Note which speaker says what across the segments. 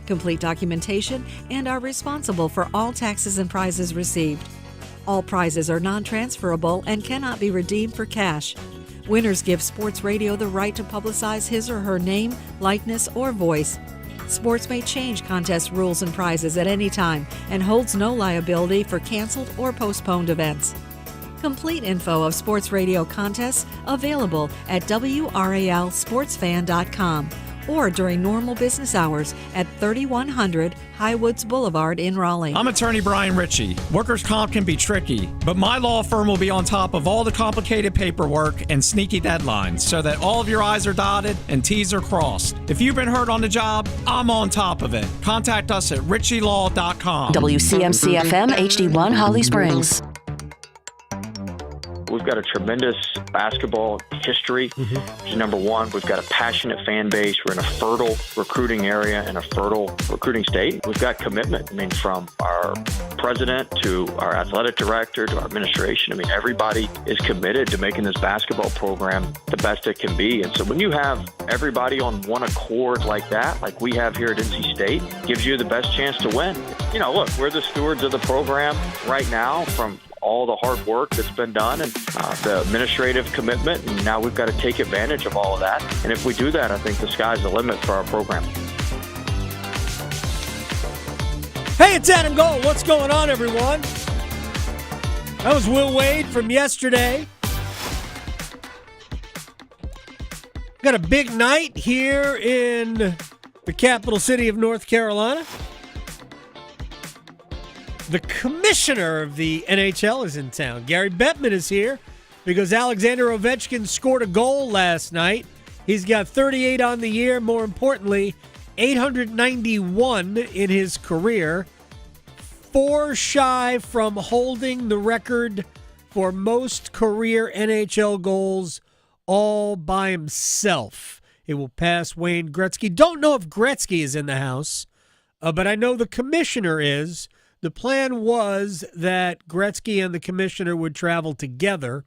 Speaker 1: complete documentation, and are responsible for all taxes and prizes received. All prizes are non-transferable and cannot be redeemed for cash. Winners give Sports Radio the right to publicize his or her name, likeness, or voice. Sports may change contest rules and prizes at any time and holds no liability for canceled or postponed events. Complete info of Sports Radio contests available at WRALSportsFan.com or during normal business hours at 3100 Highwoods Boulevard in Raleigh.
Speaker 2: I'm attorney Brian Ritchie. Workers' comp can be tricky, but my law firm will be on top of all the complicated paperwork and sneaky deadlines so that all of your I's are dotted and T's are crossed. If you've been hurt on the job, I'm on top of it. Contact us at ritchielaw.com.
Speaker 3: WCMC-FM HD1 Holly Springs.
Speaker 4: We've got a tremendous basketball history, which is number one. We've got a passionate fan base. We're in a fertile recruiting area and a fertile recruiting state. We've got commitment. I mean, from our president to our athletic director to our administration. I mean, everybody is committed to making this basketball program the best it can be. And so when you have everybody on one accord like that, like we have here at NC State, gives you the best chance to win. You know, look, we're the stewards of the program right now from all the hard work that's been done and the administrative commitment, and now we've got to take advantage of all of that. And if we do that, I think the sky's the limit for our program.
Speaker 5: Hey, it's Adam Gold. What's going on, everyone? That was Will Wade from yesterday. Got a big night here in the capital city of North Carolina. The commissioner of the NHL is in town. Gary Bettman is here because Alexander Ovechkin scored a goal last night. He's got 38 on the year. More importantly, 891 in his career. 4 shy from holding the record for most career NHL goals all by himself. It will pass Wayne Gretzky. Don't know if Gretzky is in the house, but I know the commissioner is. The plan was that Gretzky and the commissioner would travel together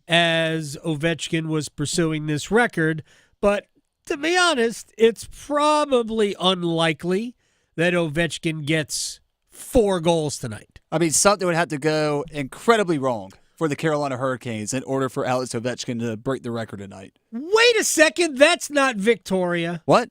Speaker 5: as Ovechkin was pursuing this record. But to be honest, it's probably unlikely that Ovechkin gets 4 goals tonight.
Speaker 6: I mean, something would have to go incredibly wrong for the Carolina Hurricanes in order for Alex Ovechkin to break the record tonight.
Speaker 5: Wait a second. That's not Victoria.
Speaker 6: What?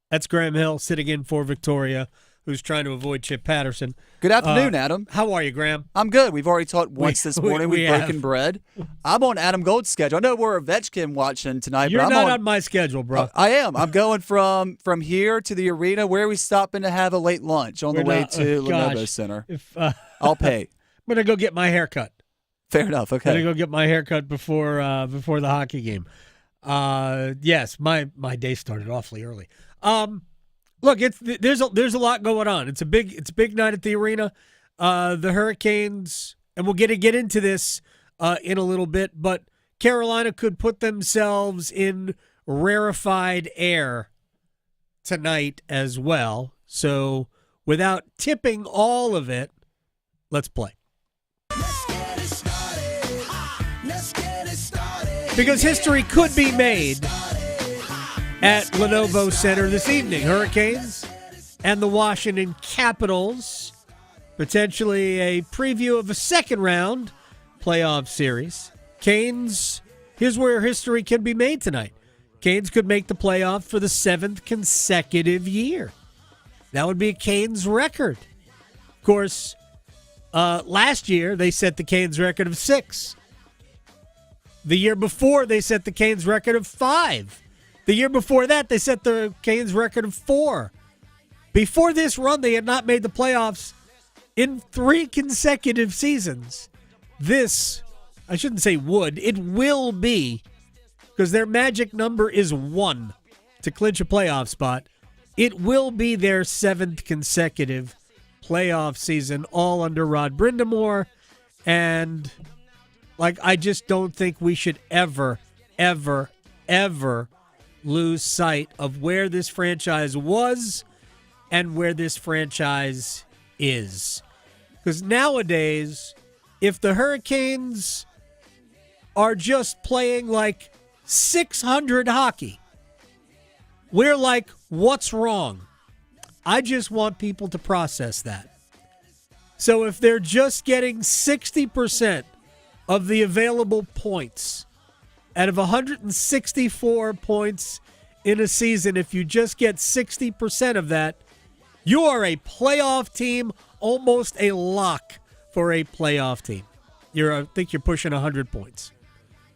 Speaker 5: That's Graham Hill sitting in for Victoria, who's trying to avoid Chip Patterson.
Speaker 6: Good afternoon, Adam.
Speaker 5: How are you, Graham?
Speaker 6: I'm good. We've already talked once this morning. We've broken bread. I'm on Adam Gold's schedule. I know we're Ovechkin watching tonight.
Speaker 5: You're
Speaker 6: but I'm
Speaker 5: not on my schedule, bro.
Speaker 6: I am. I'm going from here to the arena. Where are we stopping to have a late lunch on the way to Lenovo Center? I'll pay.
Speaker 5: I'm going to go get my hair cut.
Speaker 6: Fair enough. Okay.
Speaker 5: I'm going to go get my hair cut before the hockey game. Yes, my day started awfully early. Look, there's a lot going on. It's a big night at the arena. The Hurricanes, and we'll get into this in a little bit, but Carolina could put themselves in rarefied air tonight as well. So without tipping all of it, let's play. Because history could be made at Lenovo Center this evening. Hurricanes and the Washington Capitals. Potentially a preview of a second-round playoff series. Canes, here's where history can be made tonight. Canes could make the playoff for the 7th consecutive year. That would be a Canes record. Of course, last year they set the Canes record of 6. The year before, they set the Canes record of 5. The year before that, they set the Canes record of 4. Before this run, they had not made the playoffs in 3 consecutive seasons. This, I shouldn't say would, it will be, because their magic number is 1 to clinch a playoff spot. It will be their 7th consecutive playoff season, all under Rod Brind'Amour. And, I just don't think we should ever, ever, ever lose sight of where this franchise was and where this franchise is. Because nowadays, if the Hurricanes are just playing like 600 hockey, we're like, what's wrong? I just want people to process that. So if they're just getting 60% of the available points out of 164 points in a season, if you just get 60% of that, you are a playoff team, almost a lock for a playoff team. I think you're pushing 100 points.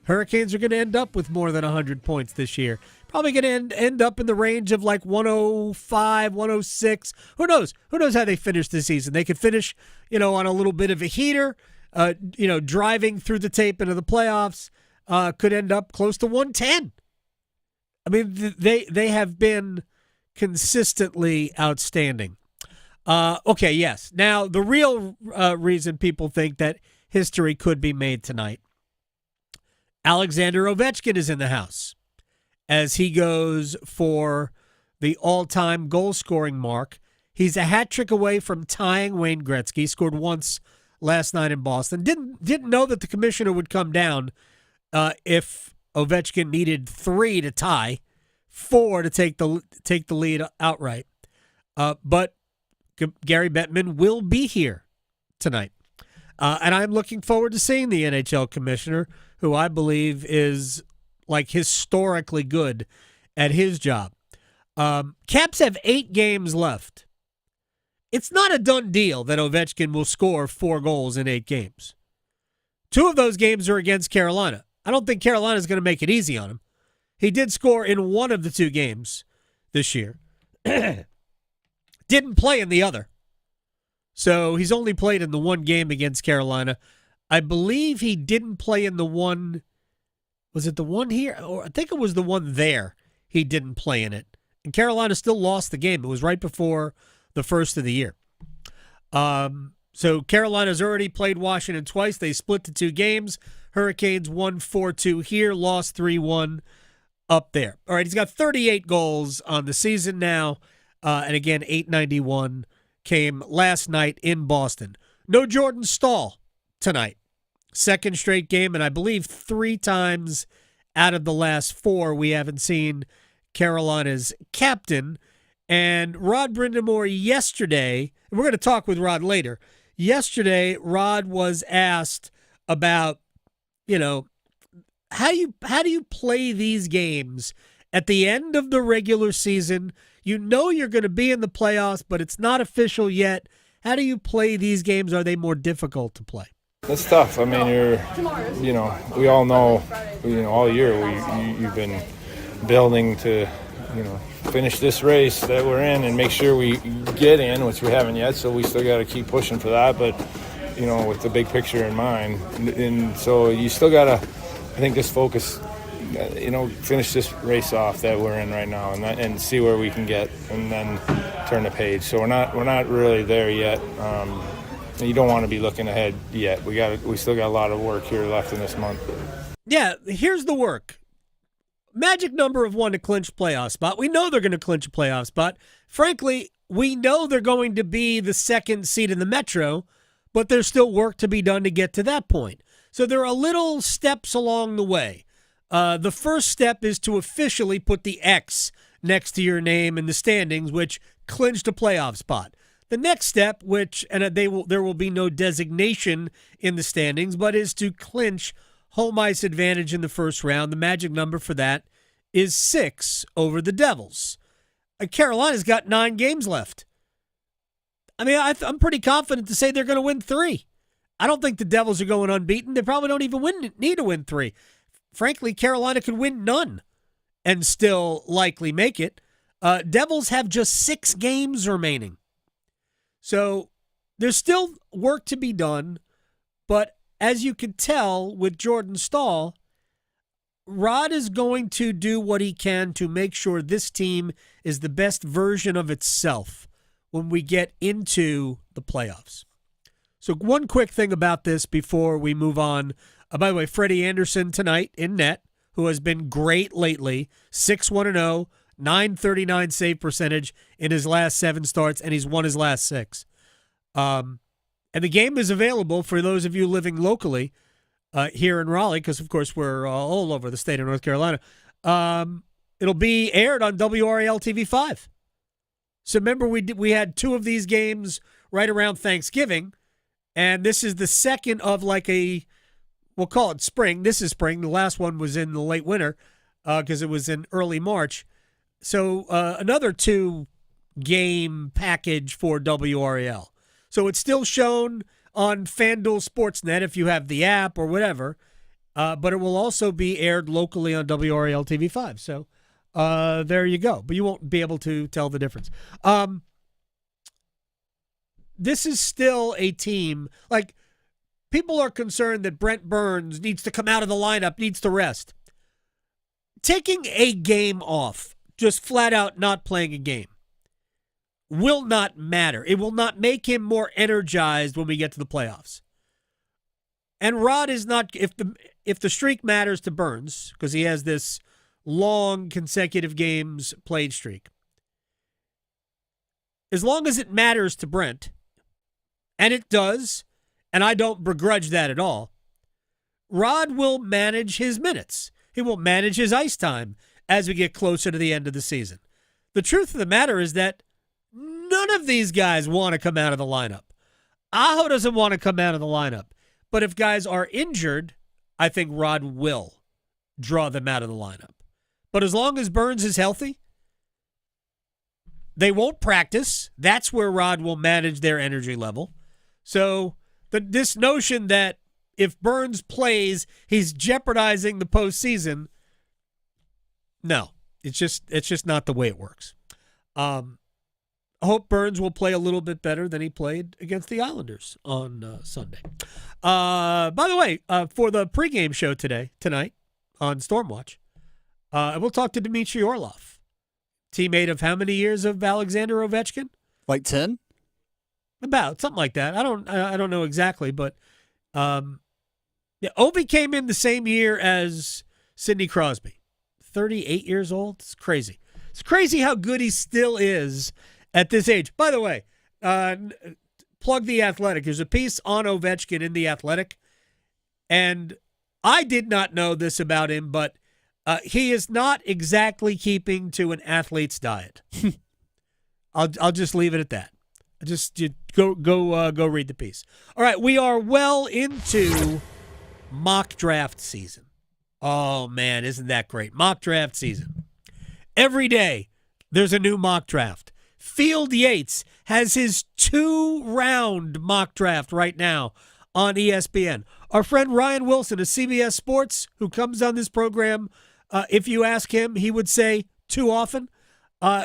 Speaker 5: Hurricanes are going to end up with more than 100 points this year. Probably going to end up in the range of like 105, 106. Who knows? Who knows how they finish this season? They could finish, on a little bit of a heater, driving through the tape into the playoffs. Could end up close to 110. I mean, they have been consistently outstanding. Okay, yes. Now, the real reason people think that history could be made tonight, Alexander Ovechkin is in the house as he goes for the all-time goal-scoring mark. He's a hat trick away from tying Wayne Gretzky. He scored once last night in Boston. Didn't know that the commissioner would come down if Ovechkin needed 3 to tie, 4 to take the lead outright. But Gary Bettman will be here tonight. And I'm looking forward to seeing the NHL commissioner, who I believe is like historically good at his job. Caps have 8 games left. It's not a done deal that Ovechkin will score 4 goals in 8 games. 2 of those games are against Carolina. I don't think Carolina's going to make it easy on him. He did score in one of the 2 games this year. Didn't play in the other. So he's only played in the one game against Carolina. I believe he didn't play in the one. Was it the one here? Or I think it was the one there. He didn't play in it. And Carolina still lost the game. It was right before the first of the year. So Carolina's already played Washington twice. They split to 2 games. Hurricanes won 4-2 here, lost 3-1 up there. All right, he's got 38 goals on the season now. And again, 891 came last night in Boston. No Jordan Staal tonight. Second straight game, and I believe 3 times out of the last 4 we haven't seen Carolina's captain. And Rod Brind'Amour yesterday, and we're going to talk with Rod later. Yesterday, Rod was asked about, how do you play these games at the end of the regular season? You know you're going to be in the playoffs, but it's not official yet. How do you play these games? Are they more difficult to play?
Speaker 7: It's tough. I mean, we all know, all year you've been building to, finish this race that we're in and make sure we get in, which we haven't yet. So we still got to keep pushing for that. But, with the big picture in mind, and so you still got to, I think, just focus. Finish this race off that we're in right now, and see where we can get, and then turn the page. So we're not really there yet. You don't want to be looking ahead yet. We still got a lot of work here left in this month.
Speaker 5: Yeah, here's the work. Magic number of 1 to clinch playoff spot. We know they're going to clinch a playoff spot. Frankly, we know they're going to be the 2nd seed in the Metro, but there's still work to be done to get to that point. So there are little steps along the way. The first step is to officially put the X next to your name in the standings, which clinched a playoff spot. The next step, there will be no designation in the standings, but is to clinch home ice advantage in the first round. The magic number for that is 6 over the Devils. Carolina's got 9 games left. I mean, I'm pretty confident to say they're going to win 3. I don't think the Devils are going unbeaten. They probably don't even need to win 3. Frankly, Carolina could win none and still likely make it. Devils have just 6 games remaining. So there's still work to be done, but as you can tell with Jordan Staal, Rod is going to do what he can to make sure this team is the best version of itself when we get into the playoffs. So one quick thing about this before we move on. By the way, Freddie Anderson tonight in net, who has been great lately, 6-1-0, .939 save percentage in his last 7 starts, and he's won his last 6. And the game is available for those of you living locally here in Raleigh, because, of course, we're all over the state of North Carolina. It'll be aired on WRAL TV 5. So remember, we had 2 of these games right around Thanksgiving, and this is the second of we'll call it spring. This is spring. The last one was in the late winter because it was in early March. So another 2-game package for WRAL. So it's still shown on FanDuel Sportsnet if you have the app or whatever, but it will also be aired locally on WRAL TV5. So there you go. But you won't be able to tell the difference. This is still a team, people are concerned that Brent Burns needs to come out of the lineup, needs to rest. Taking a game off, just flat out not playing a game, will not matter. It will not make him more energized when we get to the playoffs. And Rod is not, if the streak matters to Burns, because he has this long consecutive games played streak, as long as it matters to Brent, and it does, and I don't begrudge that at all, Rod will manage his minutes. He will manage his ice time as we get closer to the end of the season. The truth of the matter is that none of these guys want to come out of the lineup. Aho doesn't want to come out of the lineup. But if guys are injured, I think Rod will draw them out of the lineup. But as long as Burns is healthy, they won't practice. That's where Rod will manage their energy level. So this notion that if Burns plays, he's jeopardizing the postseason, no, it's just not the way it works. I hope Burns will play a little bit better than he played against the Islanders on Sunday. By the way, for the pregame show tonight on Stormwatch, we'll talk to Dmitry Orlov, teammate of how many years of Alexander Ovechkin?
Speaker 6: Like 10?
Speaker 5: About something like that. I don't know exactly, but Ovie came in the same year as Sidney Crosby, 38 years old. It's crazy. It's crazy how good he still is at this age. By the way, plug The Athletic. There's a piece on Ovechkin in The Athletic, and I did not know this about him, but he is not exactly keeping to an athlete's diet. I'll just leave it at that. Just go read the piece. All right, we are well into mock draft season. Oh man, isn't that great? Mock draft season. Every day there's a new mock draft. Field Yates has his 2-round mock draft right now on ESPN. Our friend Ryan Wilson of CBS Sports, who comes on this program, if you ask him, he would say too often.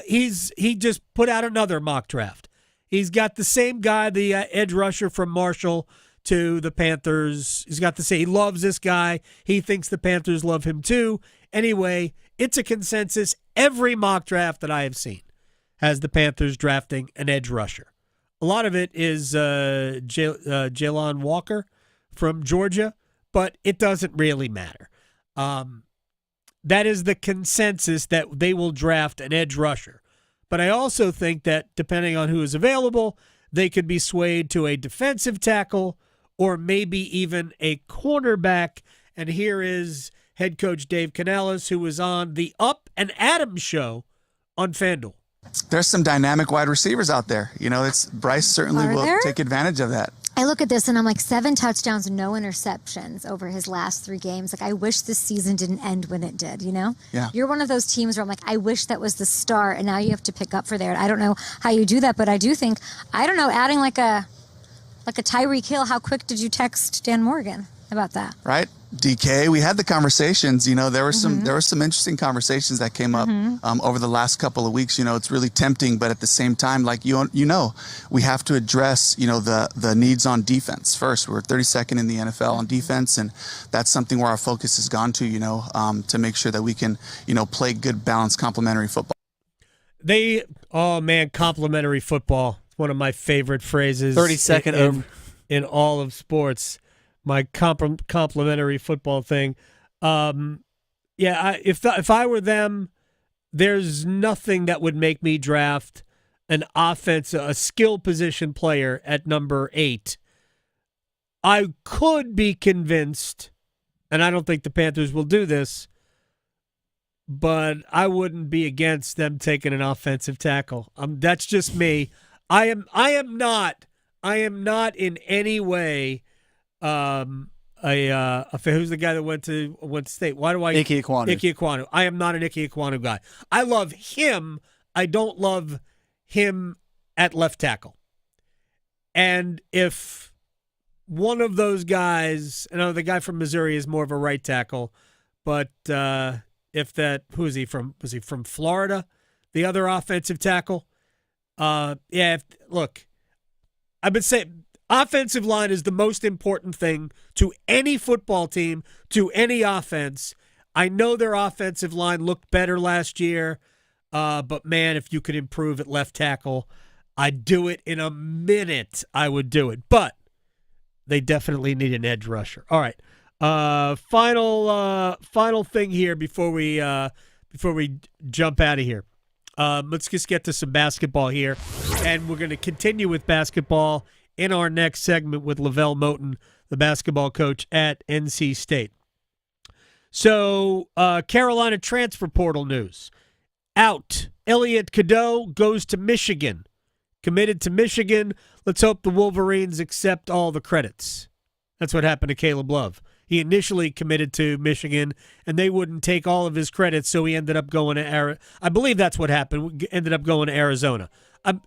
Speaker 5: He just put out another mock draft. He's got the same guy, the edge rusher from Marshall to the Panthers. He's got to say he loves this guy. He thinks the Panthers love him too. Anyway, it's a consensus. Every mock draft that I have seen has the Panthers drafting an edge rusher. A lot of it is Jalon Walker from Georgia, but it doesn't really matter. That is the consensus, that they will draft an edge rusher. But I also think that depending on who is available, they could be swayed to a defensive tackle or maybe even a cornerback. And here is head coach Dave Canales, who was on the Up and Adams show on FanDuel.
Speaker 8: There's some dynamic wide receivers out there. Bryce certainly will take advantage of that.
Speaker 9: I look at this and I'm like, 7 touchdowns, no interceptions over his last 3 games. Like, I wish this season didn't end when it did, Yeah. You're one of those teams where I'm like, I wish that was the start, and now you have to pick up for there. I don't know how you do that, but I do think, adding like a Tyreek Hill. How quick did you text Dan Morgan about that?
Speaker 8: Right. DK, we had the conversations, there were some interesting conversations that came up over the last couple of weeks. It's really tempting, but at the same time, we have to address, the needs on defense first. We're 32nd in the NFL on defense, and that's something where our focus has gone to, to make sure that we can, play good, balanced, complementary football.
Speaker 5: Complementary football. One of my favorite phrases.
Speaker 6: 32nd
Speaker 5: in all of sports. My complimentary football thing. If I were them, there's nothing that would make me draft an a skill position player at number 8. I could be convinced, and I don't think the Panthers will do this, but I wouldn't be against them taking an offensive tackle. That's just me. I am not in any way who's the guy that went to state? Why do I
Speaker 6: Ike
Speaker 5: Ekwonu? I am not an Ike Ekwonu guy. I love him. I don't love him at left tackle. And if one of those guys, the guy from Missouri is more of a right tackle, but if that, who is he from? Was he from Florida? The other offensive tackle? Look, I've been saying offensive line is the most important thing to any football team, to any offense. I know their offensive line looked better last year, but man, if you could improve at left tackle, I'd do it in a minute. I would do it, but they definitely need an edge rusher. All right, final thing here before we jump out of here. Let's just get to some basketball here, and we're going to continue with basketball in our next segment with Lavelle Moton, the basketball coach at NC State. So, Carolina transfer portal news. Out. Elliot Cadeau goes to Michigan. Committed to Michigan. Let's hope the Wolverines accept all the credits. That's what happened to Caleb Love. He initially committed to Michigan, and they wouldn't take all of his credits, so he ended up going to I believe that's what happened. Ended up going to Arizona.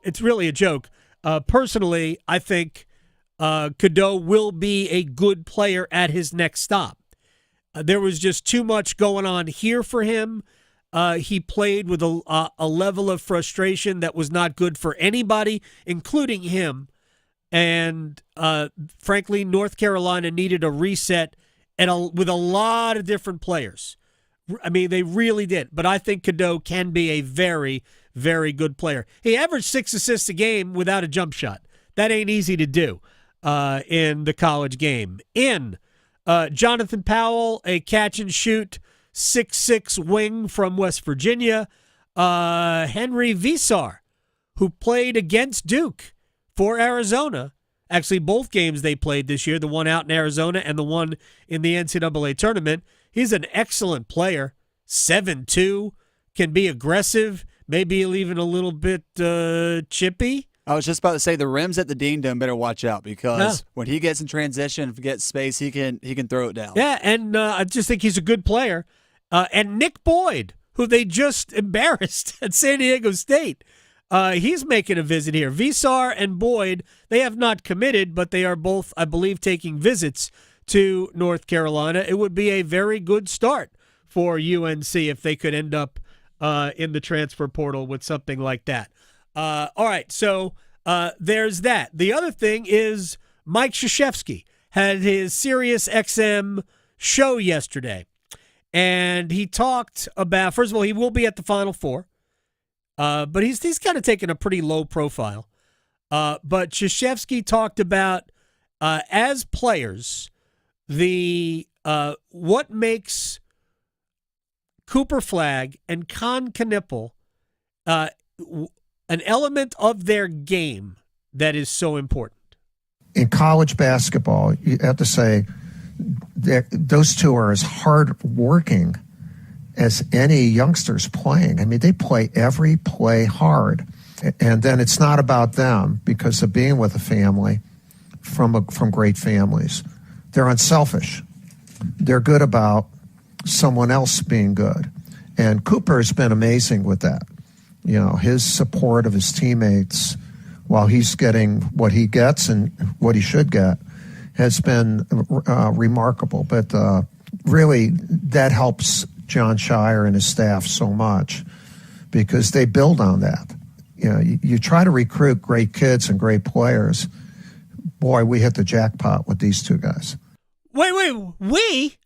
Speaker 5: It's really a joke. Personally, I think Cadeau will be a good player at his next stop. There was just too much going on here for him. He played with a level of frustration that was not good for anybody, including him. And frankly, North Carolina needed a reset with a lot of different players. I mean, they really did. But I think Cadeau can be a very, very good player. He averaged 6 assists a game without a jump shot. That ain't easy to do in the college game. Jonathan Powell, a catch-and-shoot 6'6" wing from West Virginia. Henry Visar, who played against Duke for Arizona. Actually, both games they played this year, the one out in Arizona and the one in the NCAA tournament. He's an excellent player. 7'2", can be aggressive, maybe even a little bit chippy.
Speaker 6: I was just about to say the rims at the Dean Dome better watch out because when he gets in transition and gets space, he can throw it down.
Speaker 5: Yeah, and I just think he's a good player. And Nick Boyd, who they just embarrassed at San Diego State, he's making a visit here. Visar and Boyd, they have not committed, but they are both, I believe, taking visits to North Carolina. It would be a very good start for UNC if they could end up in the transfer portal with something like that. All right, so there's that. The other thing is Mike Krzyzewski had his Sirius XM show yesterday, and he talked about, first of all, he will be at the Final Four, but he's kind of taken a pretty low profile. But Krzyzewski talked about, as players, what makes Cooper Flagg and Con Knippel an element of their game that is so important.
Speaker 10: In college basketball, you have to say those two are as hard working as any youngsters playing. I mean, they play every play hard. And then it's not about them because of being with a family from great families. They're unselfish. They're good about someone else being good. And Cooper has been amazing with that. You know, his support of his teammates while he's getting what he gets and what he should get has been remarkable. But really, that helps John Shire and his staff so much because they build on that. You know, you try to recruit great kids and great players. Boy, we hit the jackpot with these two guys.
Speaker 5: Wait, we?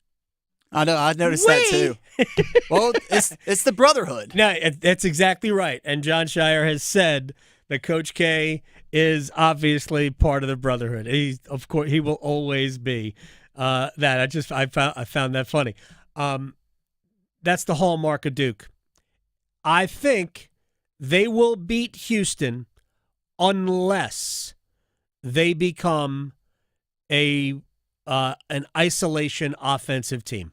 Speaker 6: I know, I noticed that too. Well, it's the brotherhood.
Speaker 5: No, that's exactly right. And John Shire has said that Coach K is obviously part of the brotherhood. Of course, he will always be that. I found that funny. That's the hallmark of Duke. I think they will beat Houston unless they become an isolation offensive team.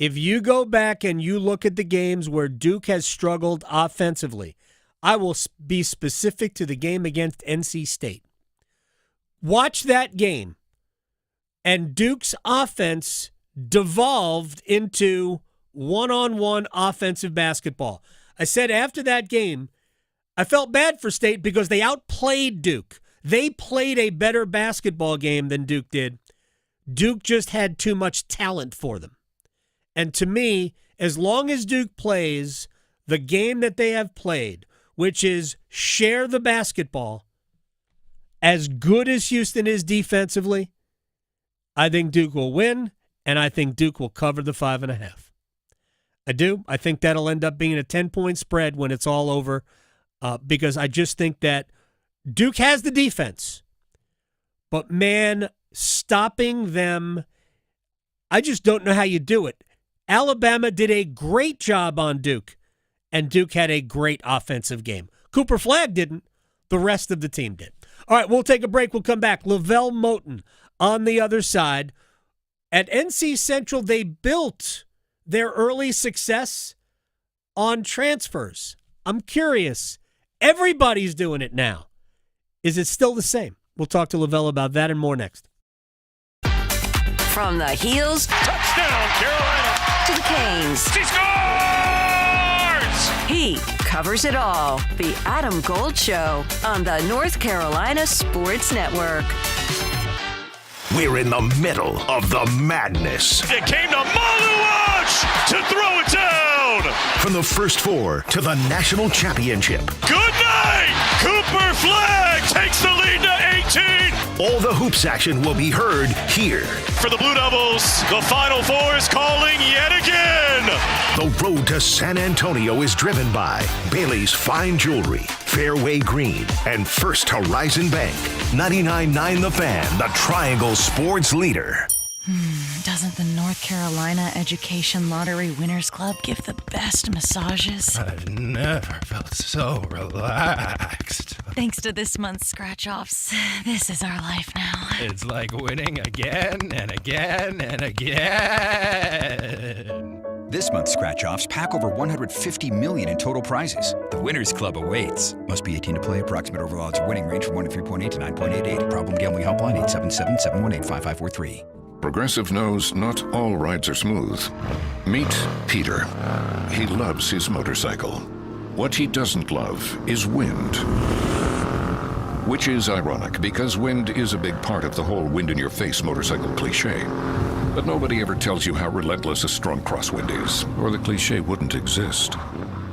Speaker 5: If you go back and you look at the games where Duke has struggled offensively, I will be specific to the game against NC State. Watch that game, and Duke's offense devolved into one-on-one offensive basketball. I said after that game, I felt bad for State because they outplayed Duke. They played a better basketball game than Duke did. Duke just had too much talent for them. And to me, as long as Duke plays the game that they have played, which is share the basketball, as good as Houston is defensively, I think Duke will win, and I think Duke will cover the 5.5. I do. I think that'll end up being a 10-point spread when it's all over, because I just think that Duke has the defense. But, man, stopping them, I just don't know how you do it. Alabama did a great job on Duke, and Duke had a great offensive game. Cooper Flagg didn't. The rest of the team did. All right, we'll take a break. We'll come back. Lavelle Moton on the other side. At NC Central, they built their early success on transfers. I'm curious. Everybody's doing it now. Is it still the same? We'll talk to Lavelle about that and more next.
Speaker 3: From the heels,
Speaker 11: touchdown, Carolina,
Speaker 3: to the canes.
Speaker 11: She scores!
Speaker 3: He covers it all. The Adam Gold Show on the North Carolina Sports Network.
Speaker 11: We're in the middle of the madness. It came to Maluach to throw it down. From the first four to the national championship. Good night! Cooper Flagg takes the lead to 18. All the hoops action will be heard here. For the Blue Devils, the Final Four is calling yet again. The road to San Antonio is driven by Bailey's Fine Jewelry, Fairway Green, and First Horizon Bank. 99.9 The Fan, the Triangle Sports leader.
Speaker 12: Doesn't the North Carolina Education Lottery Winners Club give the best massages?
Speaker 13: I've never felt so relaxed.
Speaker 12: Thanks to this month's scratch-offs, this is our life now.
Speaker 13: It's like winning again and again and again.
Speaker 14: This month's scratch-offs pack over $150 million in total prizes. The Winners Club awaits. Must be 18 to play. Approximate overall odds of winning range from 1 to 3.8 to 9.88. Problem gambling helpline 877-718-5543.
Speaker 15: Progressive knows not all rides are smooth. Meet Peter. He loves his motorcycle. What he doesn't love is wind. Which is ironic, because wind is a big part of the whole wind-in-your-face motorcycle cliche. But nobody ever tells you how relentless a strong crosswind is, or the cliche wouldn't exist.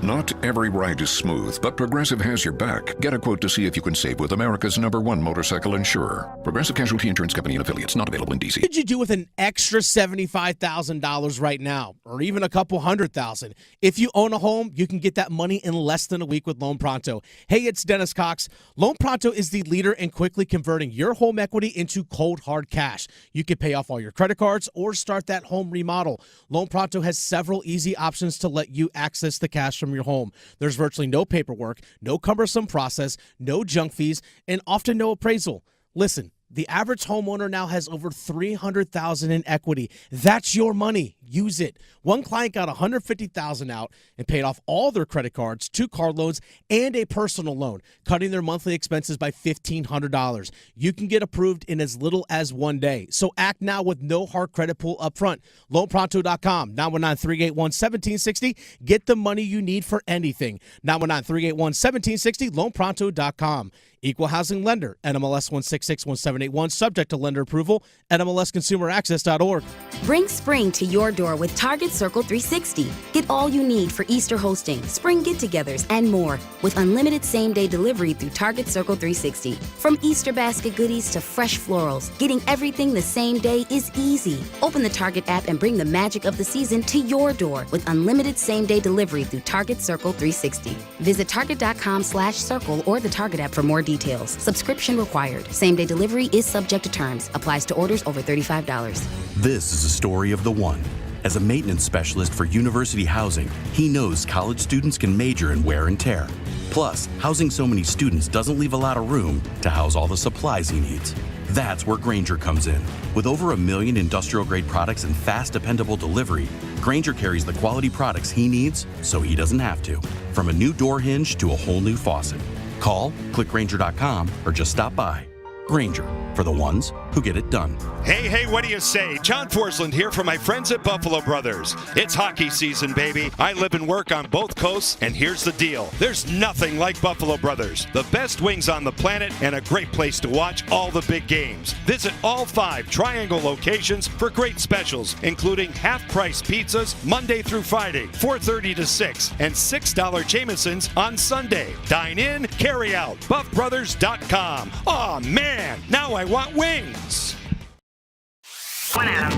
Speaker 15: Not every ride is smooth, but Progressive has your back. Get a quote to see if you can save with America's #1 motorcycle insurer. Progressive Casualty Insurance Company and Affiliates, not available in D.C.
Speaker 16: What could you do with an extra $75,000 right now, or even a couple $100,000? If you own a home, you can get that money in less than a week with Loan Pronto. Hey, it's Dennis Cox. Loan Pronto is the leader in quickly converting your home equity into cold, hard cash. You can pay off all your credit cards or start that home remodel. Loan Pronto has several easy options to let you access the cash from your home. There's virtually no paperwork, no cumbersome process, no junk fees, and often no appraisal. Listen, the average homeowner now has over $300,000 in equity. That's your money. Use it. One client got $150,000 out and paid off all their credit cards, 2 car loans, and a personal loan, cutting their monthly expenses by $1,500. You can get approved in as little as 1 day. So act now with no hard credit pull up front. LoanPronto.com, 919-381-1760. Get the money you need for anything. 919-381-1760, LoanPronto.com. Equal housing lender, NMLS 1661781, subject to lender approval, NMLSconsumeraccess.org.
Speaker 17: Bring spring to your door with Target Circle 360. Get all you need for Easter hosting, spring get-togethers, and more with unlimited same-day delivery through Target Circle 360. From Easter basket goodies to fresh florals, getting everything the same day is easy. Open the Target app and bring the magic of the season to your door with unlimited same-day delivery through Target Circle 360. Visit target.com/circle or the Target app for more details. Subscription required. Same-day delivery is subject to terms. Applies to orders over $35.
Speaker 18: This is a story of the one. As a maintenance specialist for university housing, he knows college students can major in wear and tear. Plus, housing so many students doesn't leave a lot of room to house all the supplies he needs. That's where Grainger comes in. With over 1 million industrial-grade products and fast, dependable delivery, Grainger carries the quality products he needs so he doesn't have to. From a new door hinge to a whole new faucet. Call, click Grainger.com, or just stop by. Grainger, for the ones who get it done.
Speaker 19: Hey, what do you say? John Forsland here from my friends at Buffalo Brothers. It's hockey season, baby. I live and work on both coasts, and here's the deal. There's nothing like Buffalo Brothers. The best wings on the planet and a great place to watch all the big games. Visit all 5 Triangle locations for great specials, including half-price pizzas Monday through Friday, 4:30 to 6, and $6 Jamesons on Sunday. Dine in, carry out. BuffBrothers.com. Aw, man, now I want wings.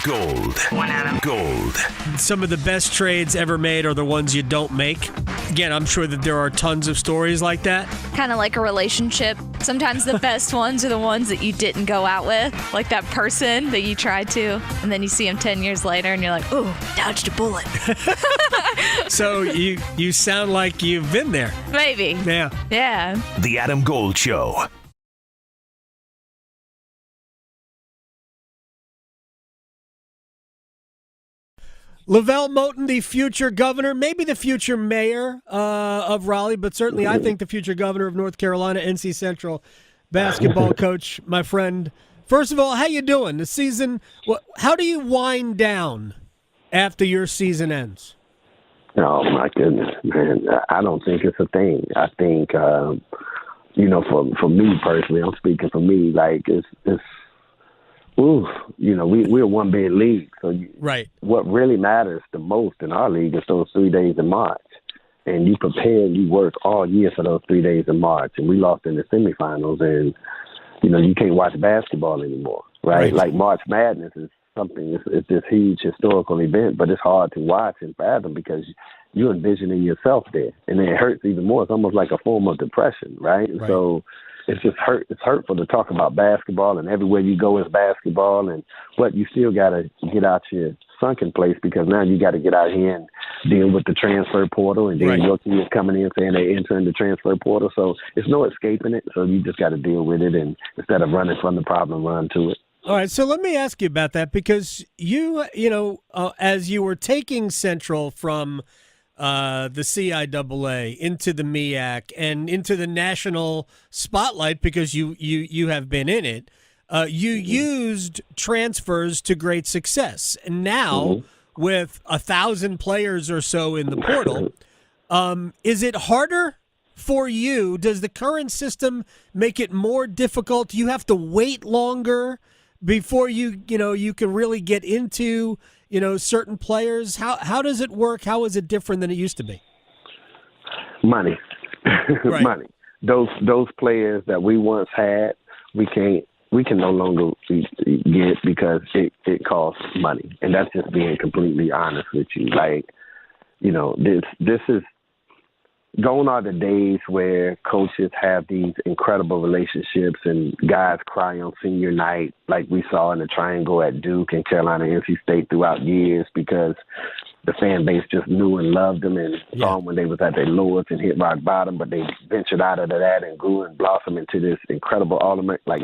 Speaker 11: Gold. Gold.
Speaker 5: Some of the best trades ever made are the ones you don't make. Again, I'm sure that there are tons of stories like that.
Speaker 20: Kind of like a relationship. Sometimes the best ones are the ones that you didn't go out with, like that person that you tried to, and then you see them 10 years later and you're like, ooh, dodged a bullet.
Speaker 5: So you sound like you've been there.
Speaker 20: Maybe. Yeah.
Speaker 11: The Adam Gold Show.
Speaker 5: Lavelle Moton, the future governor, maybe the future mayor of Raleigh, but certainly I think the future governor of North Carolina, NC Central basketball coach, my friend. First of all, how you doing? The season, how do you wind down after your season ends?
Speaker 21: Oh, my goodness, man. I don't think it's a thing. I think, for me personally, I'm speaking for me, like it's we're one big league. So
Speaker 5: right.
Speaker 21: What really matters the most in our league is those 3 days in March. And you prepare and you work all year for those 3 days in March. And we lost in the semifinals, and, you can't watch basketball anymore, right? Like March Madness is something, it's this huge historical event, but it's hard to watch and fathom because you're envisioning yourself there. And then it hurts even more. It's almost like a form of depression, right? So it's just it's hurtful to talk about basketball, and everywhere you go is basketball, but you still got to get out your sunken place because now you got to get out here and deal with the transfer portal, and then your team is coming in saying they entering the transfer portal. So there's no escaping it. So you just got to deal with it, and instead of running from the problem, run to it.
Speaker 5: All right, so let me ask you about that because as you were taking Central from the CIAA into the MEAC and into the national spotlight because you have been in it, you used transfers to great success. And now with 1,000 players or so in the portal, is it harder for you? Does the current system make it more difficult? Do you have to wait longer before you can really get into certain players? How does it work? How is it different than it used to be?
Speaker 21: Money. Money. Those players that we once had, we can no longer get because it costs money. And that's just being completely honest with you. Like, this is gone are the days where coaches have these incredible relationships and guys cry on senior night like we saw in the Triangle at Duke and Carolina NC State throughout years because the fan base just knew and loved them and saw them when they was at their lowest and hit rock bottom, but they ventured out of that and grew and blossomed into this incredible ultimate. Like,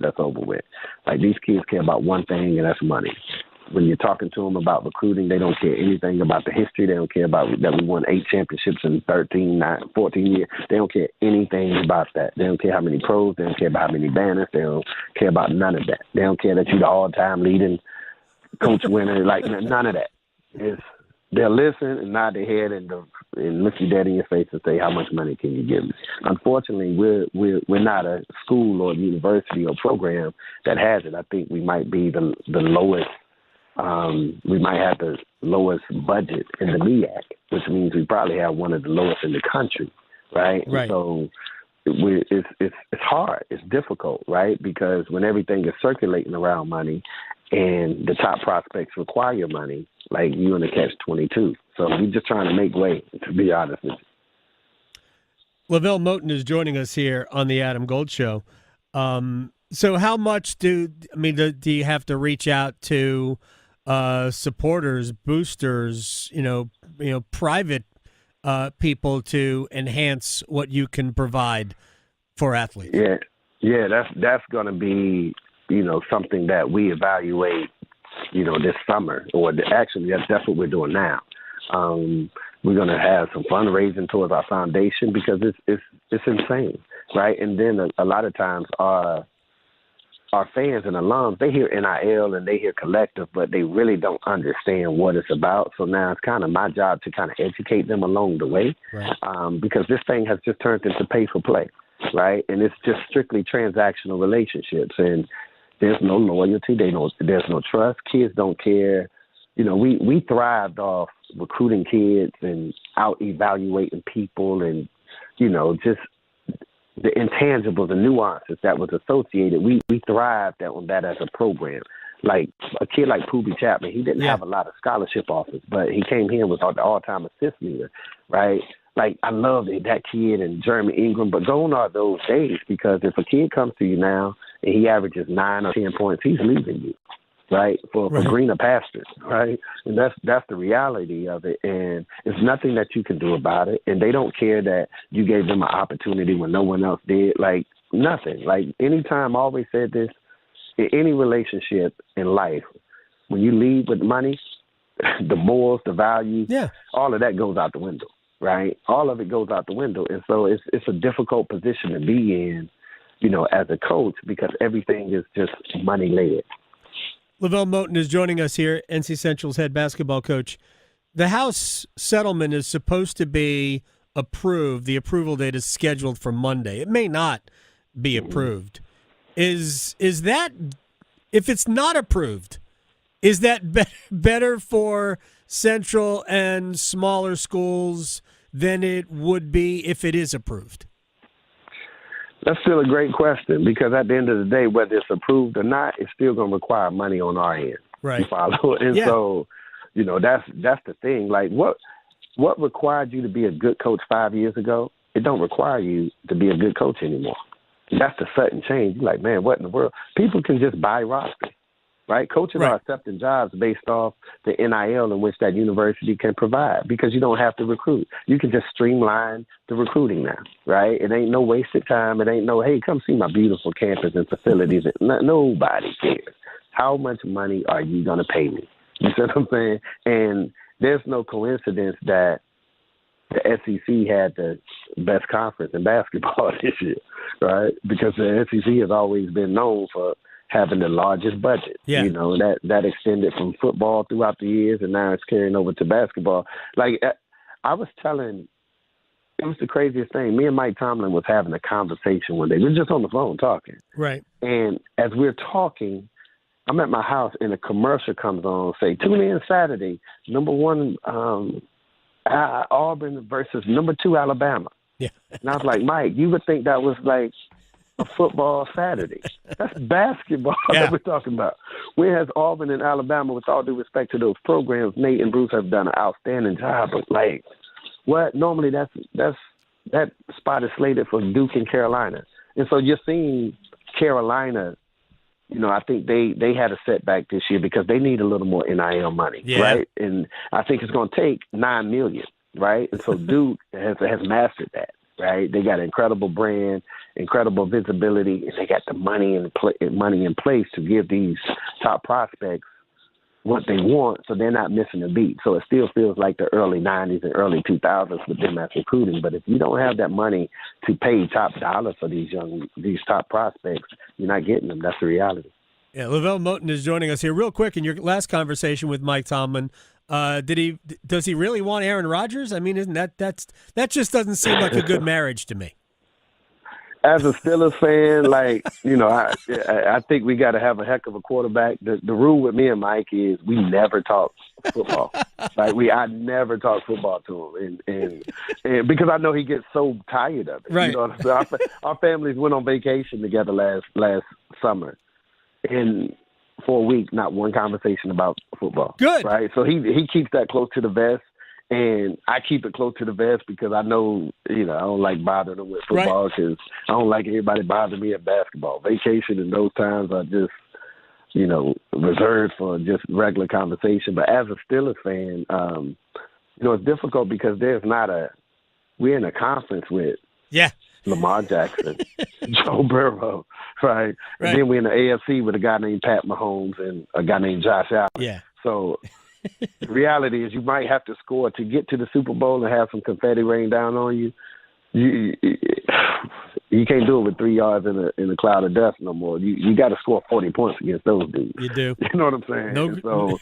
Speaker 21: that's over with. Like, these kids care about one thing, and that's money. When you're talking to them about recruiting, they don't care anything about the history. They don't care about that we won 8 championships in 14 years. They don't care anything about that. They don't care how many pros. They don't care about how many banners. They don't care about none of that. They don't care that you're the all-time leading coach winner. Like, none of that. They'll listen and nod their head and look you dead in your face and say, how much money can you give me? Unfortunately, we're not a school or university or program that has it. I think we might be the lowest. We might have the lowest budget in the MEAC, which means we probably have one of the lowest in the country, right? So it's hard. It's difficult, right? Because when everything is circulating around money and the top prospects require money, like you in the catch-22. So we're just trying to make way, to be honest with you.
Speaker 5: LeVelle Moton is joining us here on the Adam Gold Show. So how much do you have to reach out to supporters, boosters, private people to enhance what you can provide for athletes?
Speaker 21: Yeah, that's going to be something that we evaluate, this summer, or actually that's what we're doing now. We're going to have some fundraising towards our foundation because it's insane, right? And then a lot of times our fans and alums, they hear NIL and they hear collective, but they really don't understand what it's about. So now it's kind of my job to kind of educate them along the way, right? Because this thing has just turned into pay for play, right? And it's just strictly transactional relationships, and there's no loyalty. There's no trust. Kids don't care. We thrived off recruiting kids and out evaluating people, and just the intangibles, the nuances that was associated. We thrived on that as a program. Like a kid like Poobie Chapman, he didn't have a lot of scholarship offers, but he came here and was the all-time assist leader, right? Like, I love that kid and Jeremy Ingram, but gone are those days, because if a kid comes to you now and he averages 9 or 10 points, he's leaving you, right, for greener pastures, right? And that's the reality of it, and there's nothing that you can do about it, and they don't care that you gave them an opportunity when no one else did, like, nothing. Like, anytime, I always said this, in any relationship in life, when you lead with money, the morals, the values, all of that goes out the window, right? All of it goes out the window. And so it's a difficult position to be in, as a coach, because everything is just money-led.
Speaker 5: LeVelle Moton is joining us here, NC Central's head basketball coach. The House settlement is supposed to be approved. The approval date is scheduled for Monday. It may not be approved. Is that, if it's not approved, is that better for Central and smaller schools than it would be if it is approved?
Speaker 21: That's still a great question, because at the end of the day, whether it's approved or not, it's still going to require money on our end.
Speaker 5: Right.
Speaker 21: You follow? And so, that's the thing. Like, what required you to be a good coach 5 years ago, it don't require you to be a good coach anymore. That's the sudden change. You're like, man, what in the world? People can just buy rosters, right? Coaches are accepting jobs based off the NIL in which that university can provide, because you don't have to recruit. You can just streamline the recruiting now, right? It ain't no wasted time. It ain't no, hey, come see my beautiful campus and facilities. Nobody cares. How much money are you going to pay me? You see what I'm saying? And there's no coincidence that the SEC had the best conference in basketball this year, right? Because the SEC has always been known for having the largest budget. That extended from football throughout the years, and now it's carrying over to basketball. Like, I was telling, it was the craziest thing. Me and Mike Tomlin was having a conversation one day. We were just on the phone talking.
Speaker 5: Right.
Speaker 21: And as we're talking, I'm at my house, and a commercial comes on, say, tune in Saturday, number 1 Auburn versus number 2 Alabama.
Speaker 5: Yeah.
Speaker 21: And I was like, Mike, you would think that was like a football Saturday. That's basketball that we're talking about. Whereas Auburn and Alabama, with all due respect to those programs, Nate and Bruce have done an outstanding job. But like, what? Normally that spot is slated for Duke and Carolina. And so you're seeing Carolina, I think they had a setback this year because they need a little more NIL money, right? And I think it's going to take $9 million, right? And so Duke has mastered that, right? They got an incredible brand, incredible visibility, and they got the money in place to give these top prospects what they want, so they're not missing a beat. So it still feels like the early 90s and early 2000s with them as recruiting. But if you don't have that money to pay top dollar for these top prospects, you're not getting them. That's the reality.
Speaker 5: Yeah, LeVelle Moton is joining us here. Real quick, in your last conversation with Mike Tomlin, does he really want Aaron Rodgers? I mean, that just doesn't seem like a good marriage to me.
Speaker 21: As a Steelers fan, I think we got to have a heck of a quarterback. The rule with me and Mike is we never talk football. I never talk football to him, and because I know he gets so tired of it.
Speaker 5: Right.
Speaker 21: You know what I'm saying? Our families went on vacation together last summer, and for a week, not one conversation about football.
Speaker 5: Good.
Speaker 21: Right. So he keeps that close to the vest. And I keep it close to the vest because I know, I don't like bothering them with football because I don't like everybody bothering me at basketball. Vacation and those times are just, reserved for just regular conversation. But as a Steelers fan, it's difficult because we're in a conference with Lamar Jackson, Joe Burrow, right? And then we're in the AFC with a guy named Pat Mahomes and a guy named Josh Allen.
Speaker 5: Yeah.
Speaker 21: So the reality is you might have to score to get to the Super Bowl and have some confetti rain down on you. You can't do it with 3 yards in a cloud of dust no more. You got to score 40 points against those dudes.
Speaker 5: You do.
Speaker 21: You know what I'm saying?
Speaker 5: No,
Speaker 21: so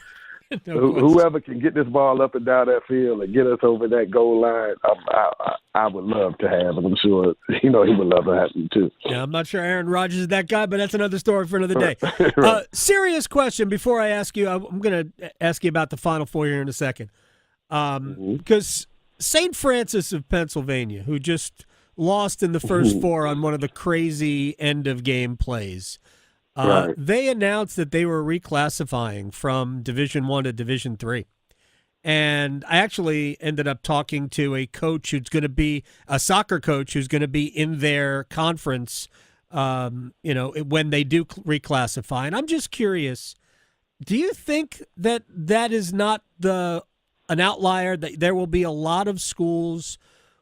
Speaker 5: no
Speaker 21: whoever can get this ball up and down that field and get us over that goal line, I would love to have, and I'm sure he would love to have me too.
Speaker 5: Yeah, I'm not sure Aaron Rodgers is that guy, but that's another story for another day.
Speaker 21: Right.
Speaker 5: Serious question before I ask you. I'm going to ask you about the Final Four here in a second. Because St. Francis of Pennsylvania, who just lost in the first four on one of the crazy end-of-game plays, they announced that they were reclassifying from Division I to Division III. And I actually ended up talking to a coach who's going to be a soccer coach who's going to be in their conference, when they do reclassify. And I'm just curious, do you think that is not an outlier, that there will be a lot of schools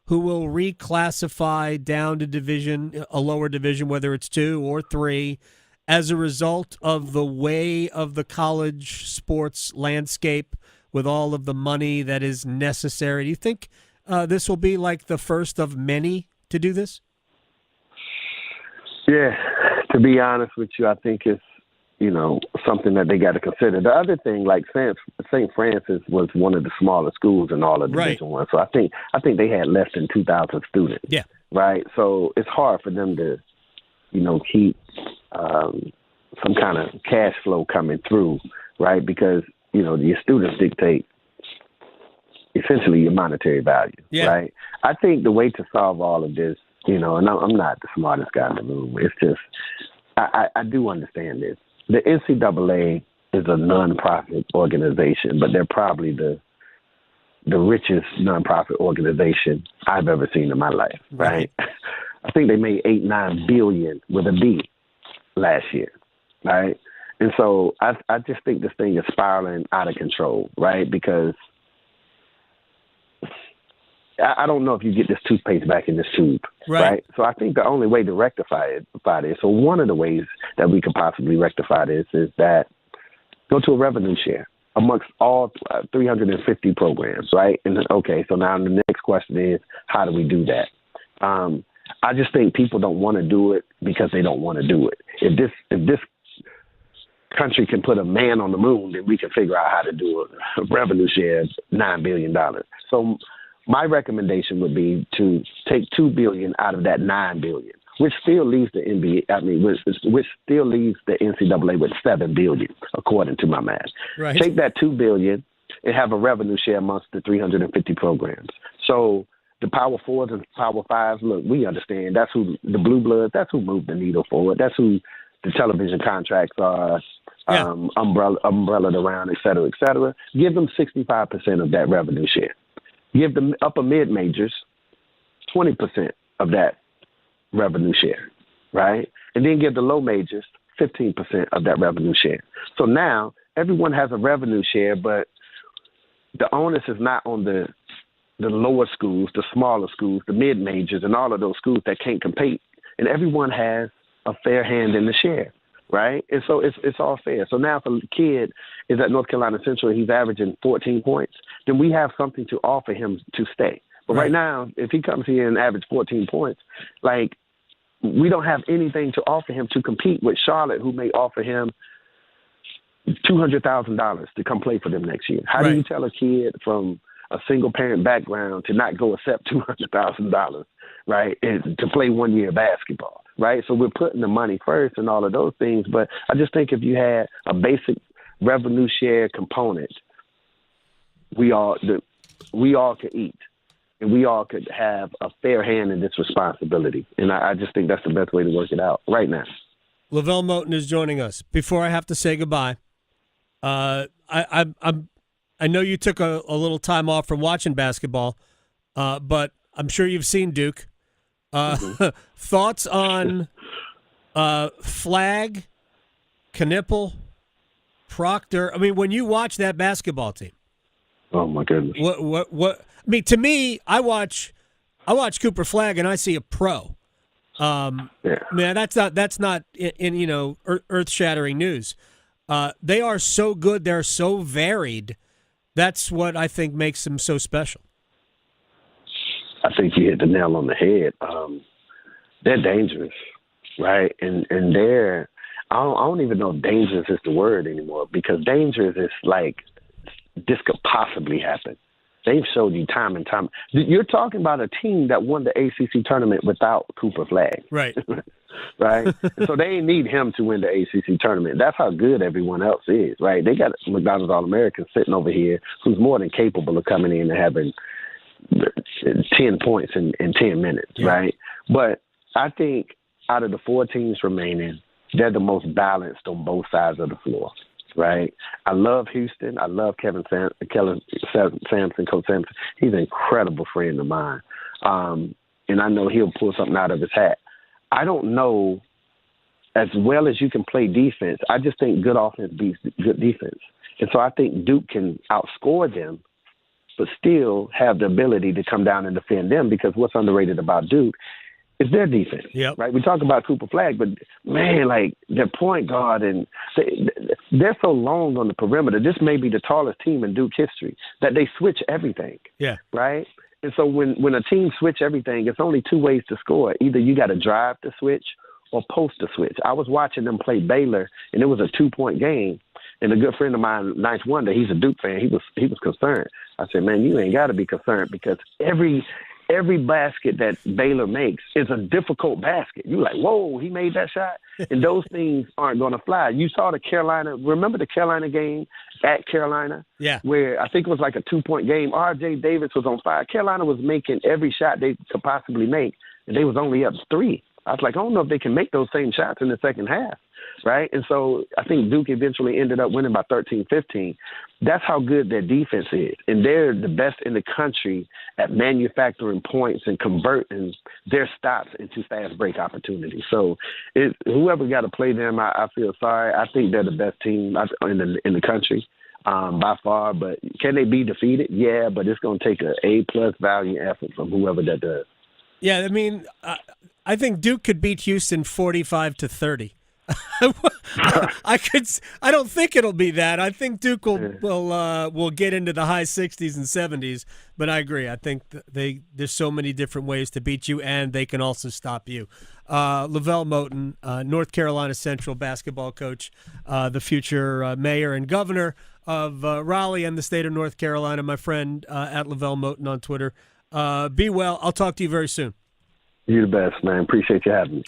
Speaker 5: who will reclassify down to a lower division, whether it's 2 or 3, as a result of the way of the college sports landscape with all of the money that is necessary? Do you think this will be like the first of many to do this?
Speaker 21: Yeah, to be honest with you, I think it's, something that they got to consider. The other thing, like St. Francis was one of the smallest schools in all of Division I. So I think they had less than 2,000 students.
Speaker 5: Yeah.
Speaker 21: Right. So it's hard for them to, keep some kind of cash flow coming through, right? Because, your students dictate essentially your monetary value, right? I think the way to solve all of this, and I'm not the smartest guy in the room. It's just, I do understand this. The NCAA is a nonprofit organization, but they're probably the richest nonprofit organization I've ever seen in my life, right? I think they made $8-9 billion with a B last year, right? And so I just think this thing is spiraling out of control, right? Because I don't know if you get this toothpaste back in this tube, right? So I think the only way to rectify this, so one of the ways that we could possibly rectify this is that go to a revenue share amongst all 350 programs, right? And so now the next question is, how do we do that? I just think people don't want to do it because they don't want to do it. If this country can put a man on the moon, then we can figure out how to do a revenue share of $9 billion. So my recommendation would be to take $2 billion out of that $9 billion, which still leaves the which still leaves the NCAA with $7 billion, according to my math.
Speaker 5: Right.
Speaker 21: Take that $2 billion and have a revenue share amongst the 350 programs. So the Power Fours and Power Fives, look, we understand that's who the blue bloods, that's who moved the needle forward. That's who the television contracts are umbrellaed around, et cetera, et cetera. Give them 65% of that revenue share. Give the upper mid-majors 20% of that revenue share, right? And then give the low majors 15% of that revenue share. So now everyone has a revenue share, but the onus is not on the lower schools, the smaller schools, the mid-majors, and all of those schools that can't compete. And everyone has a fair hand in the share, right? And so it's all fair. So now if a kid is at North Carolina Central and he's averaging 14 points, then we have something to offer him to stay. But right now, if he comes here and averages 14 points, we don't have anything to offer him to compete with Charlotte, who may offer him $200,000 to come play for them next year. How do you tell a kid from a single-parent background to not go accept $200,000, right, and to play 1 year of basketball? Right, so we're putting the money first and all of those things. But I just think if you had a basic revenue share component, we all could eat, and we all could have a fair hand in this responsibility. And I just think that's the best way to work it out right now.
Speaker 5: Lavelle Moton is joining us. Before I have to say goodbye, I know you took a little time off from watching basketball, but I'm sure you've seen Duke. Thoughts on Flag, Knipple, Proctor? I mean, when you watch that basketball team,
Speaker 21: oh my goodness!
Speaker 5: What? I mean, to me, I watch Cooper Flag and I see a pro. Man, that's not in earth-shattering news. They are so good. They're so varied. That's what I think makes them so special.
Speaker 21: I think you hit the nail on the head. They're dangerous, right? And they're I don't even know if dangerous is the word anymore, because dangerous is like this could possibly happen. They've showed you time and time. You're talking about a team that won the ACC tournament without Cooper Flagg.
Speaker 5: Right.
Speaker 21: Right? So they ain't need him to win the ACC tournament. That's how good everyone else is, right? They got McDonald's All-American sitting over here who's more than capable of coming in and having 10 points in 10 minutes, right? But I think out of the 4 teams remaining, they're the most balanced on both sides of the floor, right? I love Houston. I love Kevin Sampson, Coach Sampson. He's an incredible friend of mine. And I know he'll pull something out of his hat. I don't know, as well as you can play defense, I just think good offense beats good defense. And so I think Duke can outscore them, but still have the ability to come down and defend them, because what's underrated about Duke is their defense.
Speaker 5: Yep.
Speaker 21: Right? We talk about Cooper Flagg, but, man, like, their point guard, and they're so long on the perimeter. This may be the tallest team in Duke history, that they switch everything.
Speaker 5: Yeah.
Speaker 21: Right? And so when a team switch everything, it's only 2 ways to score. Either you got to drive the switch or post the switch. I was watching them play Baylor, and it was a 2-point game. And a good friend of mine, Ninth Wonder, he's a Duke fan. He was concerned. I said, man, you ain't got to be concerned, because every basket that Baylor makes is a difficult basket. You're like, whoa, he made that shot? And those things aren't going to fly. You saw remember the Carolina game at Carolina?
Speaker 5: Yeah.
Speaker 21: Where I think it was like a 2-point game. R.J. Davis was on fire. Carolina was making every shot they could possibly make, and they was only up 3. I was like, I don't know if they can make those same shots in the second half, right? And so I think Duke eventually ended up winning by 13-15. That's how good their defense is. And they're the best in the country at manufacturing points and converting their stops into fast break opportunities. So whoever got to play them, I feel sorry. I think they're the best team in the country by far. But can they be defeated? Yeah, but it's going to take an A+ value effort from whoever that does.
Speaker 5: Yeah, I mean, I think Duke could beat Houston 45-30. I don't think it'll be that. I think Duke will get into the high 60s and 70s. But I agree. I think there's so many different ways to beat you, and they can also stop you. Lavelle Moton, North Carolina Central basketball coach, the future mayor and governor of Raleigh and the state of North Carolina. My friend at Lavelle Moton on Twitter. Be well. I'll talk to you very soon.
Speaker 21: You're the best, man. Appreciate you having me.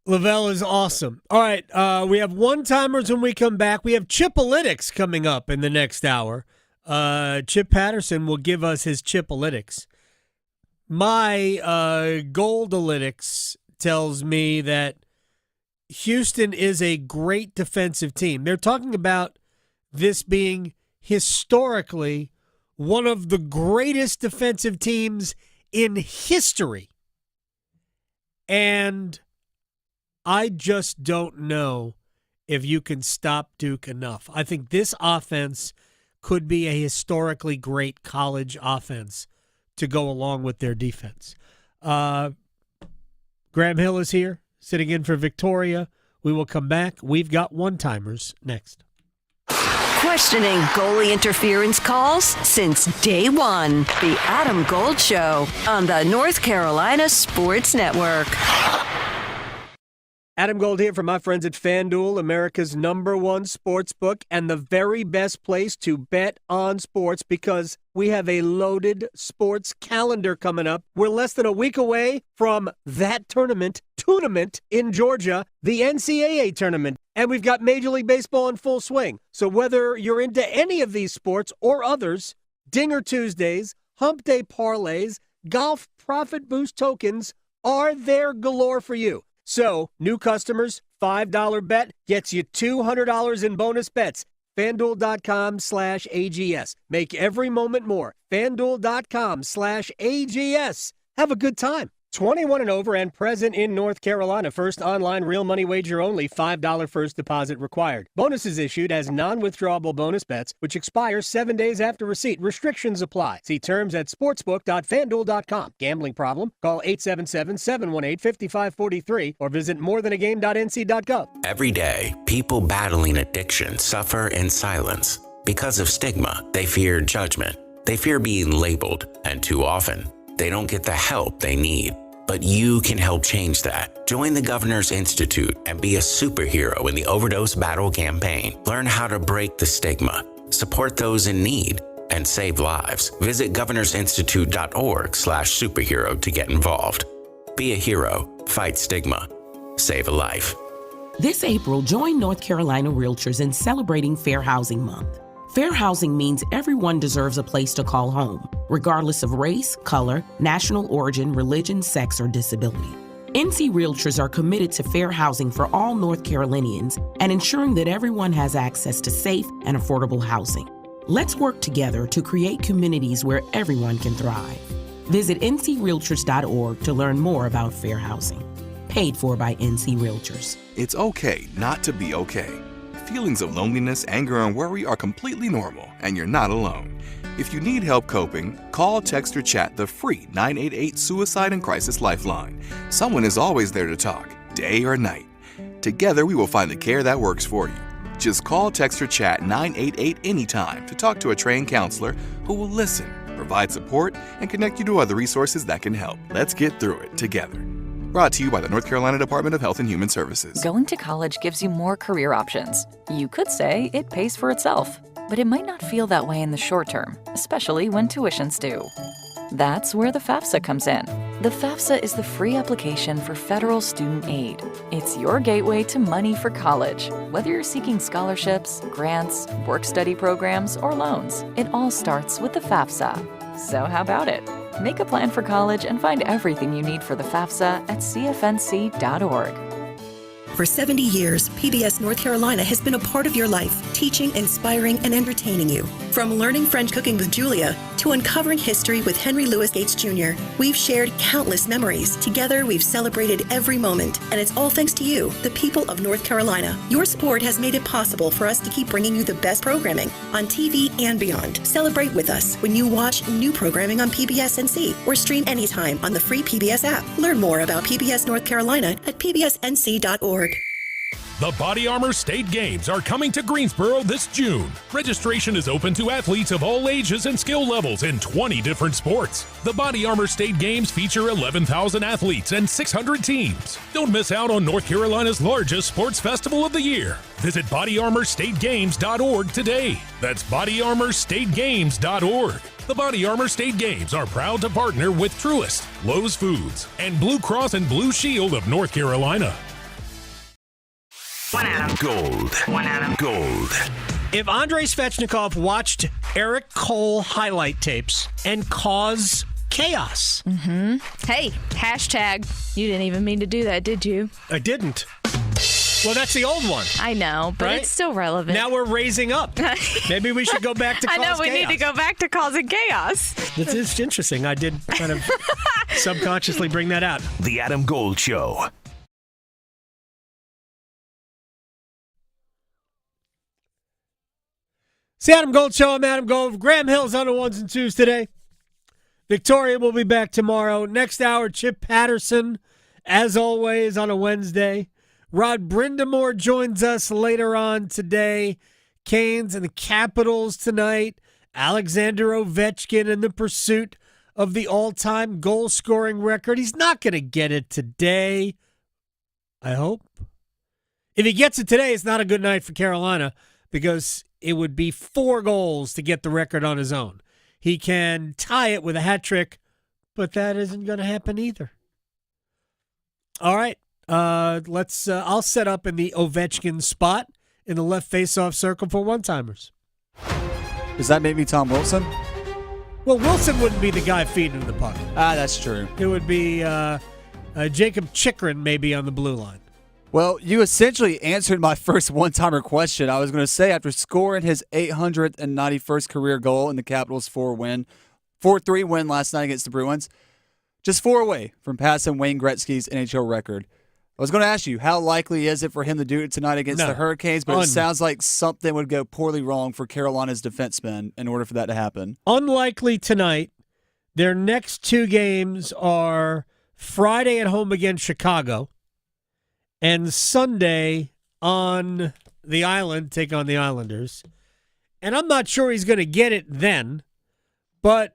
Speaker 5: Lavelle is awesome. All right, we have one-timers when we come back. We have Chipalytics coming up in the next hour. Chip Patterson will give us his Chipalytics. My Goldalytics tells me that Houston is a great defensive team. They're talking about this being historically one of the greatest defensive teams in history. And I just don't know if you can stop Duke enough. I think this offense could be a historically great college offense to go along with their defense. Graham Hill is here, sitting in for Victoria. We will come back. We've got one-timers next.
Speaker 3: Questioning goalie interference calls since day one. The Adam Gold Show on the North Carolina Sports Network.
Speaker 5: Adam Gold here from my friends at FanDuel, America's #1 sports book and the very best place to bet on sports, because we have a loaded sports calendar coming up. We're less than a week away from that tournament in Georgia, the NCAA tournament. And we've got Major League Baseball in full swing. So whether you're into any of these sports or others, Dinger Tuesdays, Hump Day parlays, golf profit boost tokens are there galore for you. So, new customers, $5 bet gets you $200 in bonus bets. FanDuel.com/AGS. Make every moment more. FanDuel.com/AGS. Have a good time.
Speaker 1: 21 and over and present in North Carolina. First online real money wager only. $5 first deposit required. Bonuses issued as non-withdrawable bonus bets, which expire 7 days after receipt. Restrictions apply. See terms at sportsbook.fanduel.com. Gambling problem? Call 877-718-5543 or visit morethanagame.nc.gov.
Speaker 22: Every day, people battling addiction suffer in silence. Because of stigma, they fear judgment. They fear being labeled, and too often, they don't get the help they need. But you can help change that. Join the Governor's Institute and be a superhero in the overdose battle campaign. Learn how to break the stigma, support those in need, and save lives. Visit governorsinstitute.org/superhero to get involved. Be a hero, fight stigma, save a life.
Speaker 23: This April, join North Carolina Realtors in celebrating Fair Housing Month. Fair housing means everyone deserves a place to call home, regardless of race, color, national origin, religion, sex, or disability. NC Realtors are committed to fair housing for all North Carolinians and ensuring that everyone has access to safe and affordable housing. Let's work together to create communities where everyone can thrive. Visit ncrealtors.org to learn more about fair housing. Paid for by NC Realtors.
Speaker 24: It's okay not to be okay. Feelings of loneliness, anger, and worry are completely normal, and you're not alone. If you need help coping, call, text, or chat the free 988 Suicide and Crisis Lifeline. Someone is always there to talk, day or night. Together, we will find the care that works for you. Just call, text, or chat 988 anytime to talk to a trained counselor who will listen, provide support, and connect you to other resources that can help. Let's get through it together. Brought to you by the North Carolina Department of Health and Human Services.
Speaker 25: Going to college gives you more career options. You could say it pays for itself, but it might not feel that way in the short term, especially when tuitions do. That's where the FAFSA comes in. The FAFSA is the free application for federal student aid. It's your gateway to money for college. Whether you're seeking scholarships, grants, work-study programs, or loans, it all starts with the FAFSA. So how about it? Make a plan for college and find everything you need for the FAFSA at cfnc.org.
Speaker 26: For 70 years, PBS North Carolina has been a part of your life, teaching, inspiring, and entertaining you. From learning French cooking with Julia to uncovering history with Henry Louis Gates Jr., we've shared countless memories. Together, we've celebrated every moment, and it's all thanks to you, the people of North Carolina. Your support has made it possible for us to keep bringing you the best programming on TV and beyond. Celebrate with us when you watch new programming on PBS NC or stream anytime on the free PBS app. Learn more about PBS North Carolina at pbsnc.org.
Speaker 27: The Body Armor State Games are coming to Greensboro this June. Registration is open to athletes of all ages and skill levels in 20 different sports. The Body Armor State Games feature 11,000 athletes and 600 teams. Don't miss out on North Carolina's largest sports festival of the year. Visit bodyarmorstategames.org today. That's bodyarmorstategames.org. The Body Armor State Games are proud to partner with Truist, Lowe's Foods, and Blue Cross and Blue Shield of North Carolina.
Speaker 11: One Adam. Gold. One Adam. Gold.
Speaker 1: If Andrei Svechnikov watched Eric Cole highlight tapes and cause chaos.
Speaker 20: Hey, hashtag, you didn't even mean to do that, did you?
Speaker 1: I didn't. Well, that's the old one.
Speaker 20: I know, but
Speaker 1: right?
Speaker 20: It's still relevant.
Speaker 1: Now we're raising up. Maybe we should go back to cause chaos.
Speaker 20: I know, we need to go back to causing chaos.
Speaker 1: This is interesting. I did kind of subconsciously bring that out.
Speaker 11: The Adam Gold Show.
Speaker 5: It's the Adam Gold Show. I'm Adam Gold. Graham Hill's on the ones and twos today. Victoria will be back tomorrow. Next hour, Chip Patterson, as always, on a Wednesday. Rod Brind'Amour joins us later on today. Canes and the Capitals tonight. Alexander Ovechkin in the pursuit of the all-time goal-scoring record. He's not going to get it today, I hope. If he gets it today, it's not a good night for Carolina because it would be 4 goals to get the record on his own. He can tie it with a hat trick, but that isn't going to happen either. All right, I'll set up in the Ovechkin spot in the left face-off circle for one-timers.
Speaker 6: Does that make me Tom Wilson?
Speaker 5: Well, Wilson wouldn't be the guy feeding the puck.
Speaker 6: That's true.
Speaker 5: It would be Jacob Chychrun maybe on the blue line.
Speaker 6: Well, you essentially answered my first one-timer question. I was going to say, after scoring his 891st career goal in the Capitals' 4-3 win last night against the Bruins, just 4 away from passing Wayne Gretzky's NHL record. I was going to ask you, how likely is it for him to do it tonight against the Hurricanes? But it sounds like something would go poorly wrong for Carolina's defensemen in order for that to happen.
Speaker 1: Unlikely tonight. Their next 2 games are Friday at home against Chicago and Sunday on the island, take on the Islanders. And I'm not sure he's going to get it then, but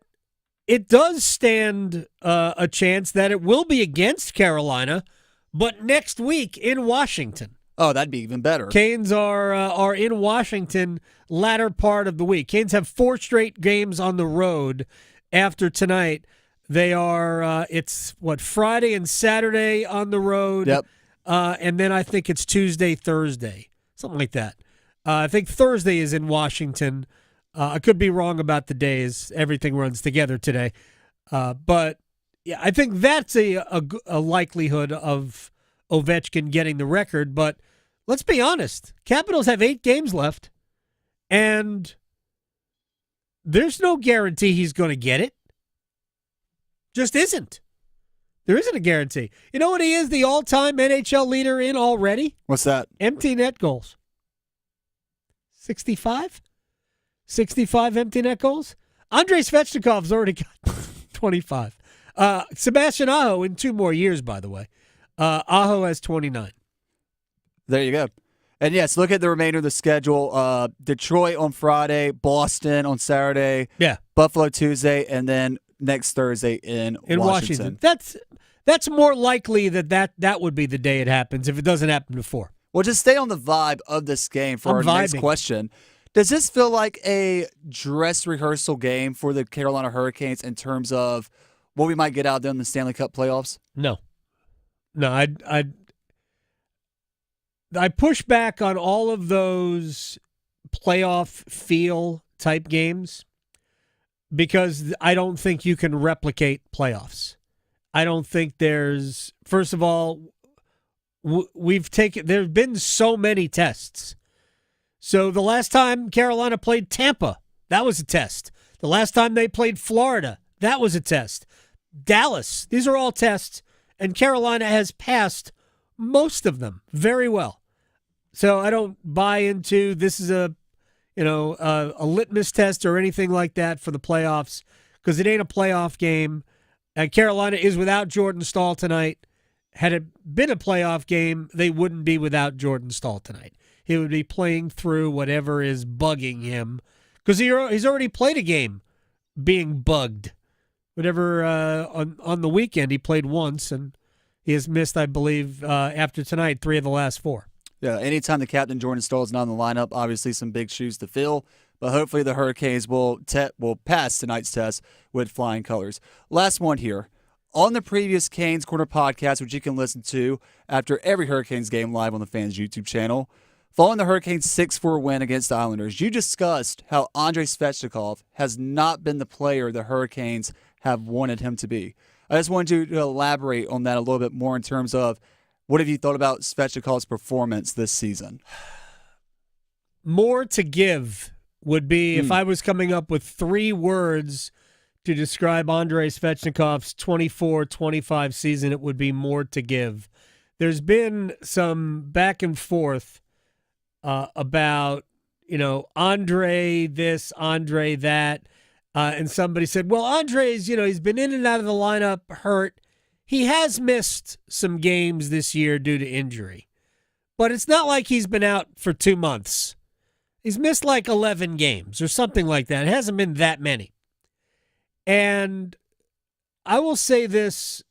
Speaker 1: it does stand a chance that it will be against Carolina, but next week in Washington.
Speaker 6: Oh, that'd be even better.
Speaker 1: Canes are in Washington latter part of the week. Canes have 4 straight games on the road after tonight. They are, Friday and Saturday on the road.
Speaker 6: Yep.
Speaker 1: And then I think it's Tuesday, Thursday, something like that. I think Thursday is in Washington. I could be wrong about the days. Everything runs together today. But yeah, I think that's a likelihood of Ovechkin getting the record. But let's be honest. Capitals have 8 games left, and there's no guarantee he's going to get it. Just isn't. There isn't a guarantee. You know what he is the all-time NHL leader in already?
Speaker 6: What's that?
Speaker 1: Empty net goals. 65? 65 empty net goals? Andrei Svechnikov's already got 25. Sebastian Aho in 2 more years, by the way. Aho has 29.
Speaker 6: There you go. And yes, look at the remainder of the schedule. Detroit on Friday, Boston on Saturday, Buffalo Tuesday, and then next Thursday in Washington.
Speaker 1: That's more likely that would be the day it happens if it doesn't happen before.
Speaker 6: Well, just stay on the vibe of this game for our next question. Does this feel like a dress rehearsal game for the Carolina Hurricanes in terms of what we might get out of them in the Stanley Cup playoffs?
Speaker 1: No, I push back on all of those playoff feel type games because I don't think you can replicate playoffs. I don't think there's, first of all, there have been so many tests. So the last time Carolina played Tampa, that was a test. The last time they played Florida, that was a test. Dallas, these are all tests, and Carolina has passed most of them very well. So I don't buy into this is a litmus test or anything like that for the playoffs because it ain't a playoff game. And Carolina is without Jordan Staal tonight. Had it been a playoff game, they wouldn't be without Jordan Staal tonight. He would be playing through whatever is bugging him because he's already played a game being bugged. Whatever on the weekend he played once, and he has missed, I believe, after tonight, 3 of the last 4.
Speaker 6: Yeah, anytime the captain Jordan Staal is not in the lineup, obviously some big shoes to fill. But hopefully the Hurricanes will pass tonight's test with flying colors. Last one here. On the previous Canes Corner podcast, which you can listen to after every Hurricanes game live on the Fans YouTube channel, following the Hurricanes' 6-4 win against the Islanders, you discussed how Andrei Svechnikov has not been the player the Hurricanes have wanted him to be. I just wanted you to elaborate on that a little bit more in terms of what have you thought about Svechnikov's performance this season?
Speaker 1: More to give would be if I was coming up with 3 words to describe Andrei Svechnikov's 24-25 season, it would be more to give. There's been some back and forth about, Andrei this, Andrei that. And somebody said, well, Andrei's, he's been in and out of the lineup hurt. He has missed some games this year due to injury. But it's not like he's been out for 2 months. He's missed like 11 games or something like that. It hasn't been that many. And I will say this.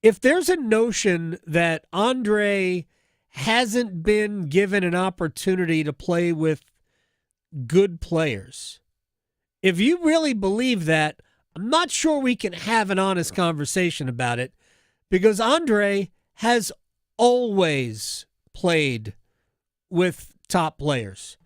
Speaker 1: If there's a notion that Andrei hasn't been given an opportunity to play with good players, if you really believe that, I'm not sure we can have an honest conversation about it because Andrei has always played with top players.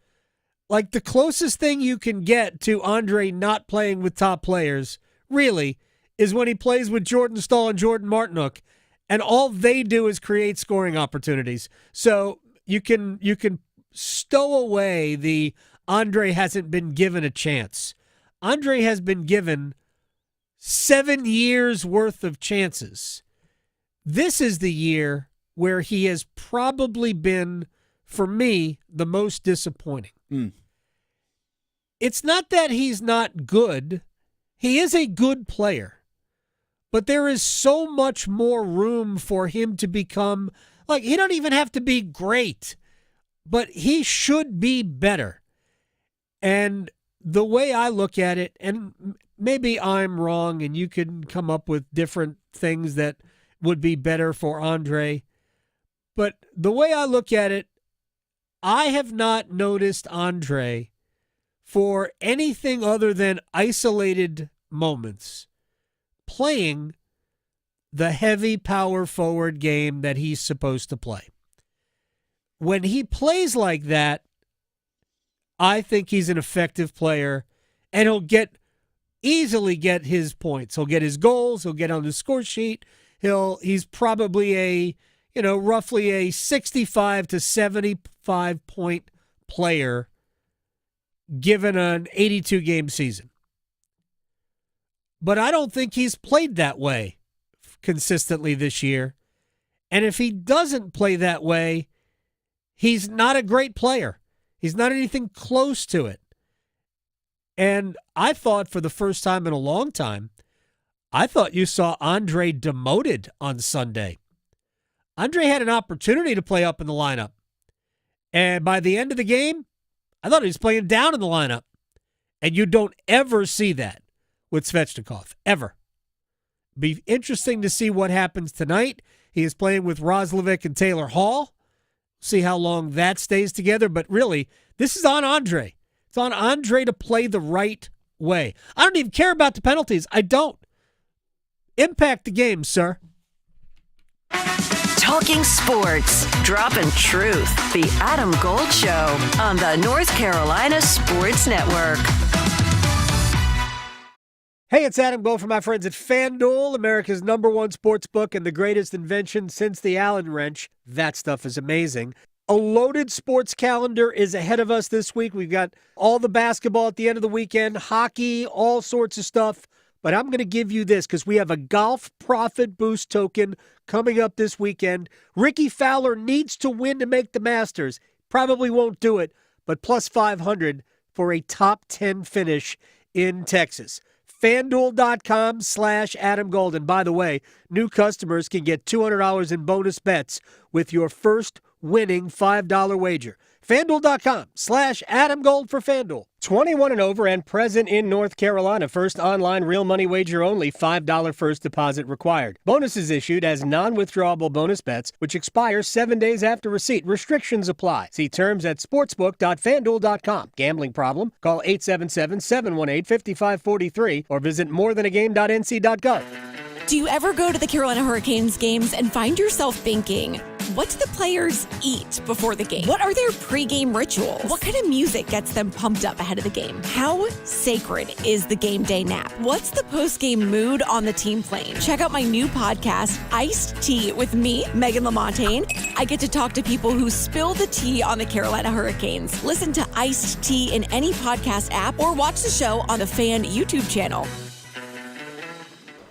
Speaker 1: Like the closest thing you can get to Andrei not playing with top players, really, is when he plays with Jordan Staal and Jordan Martinook, and all they do is create scoring opportunities. So you can stow away the Andrei hasn't been given a chance. Andrei has been given
Speaker 5: 7 years worth of chances. This is the year where he has probably been, for me, the most disappointing. It's not that he's not good. He is a good player. But there is so much more room for him to become, like, he don't even have to be great, but he should be better. And the way I look at it, and maybe I'm wrong and you can come up with different things that would be better for Andrei, but the way I look at it, I have not noticed Andrei for anything other than isolated moments playing the heavy power forward game that he's supposed to play. When he plays like that, I think he's an effective player, and he'll easily get his points. He'll get his goals. He'll get on the score sheet. He's probably roughly a 65 to 75 point player given an 82 game season. But I don't think he's played that way consistently this year. And if he doesn't play that way, he's not a great player. He's not anything close to it. And I thought for the first time in a long time, I thought you saw Andrei demoted on Sunday. Andrei had an opportunity to play up in the lineup. And by the end of the game, I thought he was playing down in the lineup. And you don't ever see that with Svechnikov, ever. Be interesting to see what happens tonight. He is playing with Roslovic and Taylor Hall. See how long that stays together. But really, this is on Andrei. It's on Andrei to play the right way. I don't even care about the penalties. I don't. Impact the game, sir.
Speaker 3: Talking sports, dropping truth. The Adam Gold Show on the North Carolina Sports Network.
Speaker 1: Hey, it's Adam Gold from my friends at FanDuel, America's #1 sports book and the greatest invention since the Allen wrench. That stuff is amazing. A loaded sports calendar is ahead of us this week. We've got all the basketball at the end of the weekend, hockey, all sorts of stuff. But I'm going to give you this because we have a golf profit boost token coming up this weekend. Ricky Fowler needs to win to make the Masters. Probably won't do it, but plus 500 for a top 10 finish in Texas. FanDuel.com/Adam Gold. And by the way, new customers can get $200 in bonus bets with your first winning $5 wager. FanDuel.com/Adam Gold for FanDuel. 21 and over and present in North Carolina. First online real money wager only. $5 first deposit required. Bonuses issued as non-withdrawable bonus bets, which expire 7 days after receipt. Restrictions apply. See terms at sportsbook.fanduel.com. Gambling problem? Call 877-718-5543 or visit morethanagame.nc.gov.
Speaker 2: Do you ever go to the Carolina Hurricanes games and find yourself thinking, what do the players eat before the game? What are their pregame rituals? What kind of music gets them pumped up ahead of the game? How sacred is the game day nap? What's the postgame mood on the team plane? Check out my new podcast, Iced Tea, with me, Megan LaMontagne. I get to talk to people who spill the tea on the Carolina Hurricanes. Listen to Iced Tea in any podcast app or watch the show on the Fan YouTube channel.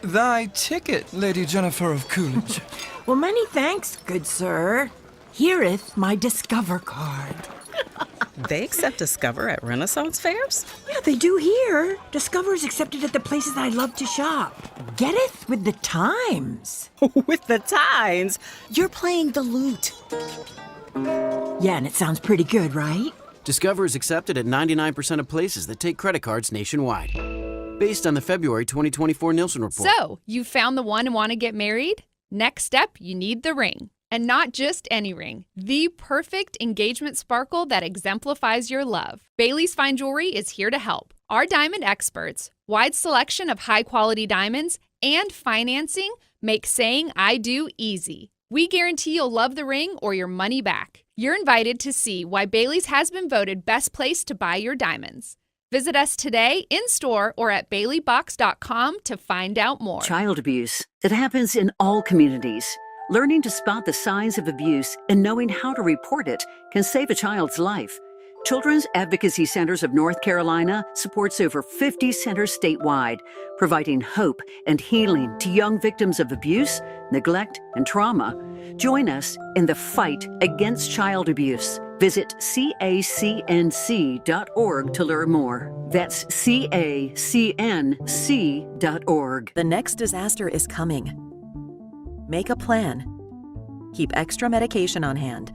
Speaker 4: Thy ticket, Lady Jennifer of Coolidge.
Speaker 7: Well, many thanks, good sir. Here'th my Discover card.
Speaker 8: They accept Discover at Renaissance fairs?
Speaker 7: Yeah, they do here. Discover is accepted at the places I love to shop. Getteth with the times.
Speaker 8: With the times? You're playing the lute.
Speaker 7: Yeah, and it sounds pretty good, right?
Speaker 9: Discover is accepted at 99% of places that take credit cards nationwide. Based on the February 2024 Nielsen report.
Speaker 10: So, you found the one and want to get married? Next step, you need the ring. And not just any ring. The perfect engagement sparkle that exemplifies your love. Bailey's Fine Jewelry is here to help. Our diamond experts, wide selection of high-quality diamonds, and financing make saying I do easy. We guarantee you'll love the ring or your money back. You're invited to see why Bailey's has been voted best place to buy your diamonds. Visit us today in-store or at baileybox.com to find out more.
Speaker 12: Child abuse. It happens in all communities. Learning to spot the signs of abuse and knowing how to report it can save a child's life. Children's Advocacy Centers of North Carolina supports over 50 centers statewide, providing hope and healing to young victims of abuse, neglect, and trauma. Join us in the fight against child abuse. Visit cacnc.org to learn more. That's cacnc.org.
Speaker 13: The next disaster is coming. Make a plan. Keep extra medication on hand.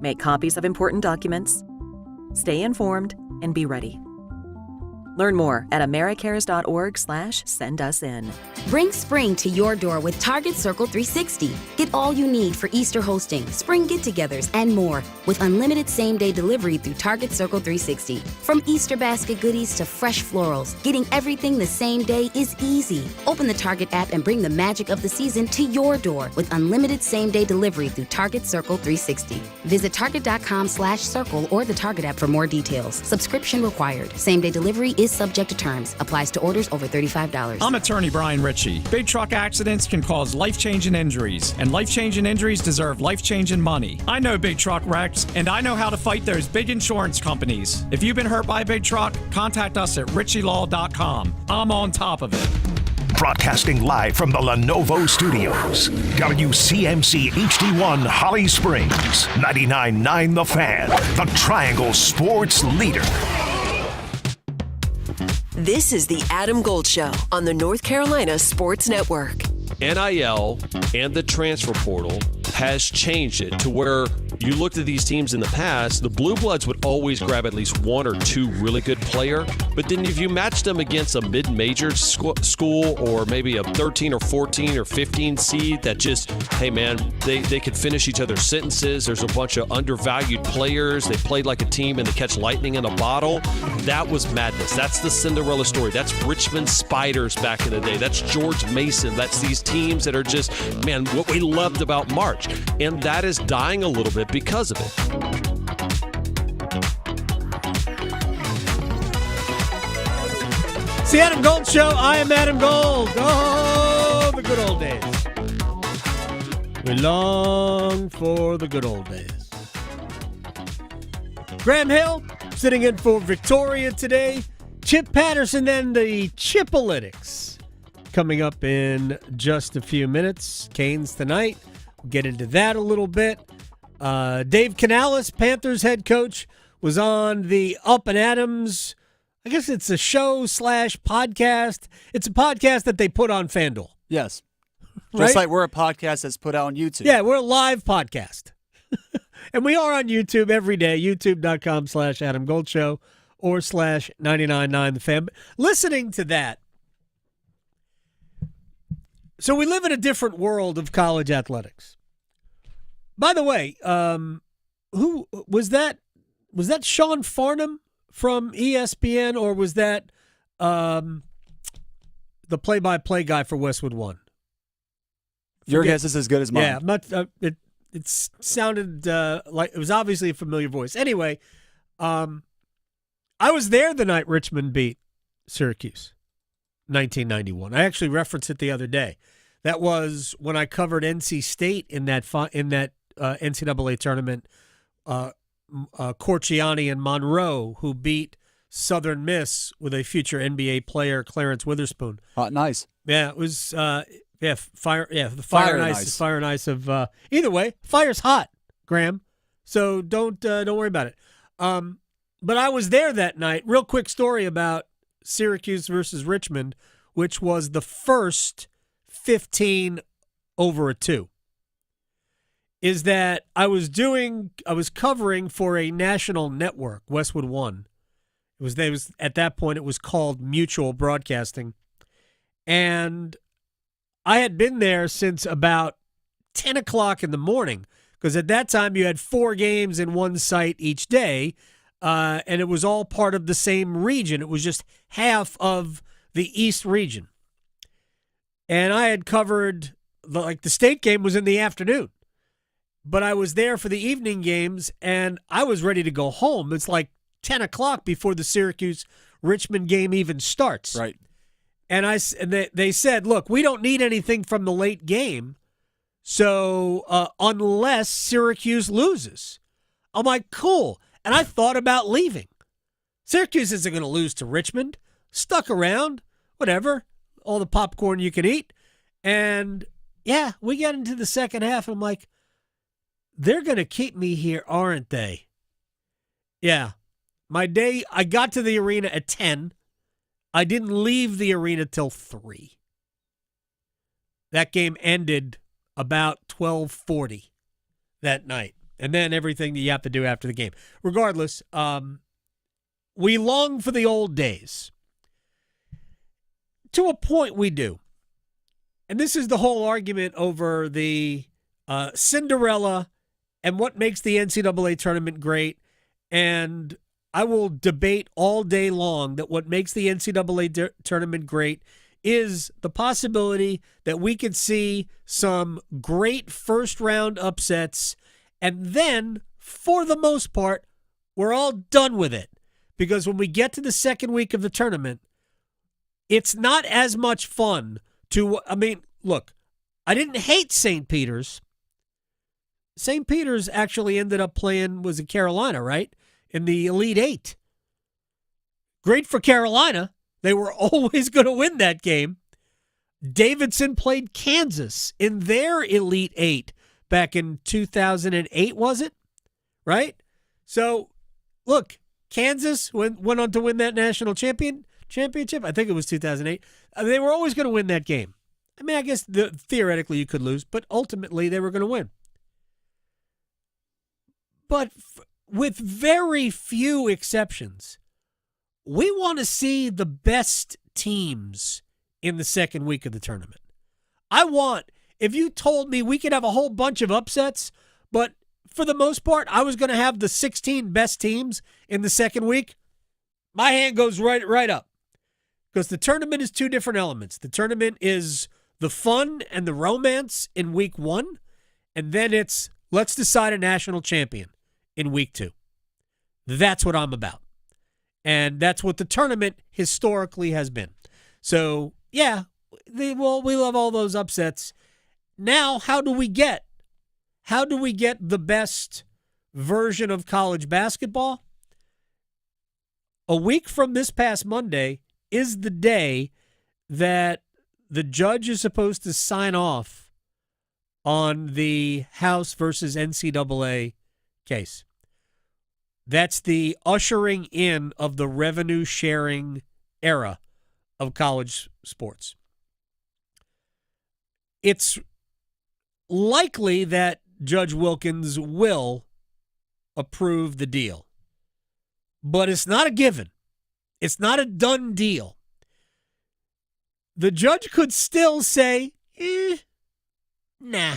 Speaker 13: Make copies of important documents. Stay informed and be ready. Learn more at americares.org/send-us-in.
Speaker 14: Bring spring to your door with Target Circle 360. Get all you need for Easter hosting, spring get-togethers, and more with unlimited same-day delivery through Target Circle 360. From Easter basket goodies to fresh florals, getting everything the same day is easy. Open the Target app and bring the magic of the season to your door with unlimited same-day delivery through Target Circle 360. Visit target.com/circle or the Target app for more details. Subscription required. Same-day delivery is subject to terms. Applies to orders over $35.
Speaker 15: I'm attorney Brian Ritchie. Big truck accidents can cause life-changing injuries, and life-changing injuries deserve life-changing money. I know big truck wrecks, and I know how to fight those big insurance companies. If you've been hurt by a big truck, contact us at ritchielaw.com. I'm on top of it.
Speaker 11: Broadcasting live from the Lenovo Studios. WCMC HD1 Holly Springs. 99.9 The Fan. The Triangle Sports Leader.
Speaker 16: This is the Adam Gold Show on the North Carolina Sports Network.
Speaker 17: NIL and the transfer portal has changed it to where you looked at these teams in the past, the Blue Bloods would always grab at least one or two really good player, but then if you matched them against a mid-major school or maybe a 13 or 14 or 15 seed that just, hey man, they could finish each other's sentences, there's a bunch of undervalued players, they played like a team and they catch lightning in a bottle, that was madness. That's the Cinderella story. That's Richmond Spiders back in the day. That's George Mason. That's these teams that are just, man, what we loved about March. And that is dying a little bit because of it.
Speaker 5: It's the Adam Gold Show. I am Adam Gold. Oh, the good old days. We long for the good old days. Graham Hill sitting in for Victoria today. Chip Patterson and the Chipolytics coming up in just a few minutes. Canes tonight. We'll get into that a little bit. Dave Canales, Panthers head coach, was on the Up and Adams. I guess it's a show/podcast. It's a podcast that they put on FanDuel.
Speaker 6: Yes.
Speaker 5: Right?
Speaker 6: Just like we're a podcast that's put out on YouTube.
Speaker 5: Yeah, we're a live podcast. And we are on YouTube every day, youtube.com/Adam Gold Show or /999 The Fan. Listening to that. So we live in a different world of college athletics. By the way, who was that? Was that Sean Farnham from ESPN, or was that the play-by-play guy for Westwood One?
Speaker 6: Your guess is as good as mine.
Speaker 5: Yeah, it sounded like it was obviously a familiar voice. Anyway, I was there the night Richmond beat Syracuse, 1991. I actually referenced it the other day. That was when I covered NC State in that NCAA tournament. Corciani and Monroe, who beat Southern Miss with a future NBA player, Clarence Witherspoon.
Speaker 6: Hot and ice.
Speaker 5: Yeah, it was. The fire and ice is fire and ice of. Either way, fire's hot, Graham. So don't worry about it. But I was there that night. Real quick story about Syracuse versus Richmond, which was the first 15 over a 2. Is that I was covering for a national network, Westwood One. It was at that point it was called Mutual Broadcasting, and I had been there since about 10 o'clock in the morning because at that time you had 4 games in one site each day, and it was all part of the same region. It was just half of the East region, and I had covered the state game was in the afternoon. But I was there for the evening games, and I was ready to go home. It's like 10 o'clock before the Syracuse-Richmond game even starts.
Speaker 6: Right.
Speaker 5: And they said, look, we don't need anything from the late game, so unless Syracuse loses. I'm like, cool. And I thought about leaving. Syracuse isn't going to lose to Richmond. Stuck around, whatever, all the popcorn you can eat. And, yeah, we get into the second half, and I'm like, they're going to keep me here, aren't they? Yeah. My day, I got to the arena at 10. I didn't leave the arena till 3. That game ended about 12:40 that night. And then everything that you have to do after the game. Regardless, we long for the old days. To a point, we do. And this is the whole argument over the Cinderella and what makes the NCAA tournament great. And I will debate all day long that what makes the NCAA tournament great is the possibility that we could see some great first-round upsets, and then, for the most part, we're all done with it. Because when we get to the second week of the tournament, it's not as much fun to, look, I didn't hate St. Peter's. St. Peter's actually ended up playing, was it Carolina, right? In the Elite Eight. Great for Carolina. They were always going to win that game. Davidson played Kansas in their Elite Eight back in 2008, was it? Right? So, look, Kansas went on to win that national championship. I think it was 2008. They were always going to win that game. I guess theoretically you could lose, but ultimately they were going to win. But with very few exceptions, we want to see the best teams in the second week of the tournament. If you told me we could have a whole bunch of upsets, but for the most part, I was going to have the 16 best teams in the second week, my hand goes right up. Because the tournament is two different elements. The tournament is the fun and the romance in week 1, and then it's let's decide a national champion in week 2. That's what I'm about. And that's what the tournament historically has been. So, yeah, we love all those upsets. Now, how do we get the best version of college basketball? A week from this past Monday is the day that the judge is supposed to sign off on the House versus NCAA case. That's the ushering in of the revenue sharing era of college sports. It's likely that Judge Wilkins will approve the deal, but it's not a given. It's not a done deal. The judge could still say, nah.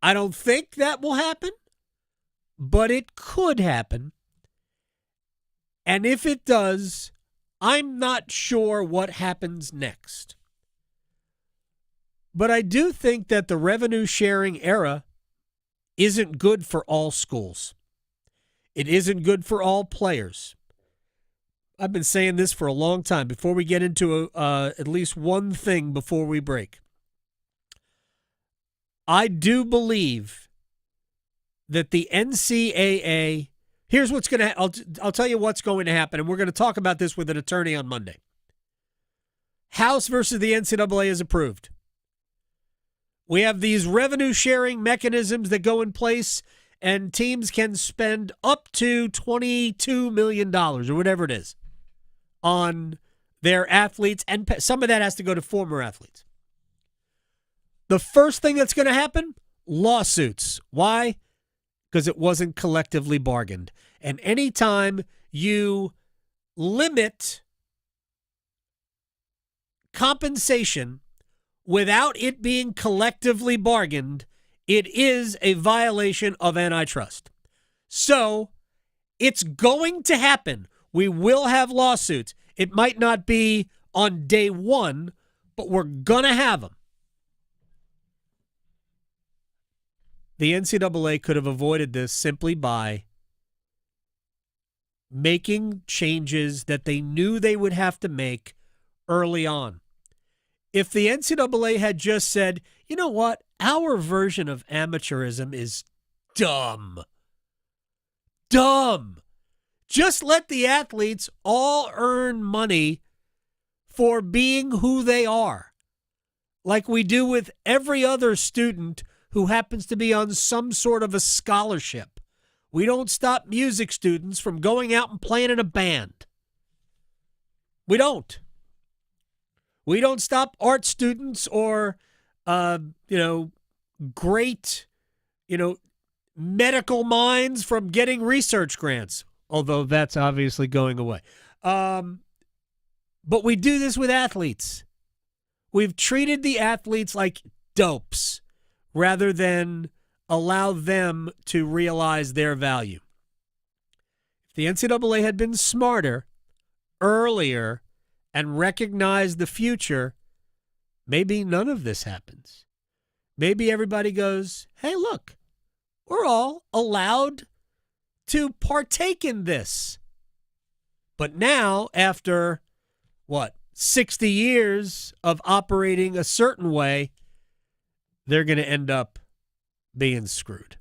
Speaker 5: I don't think that will happen, but it could happen. And if it does, I'm not sure what happens next. But I do think that the revenue sharing era isn't good for all schools. It isn't good for all players. I've been saying this for a long time. Before we get into at least one thing before we break, I do believe that the NCAA, here's what's going to, I'll tell you what's going to happen, and we're going to talk about this with an attorney on Monday. House versus the NCAA is approved. We have these revenue sharing mechanisms that go in place, and teams can spend up to $22 million or whatever it is on their athletes, and some of that has to go to former athletes. The first thing that's going to happen, lawsuits. Why? Because it wasn't collectively bargained. And anytime you limit compensation without it being collectively bargained, it is a violation of antitrust. So it's going to happen. We will have lawsuits. It might not be on day one, but we're going to have them. The NCAA could have avoided this simply by making changes that they knew they would have to make early on. If the NCAA had just said, you know what, our version of amateurism is dumb. dumb. Just let the athletes all earn money for being who they are, like we do with every other student who happens to be on some sort of a scholarship. We don't stop music students from going out and playing in a band. We don't. We don't stop art students or, great, medical minds from getting research grants, although that's obviously going away. But we do this with athletes. We've treated the athletes like dopes rather than allow them to realize their value. If the NCAA had been smarter earlier and recognized the future, maybe none of this happens. Maybe everybody goes, hey, look, we're all allowed to partake in this. But now, after, 60 years of operating a certain way, they're going to end up being screwed.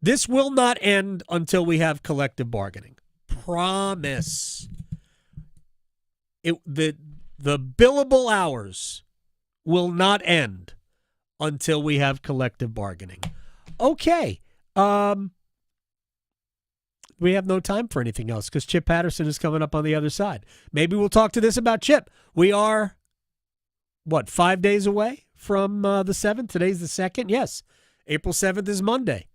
Speaker 5: This will not end until we have collective bargaining. Promise. The billable hours will not end until we have collective bargaining. Okay. We have no time for anything else because Chip Patterson is coming up on the other side. Maybe we'll talk to this about Chip. We are, 5 days away from the 7th? Today's the 2nd? Yes. April 7th is Monday.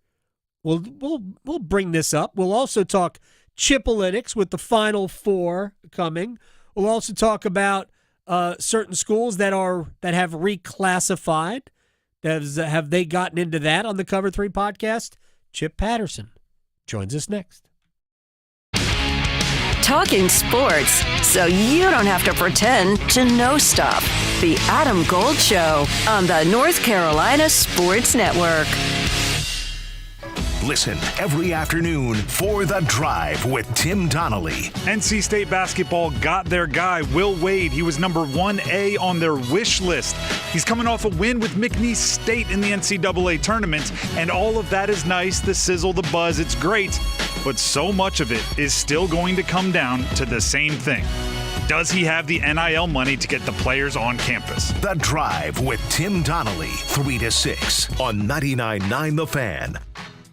Speaker 5: We'll bring this up. We'll also talk Chipalytics with the Final Four coming. We'll also talk about certain schools that have reclassified. Have they gotten into that on the Cover 3 podcast? Chip Patterson joins us next.
Speaker 3: Talking sports so you don't have to pretend to know stuff. The Adam Gold Show on the North Carolina Sports Network.
Speaker 11: Listen every afternoon for The Drive with Tim Donnelly.
Speaker 18: NC State basketball got their guy, Will Wade. He was number 1A on their wish list. He's coming off a win with McNeese State in the NCAA tournament, and all of that is nice, the sizzle, the buzz, it's great. But so much of it is still going to come down to the same thing. Does he have the NIL money to get the players on campus?
Speaker 11: The Drive with Tim Donnelly, 3 to 6 on 99.9 The Fan.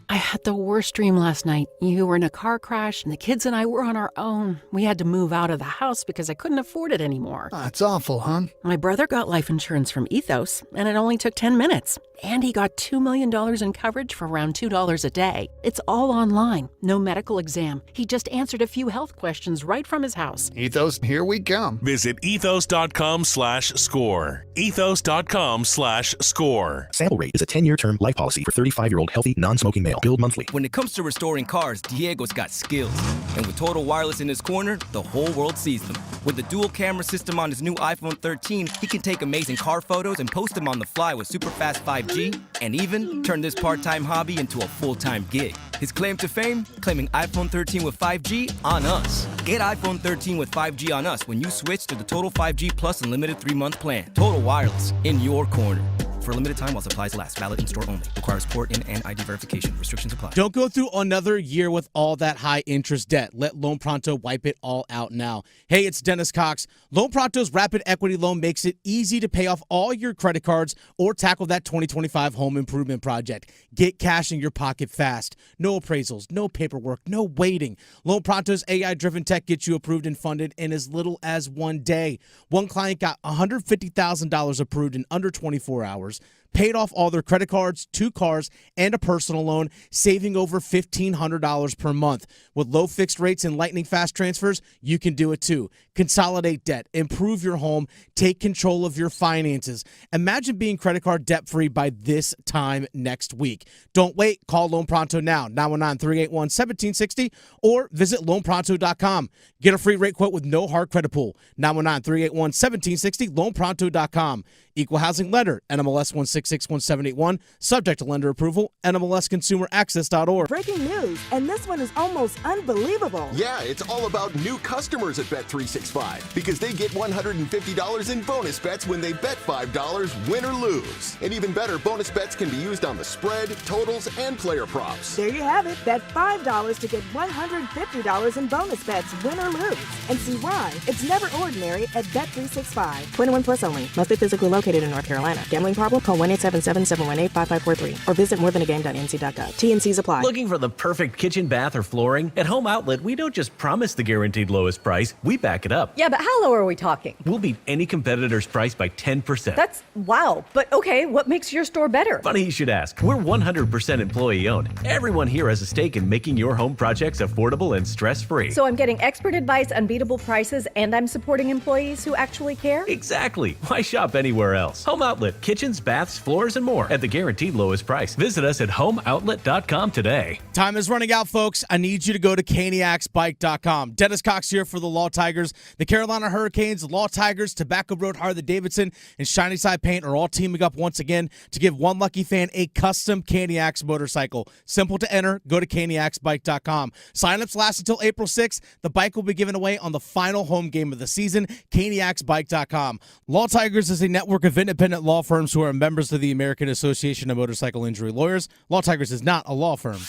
Speaker 19: I had the worst dream last night. You were in a car crash, and the kids and I were on our own. We had to move out of the house because I couldn't afford it anymore.
Speaker 21: It's awful, hon.
Speaker 19: My brother got life insurance from Ethos, and it only took 10 minutes. And he got $2 million in coverage for around $2 a day. It's all online, no medical exam. He just answered a few health questions right from his house.
Speaker 21: Ethos, here we come.
Speaker 22: Visit ethos.com/score. Ethos.com/score.
Speaker 23: Sample Rate is a 10-year term life policy for 35-year-old healthy, non-smoking male. Billed monthly.
Speaker 24: When it comes to restoring cars, Diego's got skills. And with Total Wireless in his corner, the whole world sees them. With the dual camera system on his new iPhone 13, he can take amazing car photos and post them on the fly with super fast 5G, and even turn this part-time hobby into a full-time gig. His claim to fame? Claiming iPhone 13 with 5G on us. Get iPhone 13 with 5G on us when you switch to the Total 5G Plus Unlimited 3-month plan. Total Wireless, in your corner. For a limited time while supplies last. Valid in store only. Requires port in and ID verification. Restrictions apply.
Speaker 25: Don't go through another year with all that high interest debt. Let Loan Pronto wipe it all out now. Hey, it's Dennis Cox. Loan Pronto's Rapid Equity Loan makes it easy to pay off all your credit cards or tackle that 2025 home improvement project. Get cash in your pocket fast. No appraisals, no paperwork, no waiting. Loan Pronto's AI-driven tech gets you approved and funded in as little as 1 day. One client got $150,000 approved in under 24 hours. Paid off all their credit cards, 2 cars, and a personal loan, saving over $1,500 per month. With low fixed rates and lightning fast transfers, you can do it too. Consolidate debt, improve your home, take control of your finances. Imagine being credit card debt-free by this time next week. Don't wait. Call Loan Pronto now, 919-381-1760, or visit loanpronto.com. Get a free rate quote with no hard credit pull, 919-381-1760, loanpronto.com. Equal housing lender, NMLS 160. 1-866-681-7181. Subject to lender approval. NMLSConsumerAccess.org.
Speaker 1: Breaking news, and this one is almost unbelievable.
Speaker 2: Yeah, it's all about new customers at Bet365 because they get $150 in bonus bets when they bet $5, win or lose. And even better, bonus bets can be used on the spread, totals, and player props.
Speaker 1: There you have it. Bet $5 to get $150 in bonus bets, win or lose. And see why. It's never ordinary at Bet365. 21 plus only. Must be physically located in North Carolina. Gambling problem? Call 1-877-718-5543 or visit morethanagame.nc.gov. T&Cs apply.
Speaker 4: Looking for the perfect kitchen, bath, or flooring? At Home Outlet, we don't just promise the guaranteed lowest price, we back it up.
Speaker 20: Yeah, but how low are we talking?
Speaker 4: We'll beat any competitor's price by 10%.
Speaker 20: That's wow. But okay, what makes your store better?
Speaker 4: Funny you should ask. We're 100% employee owned. Everyone here has a stake in making your home projects affordable and stress-free.
Speaker 20: So I'm getting expert advice, unbeatable prices, and I'm supporting employees who actually care?
Speaker 4: Exactly. Why shop anywhere else? Home Outlet, kitchens, baths, floors, and more at the guaranteed lowest price. Visit us at homeoutlet.com today.
Speaker 25: Time is running out, folks. I need you to go to caniacsbike.com. Dennis Cox here for the Law Tigers. The Carolina Hurricanes, the Law Tigers, Tobacco Road Harley-Davidson, and Shiny Side Paint are all teaming up once again to give one lucky fan a custom Caniacs motorcycle. Simple to enter. Go to caniacsbike.com. Sign-ups last until April 6th. The bike will be given away on the final home game of the season. caniacsbike.com. Law Tigers is a network of independent law firms who are members of the American Association of Motorcycle Injury Lawyers. Law Tigers is not a law firm.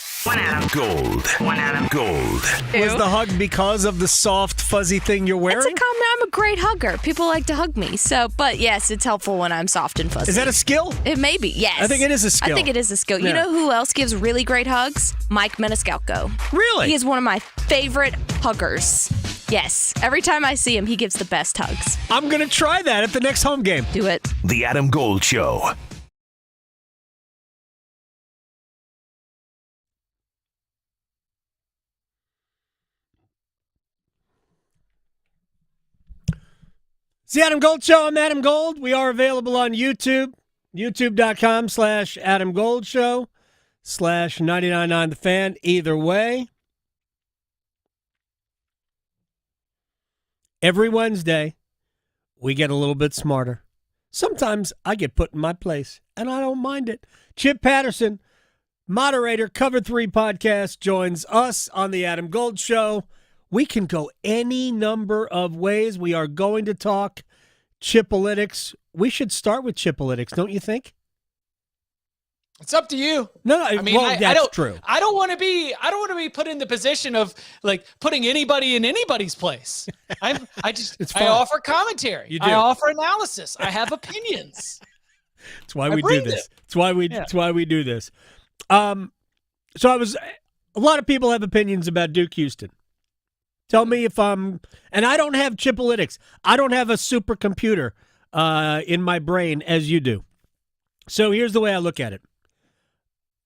Speaker 11: Gold. Gold.
Speaker 5: Was the hug because of the soft, fuzzy thing you're wearing?
Speaker 22: It's a comment. I'm a great hugger. People like to hug me. But yes, it's helpful when I'm soft and fuzzy.
Speaker 5: Is that a skill?
Speaker 22: It may be, yes.
Speaker 5: I think it is a skill.
Speaker 22: I think it is a skill.
Speaker 5: Yeah.
Speaker 22: You know who else gives really great hugs? Mike Meniscalco.
Speaker 5: Really?
Speaker 22: He is one of my favorite huggers. Yes. Every time I see him, he gives the best hugs.
Speaker 5: I'm going to try that at the next home game.
Speaker 22: Do it.
Speaker 11: The Adam Gold Show.
Speaker 5: It's the Adam Gold Show. I'm Adam Gold. We are available on YouTube. YouTube.com/Adam Gold Show /999 The Fan. Either way. Every Wednesday, we get a little bit smarter. Sometimes I get put in my place, and I don't mind it. Chip Patterson, moderator, Cover 3 podcast, joins us on the Adam Gold Show. We can go any number of ways. We are going to talk Chipolytics. We should start with Chipolytics, don't you think?
Speaker 26: It's up to you.
Speaker 5: No,
Speaker 26: I mean,
Speaker 5: that's true.
Speaker 26: I don't want to be put in the position of like putting anybody in anybody's place. I offer commentary.
Speaker 5: You do.
Speaker 26: I offer analysis. I have opinions.
Speaker 5: That's why we do this. It's why we do this. A lot of people have opinions about Duke Houston. Tell me if and I don't have Chipolytics. I don't have a supercomputer in my brain as you do. So here's the way I look at it.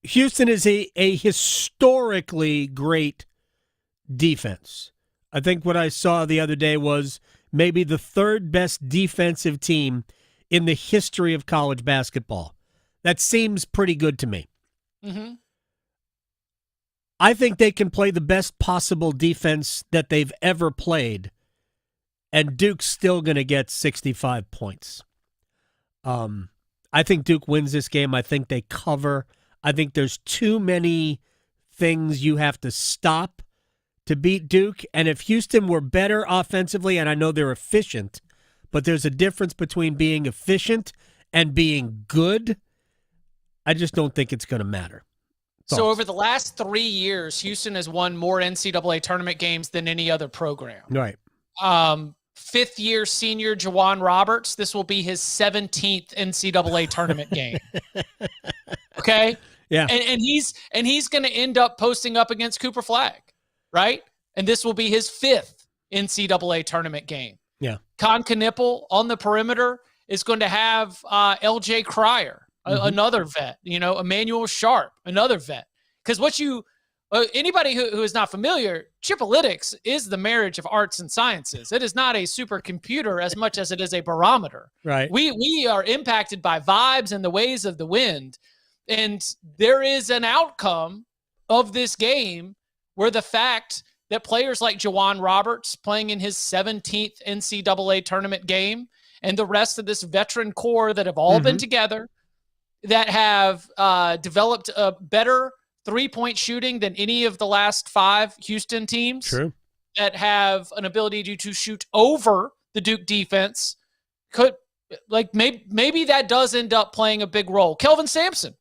Speaker 5: Houston is a historically great defense. I think what I saw the other day was maybe the third best defensive team in the history of college basketball. That seems pretty good to me.
Speaker 26: Mm-hmm.
Speaker 5: I think they can play the best possible defense that they've ever played, and Duke's still going to get 65 points. I think Duke wins this game. I think they cover. I think there's too many things you have to stop to beat Duke, and if Houston were better offensively, and I know they're efficient, but there's a difference between being efficient and being good. I just don't think it's going to matter.
Speaker 26: So over the last 3 years, Houston has won more NCAA tournament games than any other program.
Speaker 5: Right.
Speaker 26: Fifth-year senior Juwan Roberts, this will be his 17th NCAA tournament game. Okay?
Speaker 5: Yeah.
Speaker 26: And he's going to end up posting up against Cooper Flagg, right? And this will be his 5th NCAA tournament game.
Speaker 5: Yeah.
Speaker 26: Con Knipple on the perimeter is going to have LJ Cryer, another vet, Emmanuel Sharp, another vet. Because anybody who is not familiar, Chipolytics is the marriage of arts and sciences. It is not a supercomputer as much as it is a barometer.
Speaker 5: Right.
Speaker 26: We are impacted by vibes and the ways of the wind. And there is an outcome of this game where the fact that players like Juwan Roberts playing in his 17th NCAA tournament game and the rest of this veteran core that have all been together that have developed a better three-point shooting than any of the last 5 Houston teams.
Speaker 5: True.
Speaker 26: That have an ability to shoot over the Duke defense. Maybe that does end up playing a big role. Kelvin Sampson,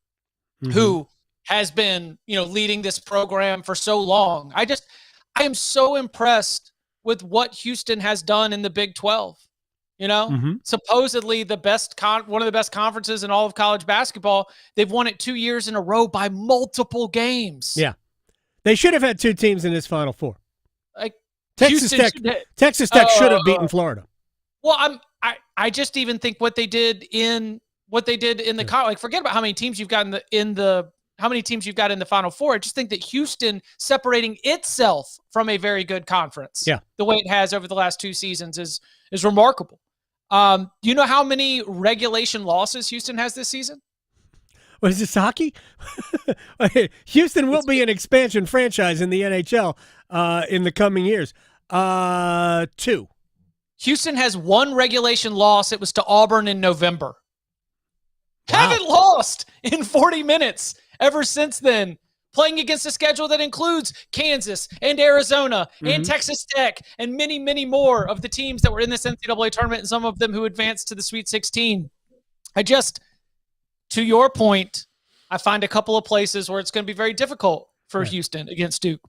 Speaker 26: who has been, leading this program for so long. I am so impressed with what Houston has done in the Big 12. Supposedly one of the best conferences in all of college basketball. They've won it 2 years in a row by multiple games.
Speaker 5: Yeah. They should have had 2 teams in this Final Four.
Speaker 26: Like
Speaker 5: Texas Tech should have beaten Florida.
Speaker 26: Well, I just even think what they did in the college. Forget about how many teams you've got how many teams you've got in the Final Four. I just think that Houston separating itself from a very good conference, the way it has over the last 2 seasons is remarkable. Do you know how many regulation losses Houston has this season?
Speaker 5: What is this, hockey? Houston will be an expansion franchise in the NHL in the coming years. 2.
Speaker 26: Houston has 1 regulation loss. It was to Auburn in November. Wow. Haven't lost in 40 minutes ever since then, playing against a schedule that includes Kansas and Arizona and Texas Tech and many, many more of the teams that were in this NCAA tournament and some of them who advanced to the Sweet 16. To your point, I find a couple of places where it's going to be very difficult for Houston against Duke.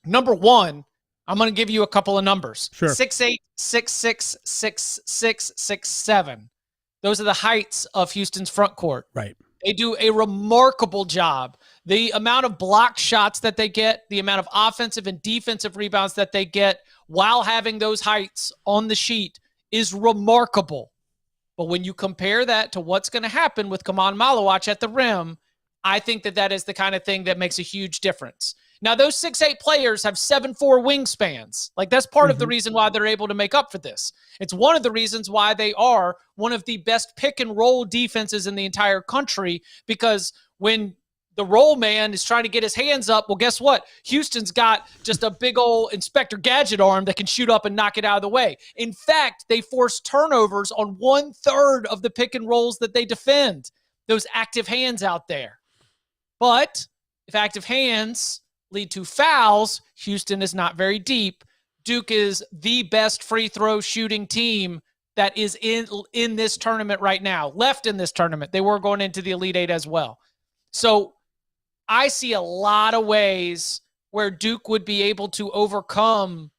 Speaker 26: Number 1, I'm going to give you a couple of numbers.
Speaker 5: Sure.
Speaker 26: 6'8", 6'6", 6'6", 6'7". Those are the heights of Houston's front court.
Speaker 5: Right.
Speaker 26: They do a remarkable job. The amount of block shots that they get, the amount of offensive and defensive rebounds that they get while having those heights on the sheet is remarkable. But when you compare that to what's going to happen with Kaman Malawach at the rim, I think that is the kind of thing that makes a huge difference. Now, those 6'8" players have 7'4" wingspans. That's part of the reason why they're able to make up for this. It's one of the reasons why they are one of the best pick-and-roll defenses in the entire country, because when the roll man is trying to get his hands up, well, guess what? Houston's got just a big old Inspector Gadget arm that can shoot up and knock it out of the way. In fact, they force turnovers on 1/3 of the pick-and-rolls that they defend. Those active hands out there. But if active hands lead to fouls, Houston is not very deep. Duke is the best free throw shooting team that is in this tournament right now, left in this tournament. They were going into the Elite Eight as well. So I see a lot of ways where Duke would be able to overcome,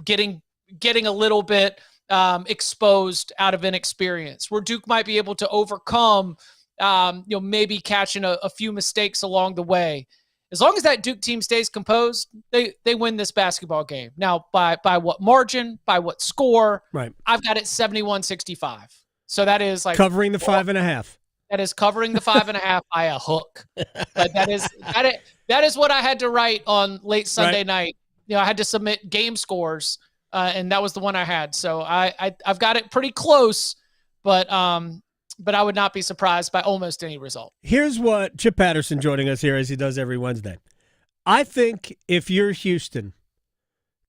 Speaker 26: getting a little bit exposed out of inexperience, where Duke might be able to overcome, maybe catching a few mistakes along the way. As long as that Duke team stays composed, they win this basketball game. Now, by what margin, by what score?
Speaker 5: Right.
Speaker 26: I've got it 71-65. So that is
Speaker 5: covering the 5.5.
Speaker 26: That is covering the 5.5 by a hook. But that is what I had to write on late Sunday night. I had to submit game scores, and that was the one I had. So I've got it pretty close, but I would not be surprised by almost any result.
Speaker 5: Here's what Chip Patterson joining us here as he does every Wednesday. I think if you're Houston,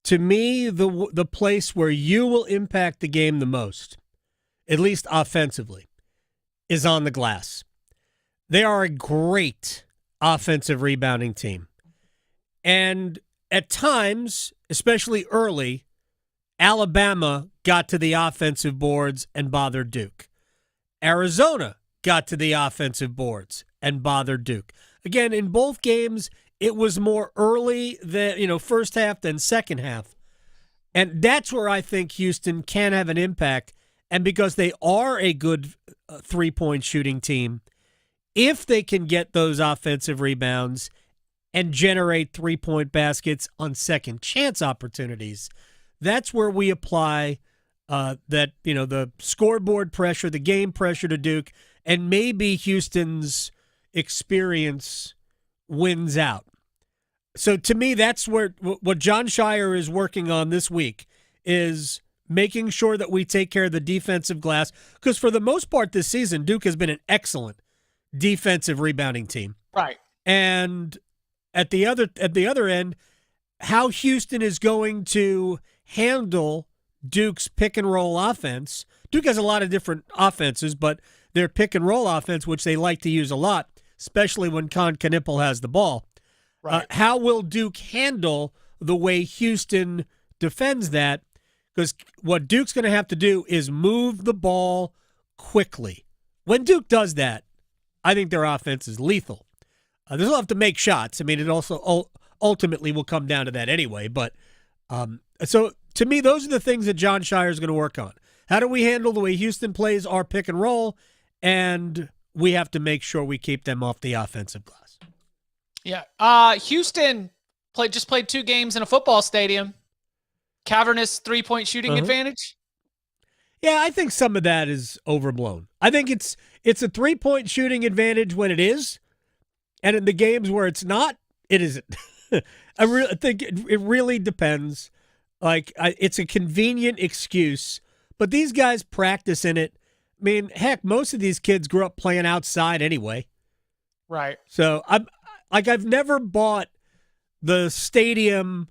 Speaker 5: to me, the place where you will impact the game the most, at least offensively, is on the glass. They are a great offensive rebounding team. And at times, especially early, Alabama got to the offensive boards and bothered Duke. Arizona got to the offensive boards and bothered Duke. Again, in both games, it was more early than, first half than second half. And that's where I think Houston can have an impact. And because they are a good three-point shooting team, if they can get those offensive rebounds and generate three-point baskets on second chance opportunities, that's where we apply the scoreboard pressure, the game pressure to Duke, and maybe Houston's experience wins out. So to me, that's where what John Shire is working on this week is making sure that we take care of the defensive glass, because for the most part this season, Duke has been an excellent defensive rebounding team.
Speaker 26: Right.
Speaker 5: And at the other end, how Houston is going to handle Duke's pick and roll offense. Duke has a lot of different offenses, but their pick and roll offense, which they like to use a lot, especially when Con Knippel has the ball.
Speaker 26: Right.
Speaker 5: How will Duke handle the way Houston defends that? Because what Duke's going to have to do is move the ball quickly. When Duke does that, I think their offense is lethal. They'll have to make shots. I mean, it also ultimately will come down to that anyway. But so to me, those are the things that John Shire is going to work on. How do we handle the way Houston plays our pick and roll? And we have to make sure we keep them off the offensive glass.
Speaker 26: Yeah. Houston just played 2 games in a football stadium. Cavernous 3-point shooting advantage.
Speaker 5: Yeah, I think some of that is overblown. I think it's a 3-point shooting advantage when it is, and in the games where it's not, it isn't. I think it really depends. It's a convenient excuse, but these guys practice in it. I mean, heck, most of these kids grew up playing outside anyway.
Speaker 26: Right.
Speaker 5: So I've never bought the stadium,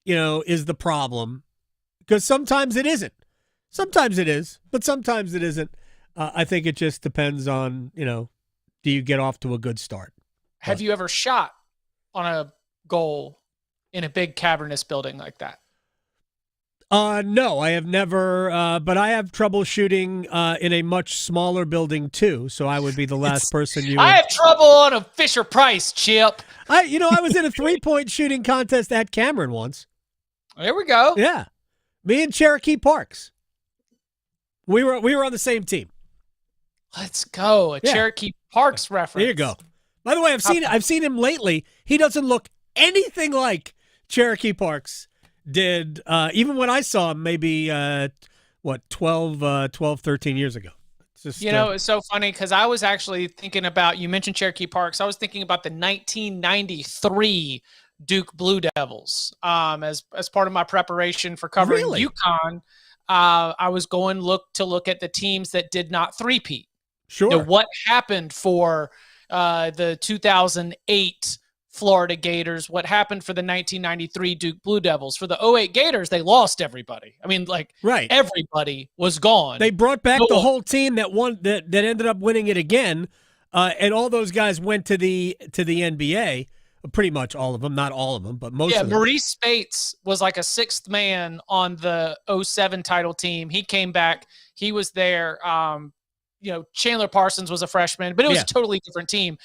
Speaker 5: is the problem, because sometimes it isn't. Sometimes it is, but sometimes it isn't. I think it just depends on, do you get off to a good start?
Speaker 26: Have you ever shot on a goal in a big cavernous building like that?
Speaker 5: No, I have never, but I have trouble shooting in a much smaller building too, so I would be the last person you would...
Speaker 26: I have trouble on a Fisher-Price, Chip.
Speaker 5: I was in a 3-point shooting contest at Cameron once.
Speaker 26: There we go.
Speaker 5: Yeah. Me and Cherokee Parks. We were on the same team.
Speaker 26: Let's go. A Cherokee Parks reference.
Speaker 5: There you go. By the way, I've seen him lately. He doesn't look anything like Cherokee Parks did, even when I saw him maybe 12, 13 years ago. It's just,
Speaker 26: it's so funny because I was actually thinking about, you mentioned Cherokee Parks, I was thinking about the 1993 Duke Blue Devils as part of my preparation for covering UConn. I was going to look at the teams that did not three-peat.
Speaker 5: Sure.
Speaker 26: What happened for the 2008 Florida Gators, what happened for the 1993 Duke Blue Devils. For the 08 Gators, they lost everybody. I mean, everybody was gone.
Speaker 5: They brought back the whole team that won, that ended up winning it again, and all those guys went to the NBA. Pretty much all of them, not all of them, but most of them.
Speaker 26: Yeah, Maurice Spates was like a 6th man on the 07 title team. He came back. He was there. Chandler Parsons was a freshman, but it was a totally different team.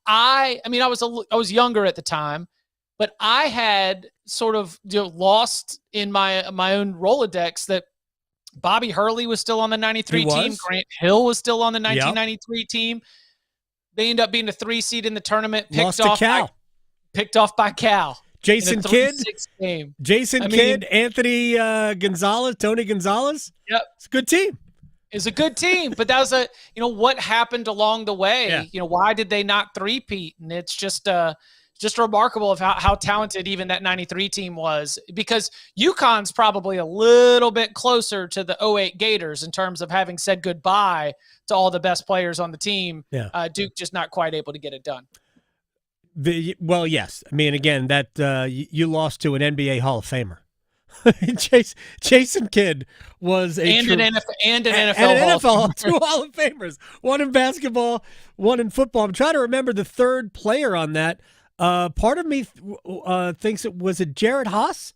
Speaker 26: I was younger at the time, but I had sort of lost in my own Rolodex that Bobby Hurley was still on the 93 team. Grant Hill was still on the 1993 team. They ended up being a 3 seed in the tournament. Picked off by Cal.
Speaker 5: Jason Kidd.
Speaker 26: Game.
Speaker 5: Kidd, Anthony Gonzalez, Tony Gonzalez.
Speaker 26: Yep.
Speaker 5: It's a good team.
Speaker 26: It's a good team, but that was what happened along the way. Yeah. Why did they not three-peat? And it's just remarkable of how talented even that 93 team was, because UConn's probably a little bit closer to the 08 Gators in terms of having said goodbye to all the best players on the team.
Speaker 5: Yeah.
Speaker 26: Duke just not quite able to get it done.
Speaker 5: Well, yes. I mean, again, that you lost to an NBA Hall of Famer. Jason Kidd was
Speaker 26: an NFL
Speaker 5: two Hall of Famers, one in basketball, one in football. I'm trying to remember the third player on that. Part of me thinks was it Jared Haas?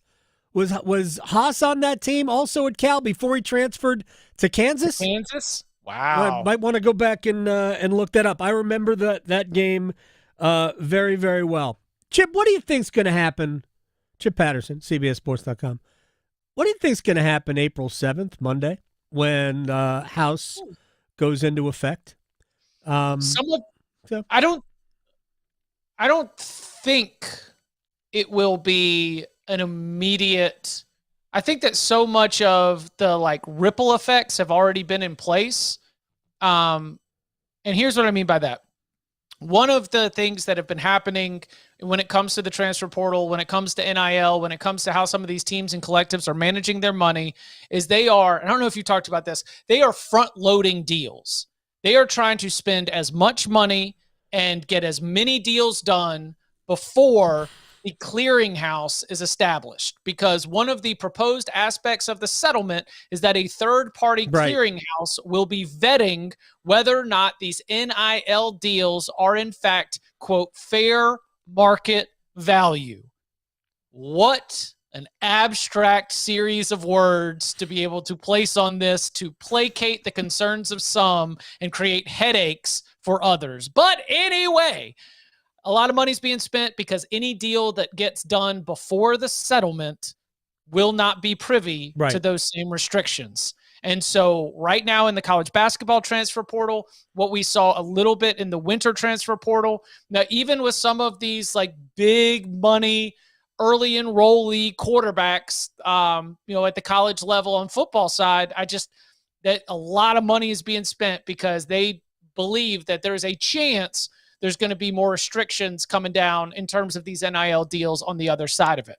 Speaker 5: Was Haas on that team also at Cal before he transferred to Kansas?
Speaker 26: Wow.
Speaker 5: I might want to go back and look that up. I remember that game very, very well. Chip, what do you think's going to happen? Chip Patterson, CBSSports.com. What do you think's going to happen April 7th, Monday, when House goes into effect?
Speaker 26: I don't think it will be an immediate. I think that so much of the ripple effects have already been in place. And here's what I mean by that. One of the things that have been happening when it comes to the transfer portal, when it comes to NIL, when it comes to how some of these teams and collectives are managing their money, is they are, I don't know if you talked about this, they are front-loading deals. They are trying to spend as much money and get as many deals done before the clearinghouse is established, because one of the proposed aspects of the settlement is that a third-party clearinghouse will be vetting whether or not these NIL deals are in fact, quote, fair market value. What an abstract series of words to be able to place on this to placate the concerns of some and create headaches for others. But anyway, a lot of money's being spent because any deal that gets done before the settlement will not be privy to those same restrictions. And so right now in the college basketball transfer portal, what we saw a little bit in the winter transfer portal, now even with some of these like big money early enrollee quarterbacks, at the college level on football side, that a lot of money is being spent because they believe that there's a chance there's going to be more restrictions coming down in terms of these NIL deals on the other side of it.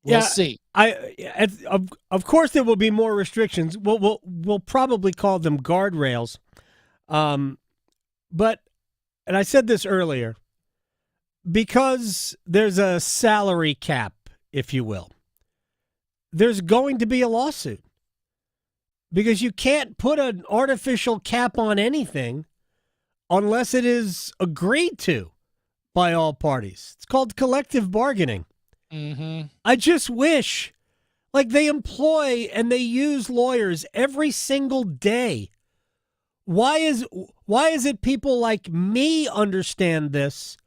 Speaker 26: We'll see.
Speaker 5: Of course, there will be more restrictions. We'll probably call them guardrails. But, and I said this earlier, because there's a salary cap, if you will, there's going to be a lawsuit. Because you can't put an artificial cap on anything unless it is agreed to by all parties. It's called collective bargaining.
Speaker 26: Mm-hmm.
Speaker 5: I just wish, they employ and they use lawyers every single day. Why is it people like me understand this,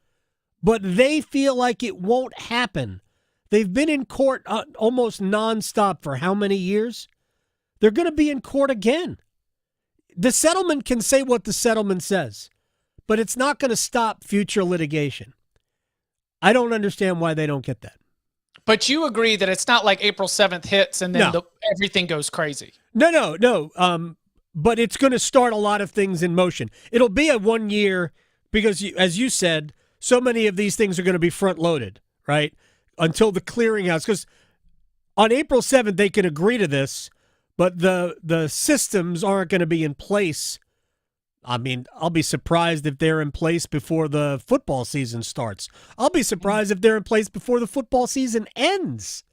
Speaker 5: but they feel like it won't happen? They've been in court almost nonstop for how many years? They're going to be in court again. The settlement can say what the settlement says, but it's not going to stop future litigation. I don't understand why they don't get that.
Speaker 26: But you agree that it's not like April 7th hits and then everything goes crazy.
Speaker 5: No. But it's going to start a lot of things in motion. It'll be a 1 year because, as you said, so many of these things are going to be front-loaded, right, until the clearinghouse. Because on April 7th, they can agree to this, but the systems aren't going to be in place. I mean, I'll be surprised if they're in place before the football season starts. I'll be surprised if they're in place before the football season ends.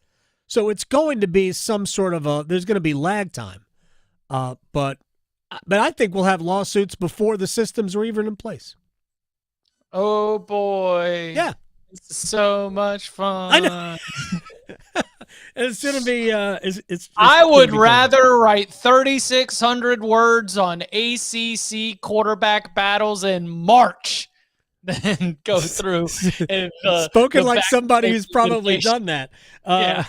Speaker 5: So it's going to be some sort of there's going to be lag time. But I think we'll have lawsuits before the systems are even in place.
Speaker 26: Oh, boy.
Speaker 5: Yeah.
Speaker 26: It's so much fun.
Speaker 5: I know. It's going to be
Speaker 26: I would rather write 3,600 words on ACC quarterback battles in March than go through.
Speaker 5: Spoken like somebody who's probably done that.
Speaker 26: Yeah.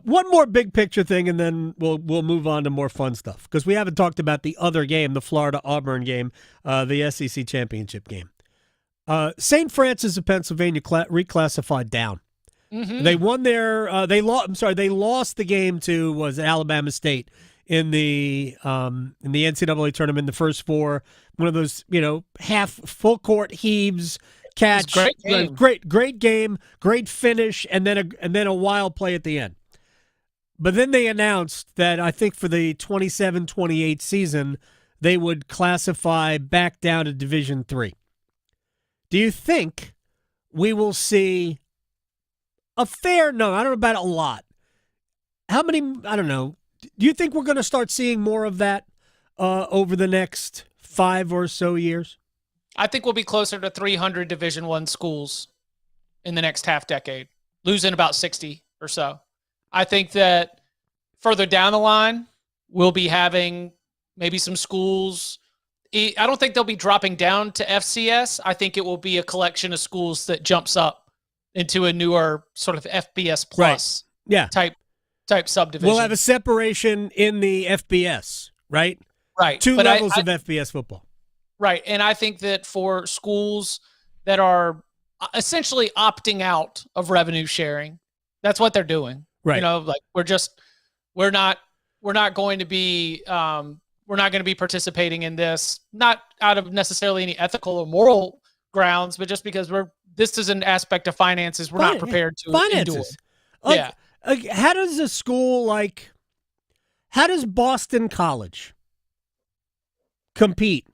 Speaker 5: One more big picture thing, and then we'll move on to more fun stuff, because we haven't talked about the other game, the Florida-Auburn game, the SEC championship game. St. Francis of Pennsylvania reclassified down.
Speaker 26: Mm-hmm.
Speaker 5: They won they lost the game to Alabama State in the NCAA tournament, the first four. One of those, half full court heaves, catch, great game, great finish, and then a wild play at the end. But then they announced that I think for the 27-28 season, they would classify back down to Division III. Do you think we will see a fair number? I don't know about a lot. How many? I don't know. Do you think we're going to start seeing more of that over the next 5 or so years?
Speaker 26: I think we'll be closer to 300 Division I schools in the next half decade, losing about 60 or so. I think that further down the line, we'll be having maybe some schools. I don't think they'll be dropping down to FCS. I think it will be a collection of schools that jumps up into a newer sort of FBS plus type subdivision.
Speaker 5: We'll have a separation in the FBS, right?
Speaker 26: Right.
Speaker 5: Two levels of FBS football.
Speaker 26: Right. And I think that for schools that are essentially opting out of revenue sharing, that's what they're doing.
Speaker 5: Right.
Speaker 26: We're not going to be participating in this, not out of necessarily any ethical or moral grounds, but just because this is an aspect of finances we're not prepared to endure.
Speaker 5: How does a school how does Boston College compete?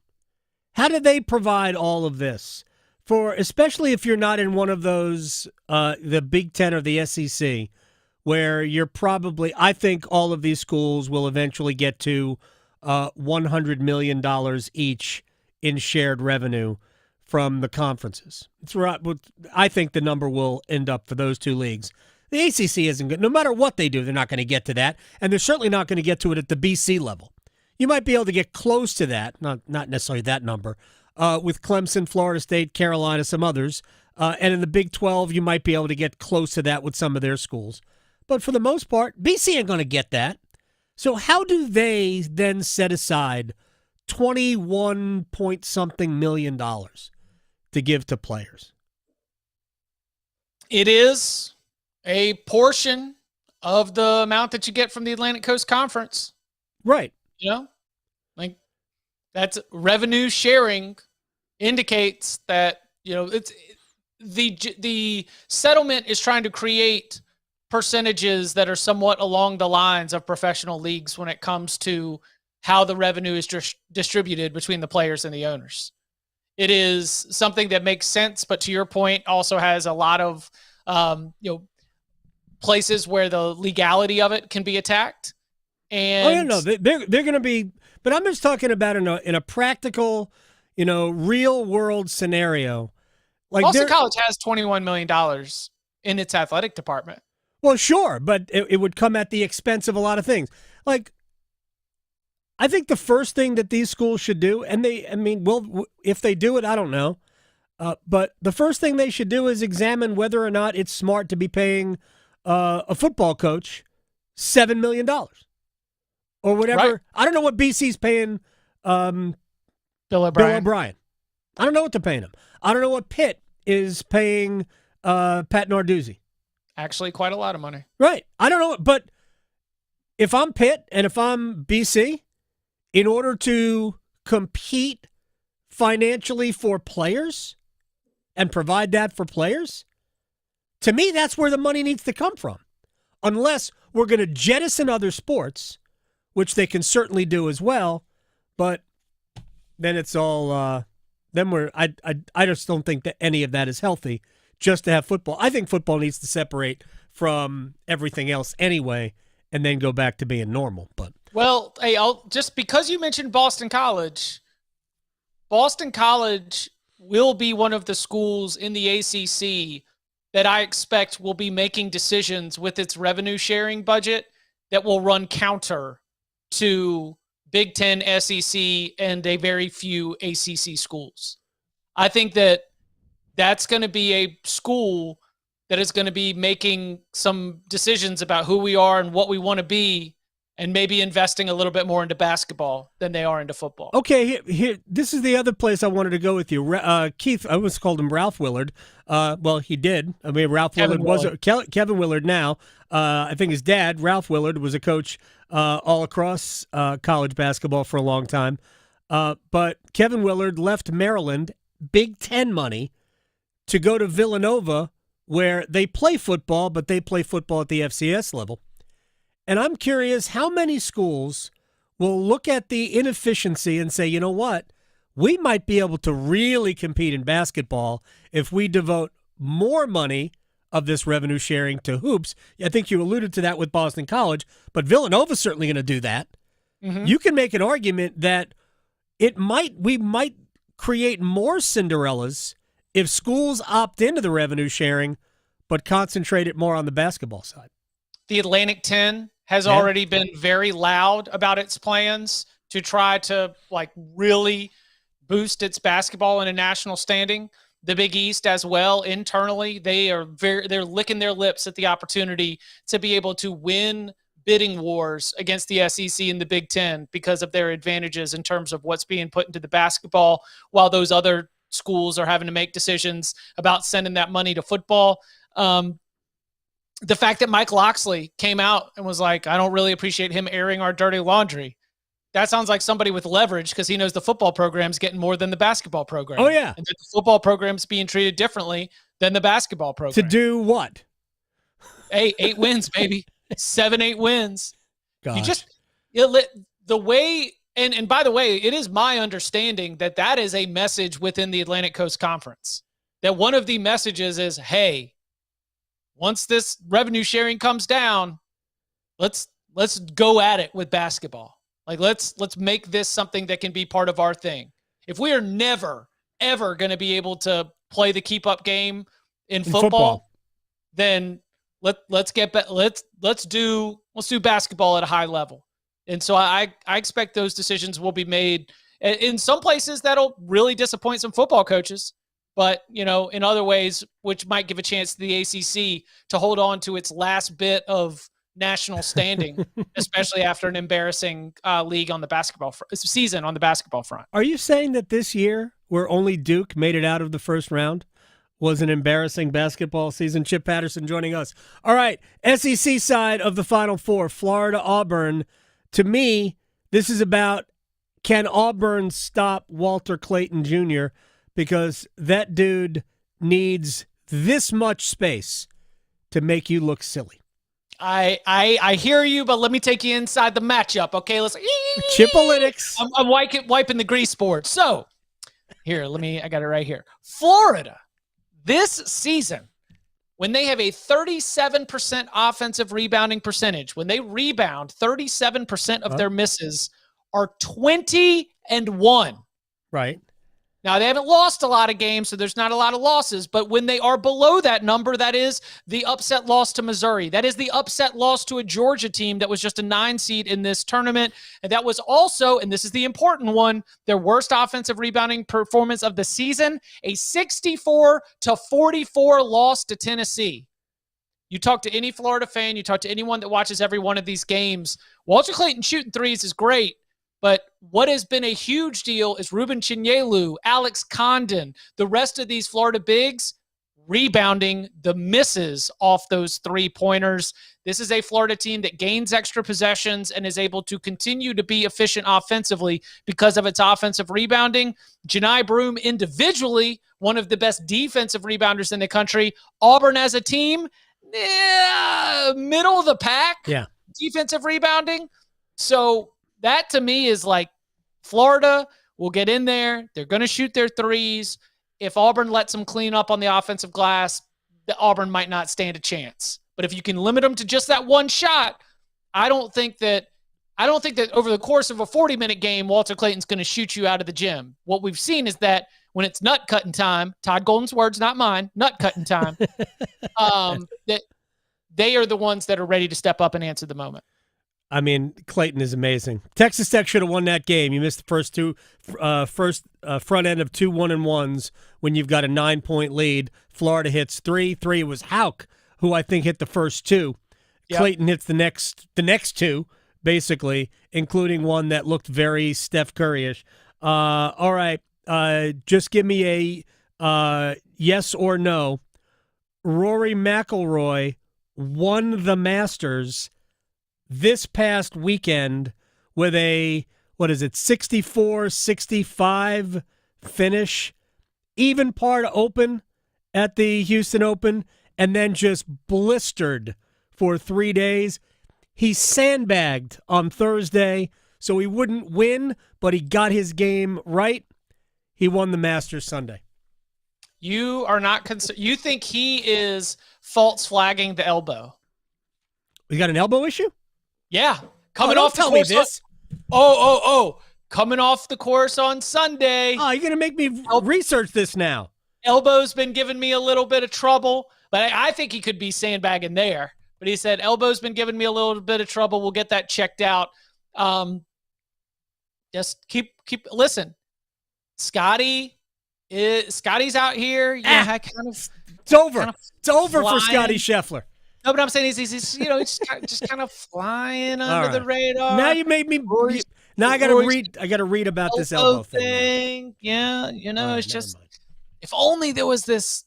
Speaker 5: How do they provide all of this especially if you're not in one of those, the Big Ten or the SEC, where you're probably, I think all of these schools will eventually get to $100 million each in shared revenue from the conferences. It's right. I think the number will end up for those two leagues. The ACC isn't good. No matter what they do, they're not going to get to that, and they're certainly not going to get to it at the BC level. You might be able to get close to that, not necessarily that number, with Clemson, Florida State, Carolina, some others. And in the Big 12, you might be able to get close to that with some of their schools. But for the most part, BC ain't going to get that. So how do they then set aside 21-point-something million dollars to give to players?
Speaker 26: It is a portion of the amount that you get from the Atlantic Coast Conference.
Speaker 5: Right.
Speaker 26: You know, like that's revenue sharing indicates that, you know, it's the settlement is trying to create percentages that are somewhat along the lines of professional leagues when it comes to how the revenue is distributed between the players and the owners. It is something that makes sense, but to your point, also has a lot of places where the legality of it can be attacked. And
Speaker 5: they're going to be, but I'm just talking about in a practical, real world scenario. Like
Speaker 26: Boston College has $21 million in its athletic department.
Speaker 5: Well, sure, but it would come at the expense of a lot of things. Like, I think the first thing that these schools should do, and if they do it, I don't know. But the first thing they should do is examine whether or not it's smart to be paying a football coach $7 million or whatever. Right. I don't know what BC's paying
Speaker 26: Bill O'Brien.
Speaker 5: I don't know what they're paying him. I don't know what Pitt is paying Pat Narduzzi.
Speaker 26: Actually, quite a lot of money.
Speaker 5: Right. I don't know. But if I'm Pitt and if I'm BC, in order to compete financially for players and provide that for players, to me, that's where the money needs to come from. Unless we're going to jettison other sports, which they can certainly do as well, but then it's all I just don't think that any of that is healthy just to have football. I think football needs to separate from everything else anyway and then go back to being normal. But
Speaker 26: well, hey, just because you mentioned Boston College will be one of the schools in the ACC that I expect will be making decisions with its revenue sharing budget that will run counter to Big Ten, SEC, and a very few ACC schools. I think that's going to be a school that is going to be making some decisions about who we are and what we want to be, and maybe investing a little bit more into basketball than they are into football.
Speaker 5: Okay, here this is the other place I wanted to go with you. Keith, I almost called him Ralph Willard. Well, he did. I mean, Kevin Willard now. I think his dad, Ralph Willard, was a coach all across college basketball for a long time. But Kevin Willard left Maryland, Big Ten money, to go to Villanova, where they play football, but they play football at the FCS level. And I'm curious how many schools will look at the inefficiency and say, you know what, we might be able to really compete in basketball if we devote more money of this revenue sharing to hoops. I think you alluded to that with Boston College, but Villanova's certainly going to do that. Mm-hmm. You can make an argument that we might create more Cinderellas if schools opt into the revenue sharing, but concentrate it more on the basketball side.
Speaker 26: The Atlantic 10 has already been very loud about its plans to try to really boost its basketball in a national standing. The Big East as well, internally, they're licking their lips at the opportunity to be able to win bidding wars against the SEC and the Big Ten because of their advantages in terms of what's being put into the basketball, while those other schools are having to make decisions about sending that money to football. The fact that Mike Loxley came out and was like, I don't really appreciate him airing our dirty laundry. That sounds like somebody with leverage because he knows the football program's getting more than the basketball program.
Speaker 5: Oh, yeah.
Speaker 26: And that the football program's being treated differently than the basketball program.
Speaker 5: To do what?
Speaker 26: Hey, 8 wins, baby. 7-8 wins.
Speaker 5: Gosh.
Speaker 26: The way, and by the way, it is my understanding that is a message within the Atlantic Coast Conference. that one of the messages is, hey, once this revenue sharing comes down, let's go at it with basketball. Like, let's make this something that can be part of our thing. If we are never, ever going to be able to play the keep up game in football, then let's do basketball at a high level. And so I expect those decisions will be made. In some places, that'll really disappoint some football coaches. But, in other ways, which might give a chance to the ACC to hold on to its last bit of national standing, especially after an embarrassing league on the basketball season on the basketball front.
Speaker 5: Are you saying that this year, where only Duke made it out of the first round, was an embarrassing basketball season? Chip Patterson joining us. All right, SEC side of the Final Four, Florida, Auburn. To me, this is about, can Auburn stop Walter Clayton Jr., because that dude needs this much space to make you look silly.
Speaker 26: I hear you, but let me take you inside the matchup. Okay, let's
Speaker 5: Chipolytics.
Speaker 26: I'm wiping the grease board. So here, I got it right here. Florida, this season, when they have a 37% offensive rebounding percentage, when they rebound, 37% of their misses are 20-1.
Speaker 5: Right.
Speaker 26: Now, they haven't lost a lot of games, so there's not a lot of losses. But when they are below that number, that is the upset loss to Missouri. That is the upset loss to a Georgia team that was just a 9 seed in this tournament. And that was also, and this is the important one, their worst offensive rebounding performance of the season, a 64-44 loss to Tennessee. You talk to any Florida fan, you talk to anyone that watches every one of these games, Walter Clayton shooting threes is great. But what has been a huge deal is Ruben Chinyelu, Alex Condon, the rest of these Florida bigs rebounding the misses off those 3-pointers. This is a Florida team that gains extra possessions and is able to continue to be efficient offensively because of its offensive rebounding. Janai Broome individually, one of the best defensive rebounders in the country. Auburn as a team, middle of the pack.
Speaker 5: Yeah.
Speaker 26: Defensive rebounding. So that to me is like Florida will get in there. They're going to shoot their threes. If Auburn lets them clean up on the offensive glass, the Auburn might not stand a chance. But if you can limit them to just that one shot, I don't think that over the course of a 40-minute game, Walter Clayton's going to shoot you out of the gym. What we've seen is that when it's nut cutting time, Todd Golden's words, not mine, nut cutting time, that they are the ones that are ready to step up and answer the moment.
Speaker 5: I mean, Clayton is amazing. Texas Tech should have won that game. You missed the first front end of 2 1-1s when you've got a 9-point lead. Florida hits 3. 3 was Houck, who I think hit the first 2. Yep. Clayton hits the next 2, basically, including one that looked very Steph Curry-ish. All right, just give me a yes or no. Rory McIlroy won the Masters this past weekend with a, 64-65 finish, even par to open at the Houston Open, and then just blistered for 3 days. He sandbagged on Thursday, so he wouldn't win, but he got his game right. He won the Masters Sunday.
Speaker 26: You are not concerned. You think he is false flagging the elbow?
Speaker 5: We got an elbow issue?
Speaker 26: Yeah, coming off the course. Coming off the course on Sunday.
Speaker 5: Oh, you're gonna make me research this now.
Speaker 26: Elbow's been giving me a little bit of trouble, but I think he could be sandbagging there. But he said elbow's been giving me a little bit of trouble. We'll get that checked out. Just keep listen. Scotty's out here. Yeah,
Speaker 5: it's over. It's over for Scotty Scheffler.
Speaker 26: No, but I'm saying he's just kind of flying under the radar.
Speaker 5: Now you made me. Now I gotta read. I gotta read about this elbow thing.
Speaker 26: Yeah, it's just if only there was this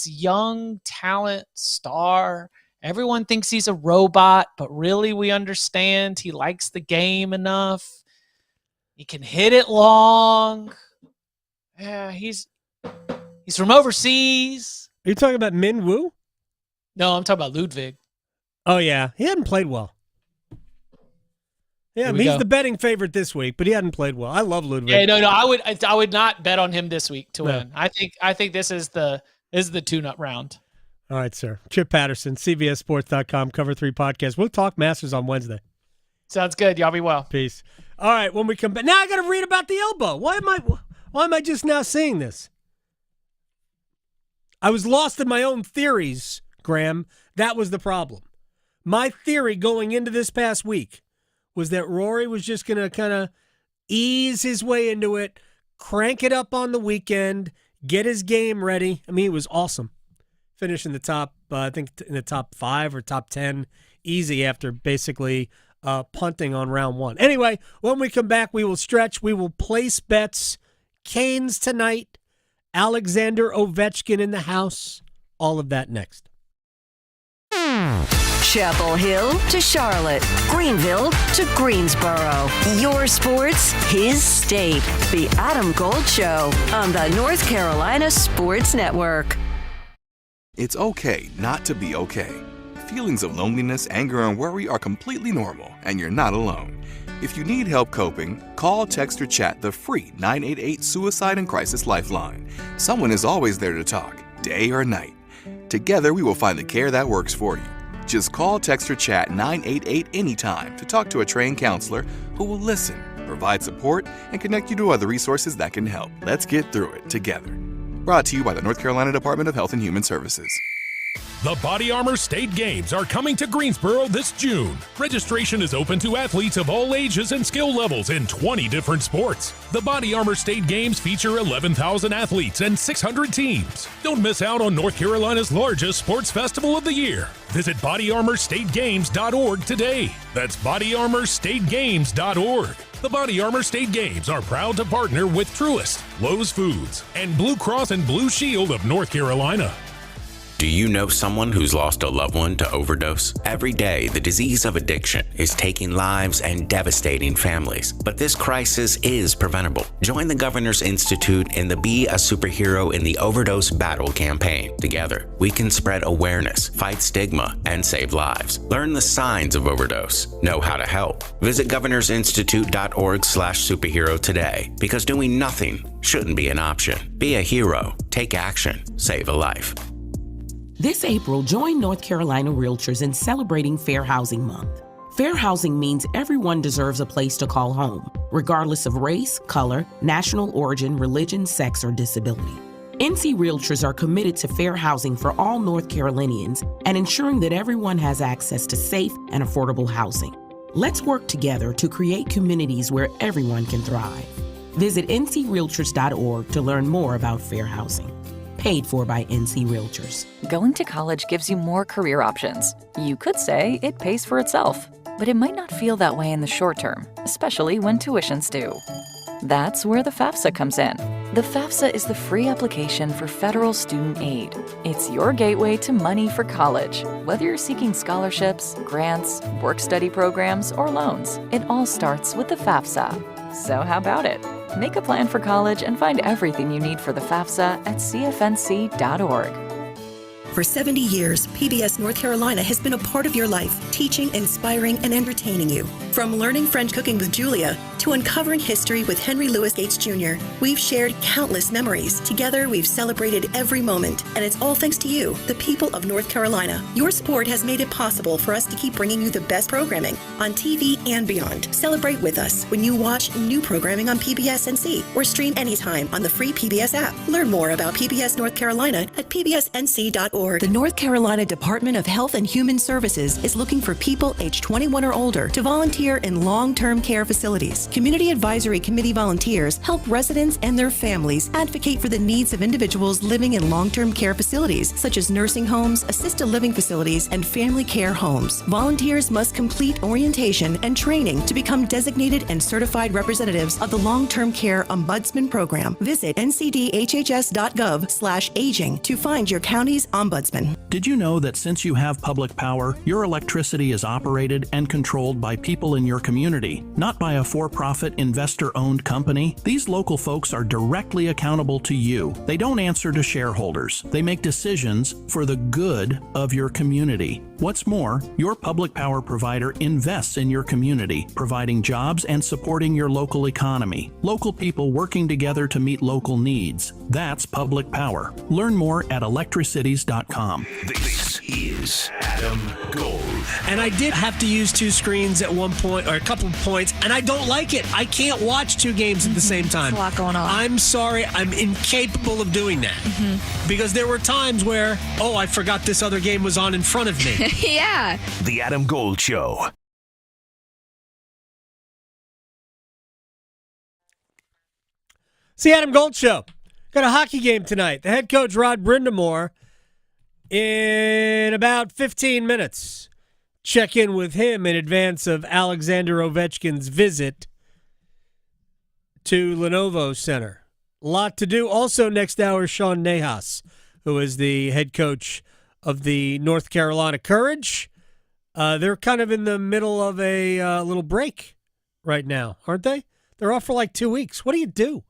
Speaker 26: young talent star. Everyone thinks he's a robot, but really we understand he likes the game enough. He can hit it long. Yeah, he's from overseas.
Speaker 5: Are you talking about Min Woo?
Speaker 26: No, I'm talking about Ludwig.
Speaker 5: Oh, yeah. He hadn't played well. Yeah, he's the betting favorite this week, but he hadn't played well. I love Ludwig.
Speaker 26: Yeah, no, I would not bet on him this week to win. I think this is the tune-up round.
Speaker 5: All right, sir. Chip Patterson, CBSSports.com, Cover 3 podcast. We'll talk Masters on Wednesday.
Speaker 26: Sounds good. Y'all be well.
Speaker 5: Peace. All right, when we come back. Now I got to read about the elbow. Why am I just now seeing this? I was lost in my own theories, Graham. That was the problem. My theory going into this past week was that Rory was just going to kind of ease his way into it, crank it up on the weekend, get his game ready. I mean, it was awesome. Finish in the top, I think in the top 5 or top 10 easy after basically punting on round 1. Anyway, when we come back, we will stretch. We will place bets. Canes tonight. Alexander Ovechkin in the house. All of that next.
Speaker 3: Chapel Hill to Charlotte, Greenville to Greensboro. Your sports, his state. The Adam Gold Show on the North Carolina Sports Network.
Speaker 7: It's okay not to be okay. Feelings of loneliness, anger, and worry are completely normal, and you're not alone. If you need help coping, call, text, or chat the free 988 Suicide and Crisis Lifeline. Someone is always there to talk, day or night. Together, we will find the care that works for you. Just call, text, or chat 988 anytime to talk to a trained counselor who will listen, provide support, and connect you to other resources that can help. Let's get through it together. Brought to you by the North Carolina Department of Health and Human Services.
Speaker 8: The Body Armor State Games are coming to Greensboro this June. Registration is open to athletes of all ages and skill levels in 20 different sports. The Body Armor State Games feature 11,000 athletes and 600 teams. Don't miss out on North Carolina's largest sports festival of the year. Visit bodyarmorstategames.org today. That's bodyarmorstategames.org. The Body Armor State Games are proud to partner with Truist, Lowe's Foods, and Blue Cross and Blue Shield of North Carolina.
Speaker 9: Do you know someone who's lost a loved one to overdose? Every day, the disease of addiction is taking lives and devastating families. But this crisis is preventable. Join the Governor's Institute in the Be a Superhero in the Overdose Battle campaign. Together, we can spread awareness, fight stigma, and save lives. Learn the signs of overdose. Know how to help. Visit governorsinstitute.org/superhero today, because doing nothing shouldn't be an option. Be a hero. Take action. Save a life.
Speaker 10: This April, join North Carolina Realtors in celebrating Fair Housing Month. Fair housing means everyone deserves a place to call home, regardless of race, color, national origin, religion, sex, or disability. NC Realtors are committed to fair housing for all North Carolinians and ensuring that everyone has access to safe and affordable housing. Let's work together to create communities where everyone can thrive. Visit ncrealtors.org to learn more about fair housing. Paid for by NC Realtors.
Speaker 12: Going to college gives you more career options. You could say it pays for itself, but it might not feel that way in the short term, especially when tuitions do. That's where the FAFSA comes in. The FAFSA is the free application for federal student aid. It's your gateway to money for college. Whether you're seeking scholarships, grants, work-study programs, or loans, it all starts with the FAFSA. So how about it? Make a plan for college and find everything you need for the FAFSA at cfnc.org.
Speaker 13: For 70 years, PBS North Carolina has been a part of your life, teaching, inspiring, and entertaining you. From learning French cooking with Julia to uncovering history with Henry Louis Gates Jr., we've shared countless memories. Together, we've celebrated every moment, and it's all thanks to you, the people of North Carolina. Your support has made it possible for us to keep bringing you the best programming on TV and beyond. Celebrate with us when you watch new programming on PBS NC or stream anytime on the free PBS app. Learn more about PBS North Carolina at pbsnc.org. The North Carolina Department of Health and Human Services is looking for people age 21 or older to volunteer in long-term care facilities. Community Advisory Committee volunteers help residents and their families advocate for the needs of individuals living in long-term care facilities, such as nursing homes, assisted living facilities, and family care homes. Volunteers must complete orientation and training to become designated and certified representatives of the Long-Term Care Ombudsman Program. Visit ncdhhs.gov/aging to find your county's ombudsman.
Speaker 27: Did you know that since you have public power, your electricity is operated and controlled by people in your community, not by a for-profit nonprofit investor-owned company, these local folks are directly accountable to you. They don't answer to shareholders. They make decisions for the good of your community. What's more, your public power provider invests in your community, providing jobs and supporting your local economy. Local people working together to meet local needs. That's public power. Learn more at electricities.com.
Speaker 11: This is Adam Gold.
Speaker 5: And I did have to use two screens at one point, or a couple of points, and I don't like it. I can't watch two games at the same time.
Speaker 22: There's a lot going on.
Speaker 5: I'm sorry, I'm incapable of doing that. Because there were times where, I forgot this other game was on in front of me.
Speaker 22: Yeah.
Speaker 11: The Adam Gold Show.
Speaker 5: It's the Adam Gold Show. Got a hockey game tonight. The head coach, Rod Brind'Amour, in about 15 minutes. Check in with him in advance of Alexander Ovechkin's visit to Lenovo Center. A lot to do. Also next hour, Sean Nahas, who is the head coach of the North Carolina Courage. They're kind of in the middle of a little break right now, aren't they? They're off for like 2 weeks. What do you do?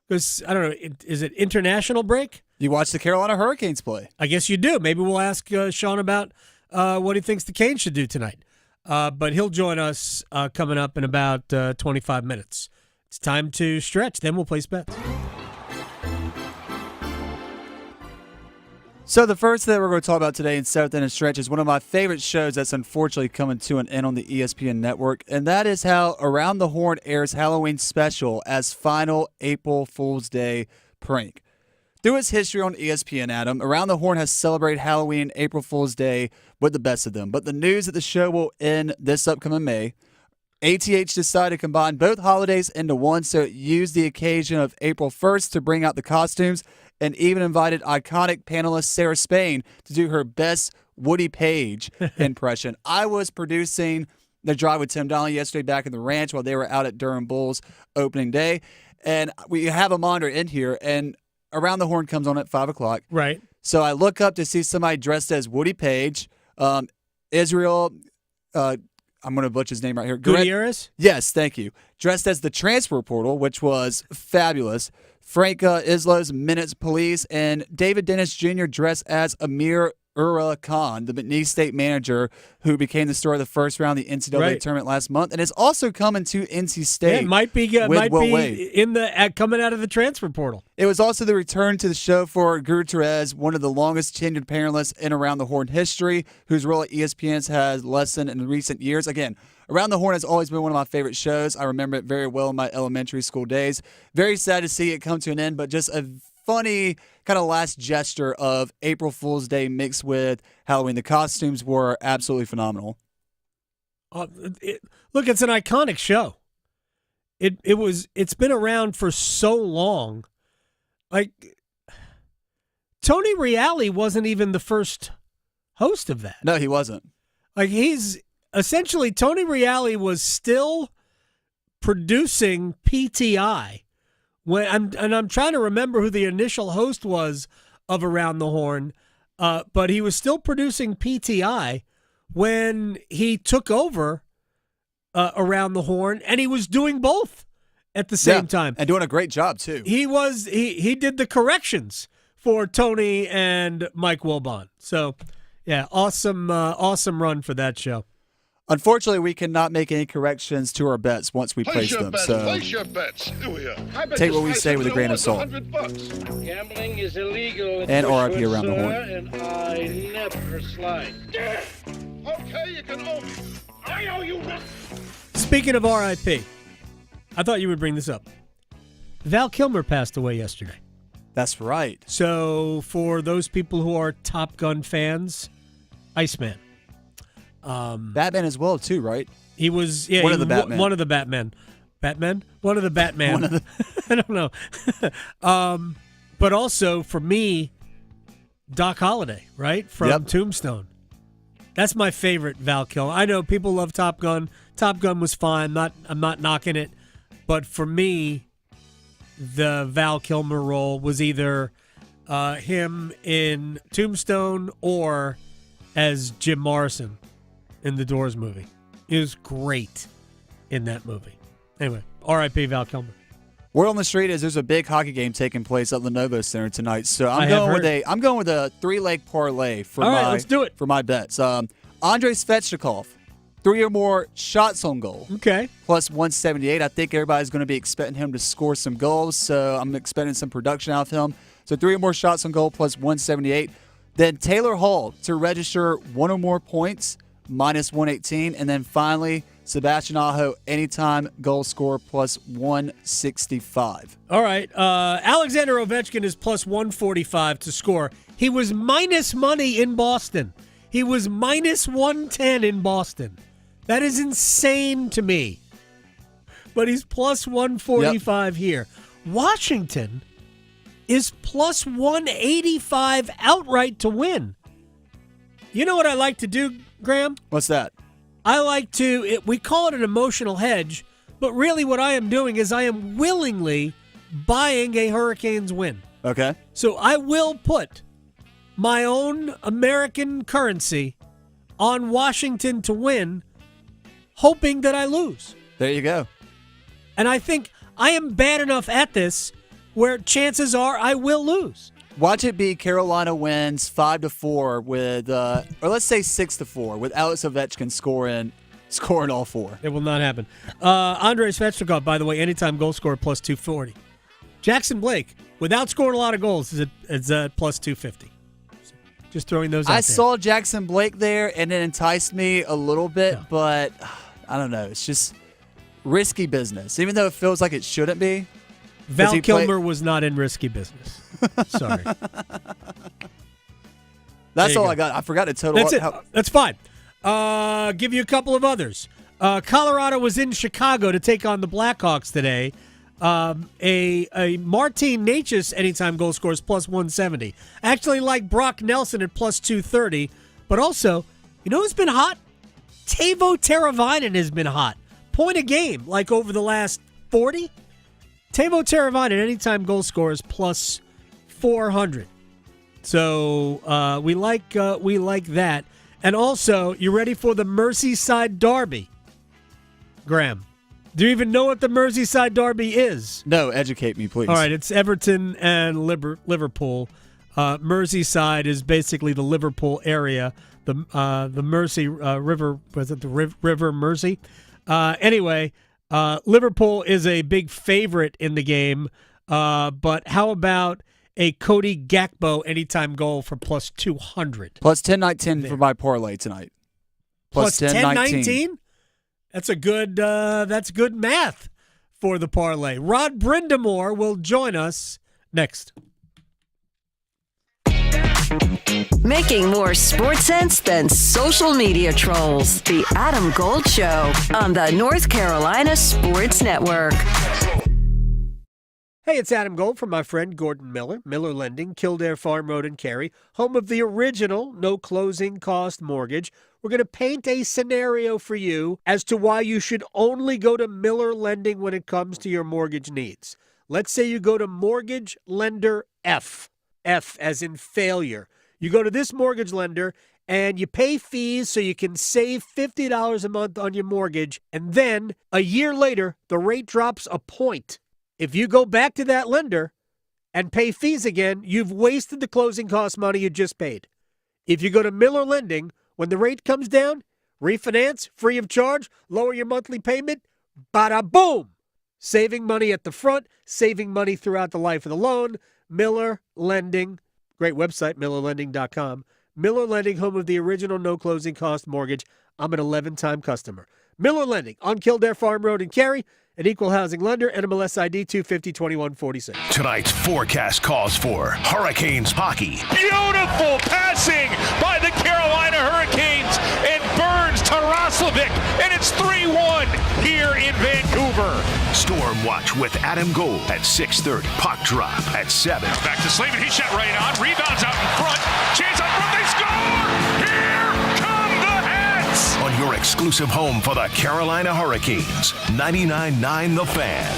Speaker 5: Because, I don't know, is it international break?
Speaker 6: You watch the Carolina Hurricanes play.
Speaker 5: I guess you do. Maybe we'll ask Sean about what he thinks the Canes should do tonight. But he'll join us coming up in about 25 minutes. It's time to stretch. Then we'll place bets.
Speaker 6: So the first thing that we're going to talk about today in Seventh Inning Stretch is one of my favorite shows that's unfortunately coming to an end on the ESPN network, and that is how Around the Horn airs Halloween special as final April Fool's Day prank. Through its history on ESPN, Adam, Around the Horn has celebrated Halloween and April Fool's Day with the best of them. But the news that the show will end this upcoming May, ATH decided to combine both holidays into one, so it used the occasion of April 1st to bring out the costumes and even invited iconic panelist Sarah Spain to do her best Woody Paige impression. I was producing the Drive with Tim Donnelly yesterday back in the ranch while they were out at Durham Bulls opening day, and we have a monitor in here, and Around the Horn comes on at 5 o'clock.
Speaker 5: Right.
Speaker 6: So I look up to see somebody dressed as Woody Paige, Israel, I'm going to butcher his name right here.
Speaker 5: Gutierrez?
Speaker 6: Yes, thank you. Dressed as the transfer portal, which was fabulous. Frank Islo's Minutes Police, and David Dennis Jr. dressed as Amir Ura Khan, the McNeese State manager who became the star of the first round of the NCAA tournament last month, and is also coming to NC State.
Speaker 5: Yeah, it might be in the coming out of the transfer portal.
Speaker 6: It was also the return to the show for Gutierrez, one of the longest tenured panelists in Around the Horn history, whose role at ESPN has lessened in recent years. Again, Around the Horn has always been one of my favorite shows. I remember it very well in my elementary school days. Very sad to see it come to an end, but just a funny kind of last gesture of April Fool's Day mixed with Halloween. The costumes were absolutely phenomenal.
Speaker 5: Look, it's an iconic show. It's been around for so long. Like, Tony Reale wasn't even the first host of that.
Speaker 6: No, he wasn't.
Speaker 5: Like, essentially, Tony Reale was still producing PTI. I'm trying to remember who the initial host was of Around the Horn, but he was still producing PTI when he took over Around the Horn, and he was doing both at the same time.
Speaker 6: And doing a great job, too.
Speaker 5: He did the corrections for Tony and Mike Wilbon. So, yeah, awesome run for that show.
Speaker 6: Unfortunately, we cannot make any corrections to our bets once we place them.
Speaker 14: Place your bets.
Speaker 6: Take what we say with a grain of salt.
Speaker 15: Gambling is illegal.
Speaker 6: And RIP Around the Horn.
Speaker 15: And I never slide.
Speaker 14: Okay, you can owe me. I owe you nothing.
Speaker 5: Speaking of RIP, I thought you would bring this up. Val Kilmer passed away yesterday.
Speaker 6: That's right.
Speaker 5: So for those people who are Top Gun fans, Iceman.
Speaker 6: Batman as well, too, right?
Speaker 5: He was
Speaker 6: one of the Batman.
Speaker 5: One of the Batman. Batman? One of the Batman. I don't know. But also, for me, Doc Holliday, right? From Tombstone. That's my favorite Val Kilmer. I know people love Top Gun. Top Gun was fine. I'm not knocking it. But for me, the Val Kilmer role was either him in Tombstone or as Jim Morrison in the Doors movie. He was great in that movie. Anyway, R.I.P. Val Kilmer.
Speaker 6: Word on the street is there's a big hockey game taking place at Lenovo Center tonight. So
Speaker 5: I
Speaker 6: I'm
Speaker 5: have
Speaker 6: going with
Speaker 5: heard.
Speaker 6: I'm going with a 3-leg parlay for
Speaker 5: All right, let's do it.
Speaker 6: for my bets. Andrei Svechnikov, 3 or more shots on goal.
Speaker 5: Okay.
Speaker 6: Plus 178. I think everybody's going to be expecting him to score some goals, so I'm expecting some production out of him. So 3 or more shots on goal plus 178. Then Taylor Hall to register 1 or more points, minus 118. And then finally, Sebastian Aho, anytime goal scorer, plus 165.
Speaker 5: All right. Alexander Ovechkin is plus 145 to score. He was minus money in Boston. He was minus 110 in Boston. That is insane to me. But he's plus 145 here. Washington is plus 185 outright to win. You know what I like to do, Graham?
Speaker 6: What's that?
Speaker 5: I like to, we call it an emotional hedge, but really what I am doing is I am willingly buying a Hurricanes win.
Speaker 6: Okay.
Speaker 5: So I will put my own American currency on Washington to win, hoping that I lose.
Speaker 6: There you go.
Speaker 5: And I think I am bad enough at this where chances are I will lose.
Speaker 6: Watch it be Carolina wins 5-4 with, or let's say 6-4 with Alex Ovechkin scoring all 4.
Speaker 5: It will not happen. Andrei Svechnikov, by the way, anytime goal scorer plus 240. Jackson Blake, without scoring a lot of goals, is at plus 250. Just throwing those out there.
Speaker 6: I saw Jackson Blake there, and it enticed me a little bit, but I don't know. It's just risky business, even though it feels like it shouldn't be.
Speaker 5: Val Kilmer was not in risky business. Sorry.
Speaker 6: That's all I got. I forgot to total.
Speaker 5: That's it. That's fine. Give you a couple of others. Colorado was in Chicago to take on the Blackhawks today. A Martin Necas anytime goal scores plus 170. Actually like Brock Nelson at plus 230. But also, you know who's been hot? Teuvo Teravainen has been hot. Point a game, like over the last 40. Teuvo Teravainen anytime goal scores plus 400. So we like that. And also, you ready for the Merseyside Derby, Graham? Do you even know what the Merseyside Derby is?
Speaker 6: No, educate me, please.
Speaker 5: All right, it's Everton and Liverpool. Merseyside is basically the Liverpool area. The Mersey River, was it the River Mersey? Anyway, Liverpool is a big favorite in the game. But how about a Cody Gakpo anytime goal for plus 200?
Speaker 6: Plus 10-19 for my parlay tonight.
Speaker 5: Plus 10-19? That's good math for the parlay. Rod Brind'Amour will join us next.
Speaker 3: Making more sports sense than social media trolls. The Adam Gold Show on the North Carolina Sports Network.
Speaker 5: Hey, it's Adam Gold from my friend Gordon Miller, Miller Lending, Kildare Farm Road and Cary, home of the original no closing cost mortgage. We're going to paint a scenario for you as to why you should only go to Miller Lending when it comes to your mortgage needs. Let's say you go to mortgage lender F as in failure. You go to this mortgage lender and you pay fees so you can save $50 a month on your mortgage, and then a year later, the rate drops a point. If you go back to that lender and pay fees again, you've wasted the closing cost money you just paid. If you go to Miller Lending, when the rate comes down, refinance, free of charge, lower your monthly payment, bada boom! Saving money at the front, saving money throughout the life of the loan. Miller Lending, great website, millerlending.com. Miller Lending, home of the original no closing cost mortgage. I'm an 11-time customer. Miller Lending on Kildare Farm Road in Cary. An equal housing lender, NMLS ID 250-2146.
Speaker 11: Tonight's forecast calls for Hurricanes hockey.
Speaker 16: Beautiful passing by the Carolina Hurricanes, and Burns to Roslovic, and it's 3-1 here in Vancouver.
Speaker 11: Storm Watch with Adam Gold at 6:30. Puck drop at 7.
Speaker 16: Back to Slavin, he shot right on, rebounds out in front, chance up front, they score! Here come the Hats!
Speaker 11: On your exclusive home for the Carolina Hurricanes, 99.9 The Fan.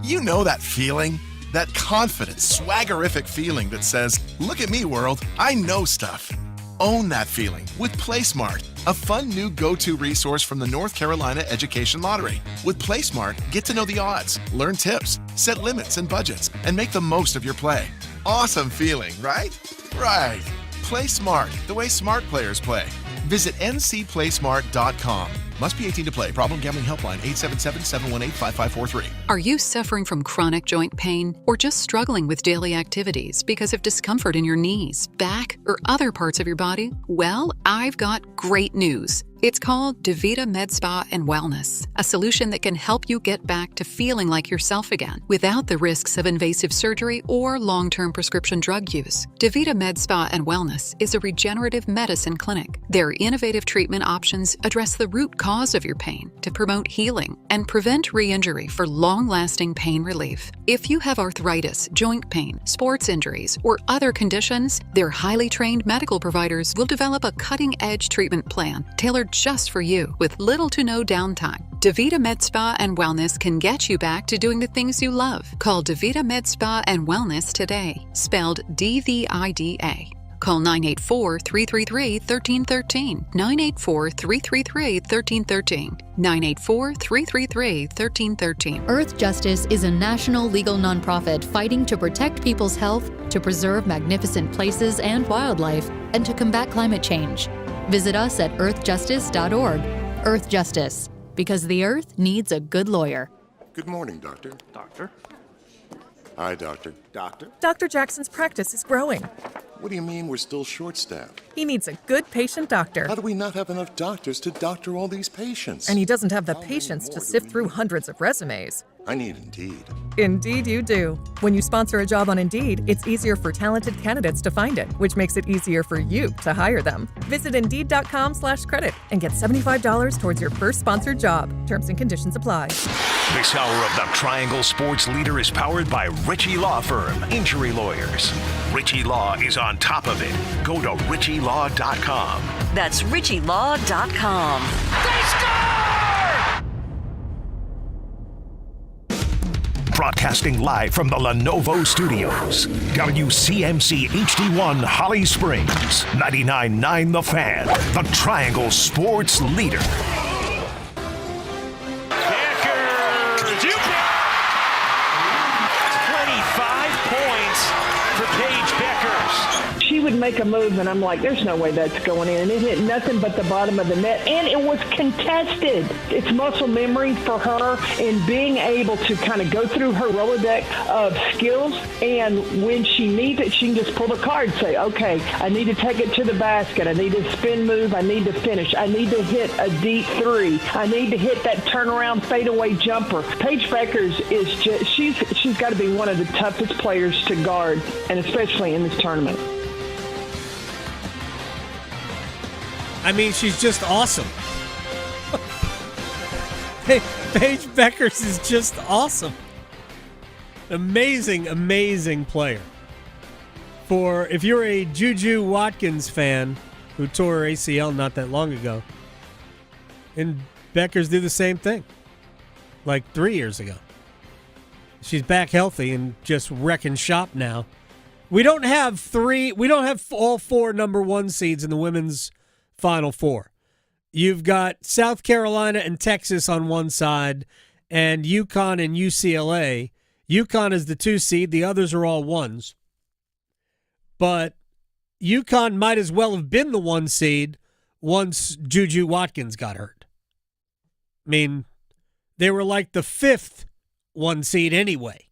Speaker 17: You know that feeling? That confident, swaggerific feeling that says, look at me, world, I know stuff. Own that feeling with PlaySmart, a fun new go-to resource from the North Carolina Education Lottery. With PlaySmart, get to know the odds, learn tips, set limits and budgets, and make the most of your play. Awesome feeling, right? Right. Play smart, the way smart players play. Visit ncplaysmart.com. Must be 18 to play. Problem gambling helpline 877-718-5543.
Speaker 1: Are you suffering from chronic joint pain or just struggling with daily activities because of discomfort in your knees, back, or other parts of your body? Well, I've got great news. It's called DaVita Med Spa and Wellness, a solution that can help you get back to feeling like yourself again without the risks of invasive surgery or long-term prescription drug use. DaVita Med Spa and Wellness is a regenerative medicine clinic. Their innovative treatment options address the root cause of your pain to promote healing and prevent re-injury for long-lasting pain relief. If you have arthritis, joint pain, sports injuries, or other conditions, their highly trained medical providers will develop a cutting-edge treatment plan tailored just for you with little to no downtime. DaVita Med Spa and Wellness can get you back to doing the things you love. Call DaVita Med Spa and Wellness today, spelled DVIDA. Call 984-333-1313, 984-333-1313, 984-333-1313.
Speaker 2: Earth Justice is a national legal nonprofit fighting to protect people's health, to preserve magnificent places and wildlife, and to combat climate change. Visit us at earthjustice.org. Earth Justice, because the earth needs a good lawyer.
Speaker 18: Good morning, Doctor.
Speaker 19: Doctor?
Speaker 18: Hi, Doctor.
Speaker 19: Doctor?
Speaker 21: Dr. Jackson's practice is growing.
Speaker 18: What do you mean we're still short-staffed?
Speaker 21: He needs a good patient doctor.
Speaker 18: How do we not have enough doctors to doctor all these patients?
Speaker 21: And he doesn't have the patience to sift through hundreds of resumes.
Speaker 18: I need Indeed.
Speaker 21: Indeed you do. When you sponsor a job on Indeed, it's easier for talented candidates to find it, which makes it easier for you to hire them. Visit Indeed.com/credit and get $75 towards your first sponsored job. Terms and conditions apply.
Speaker 11: This hour of the Triangle Sports Leader is powered by Ritchie Law Firm, injury lawyers. Ritchie Law is on top of it. Go to ritchielaw.com.
Speaker 3: That's ritchielaw.com.
Speaker 11: They score! Broadcasting live from the Lenovo Studios. WCMC HD1 Holly Springs. 99.9 The Fan. The Triangle Sports Leader.
Speaker 16: Bueckers! 25 points for Paige Bueckers.
Speaker 23: She would make a move, and I'm like, there's no way that's going in. And it hit nothing but the bottom of the net, and it was contested. It's muscle memory for her in being able to kind of go through her Rolodex of skills, and when she needs it, she can just pull the card and say, okay, I need to take it to the basket. I need to spin move. I need to finish. I need to hit a deep three. I need to hit that turnaround fadeaway jumper. Paige Bueckers is just, she's got to be one of the toughest players to guard, and especially in this tournament.
Speaker 5: I mean, she's just awesome. Hey, Paige Bueckers is just awesome. Amazing, amazing player. If you're a Juju Watkins fan who tore her ACL not that long ago, and Bueckers did the same thing like 3 years ago. She's back healthy and just wrecking shop now. We don't have all four number one seeds in the women's Final Four. You've got South Carolina and Texas on one side and UConn and UCLA. UConn is the 2 seed. The others are all ones. But UConn might as well have been the 1 seed once Juju Watkins got hurt. I mean, they were like the 5th 1 seed anyway.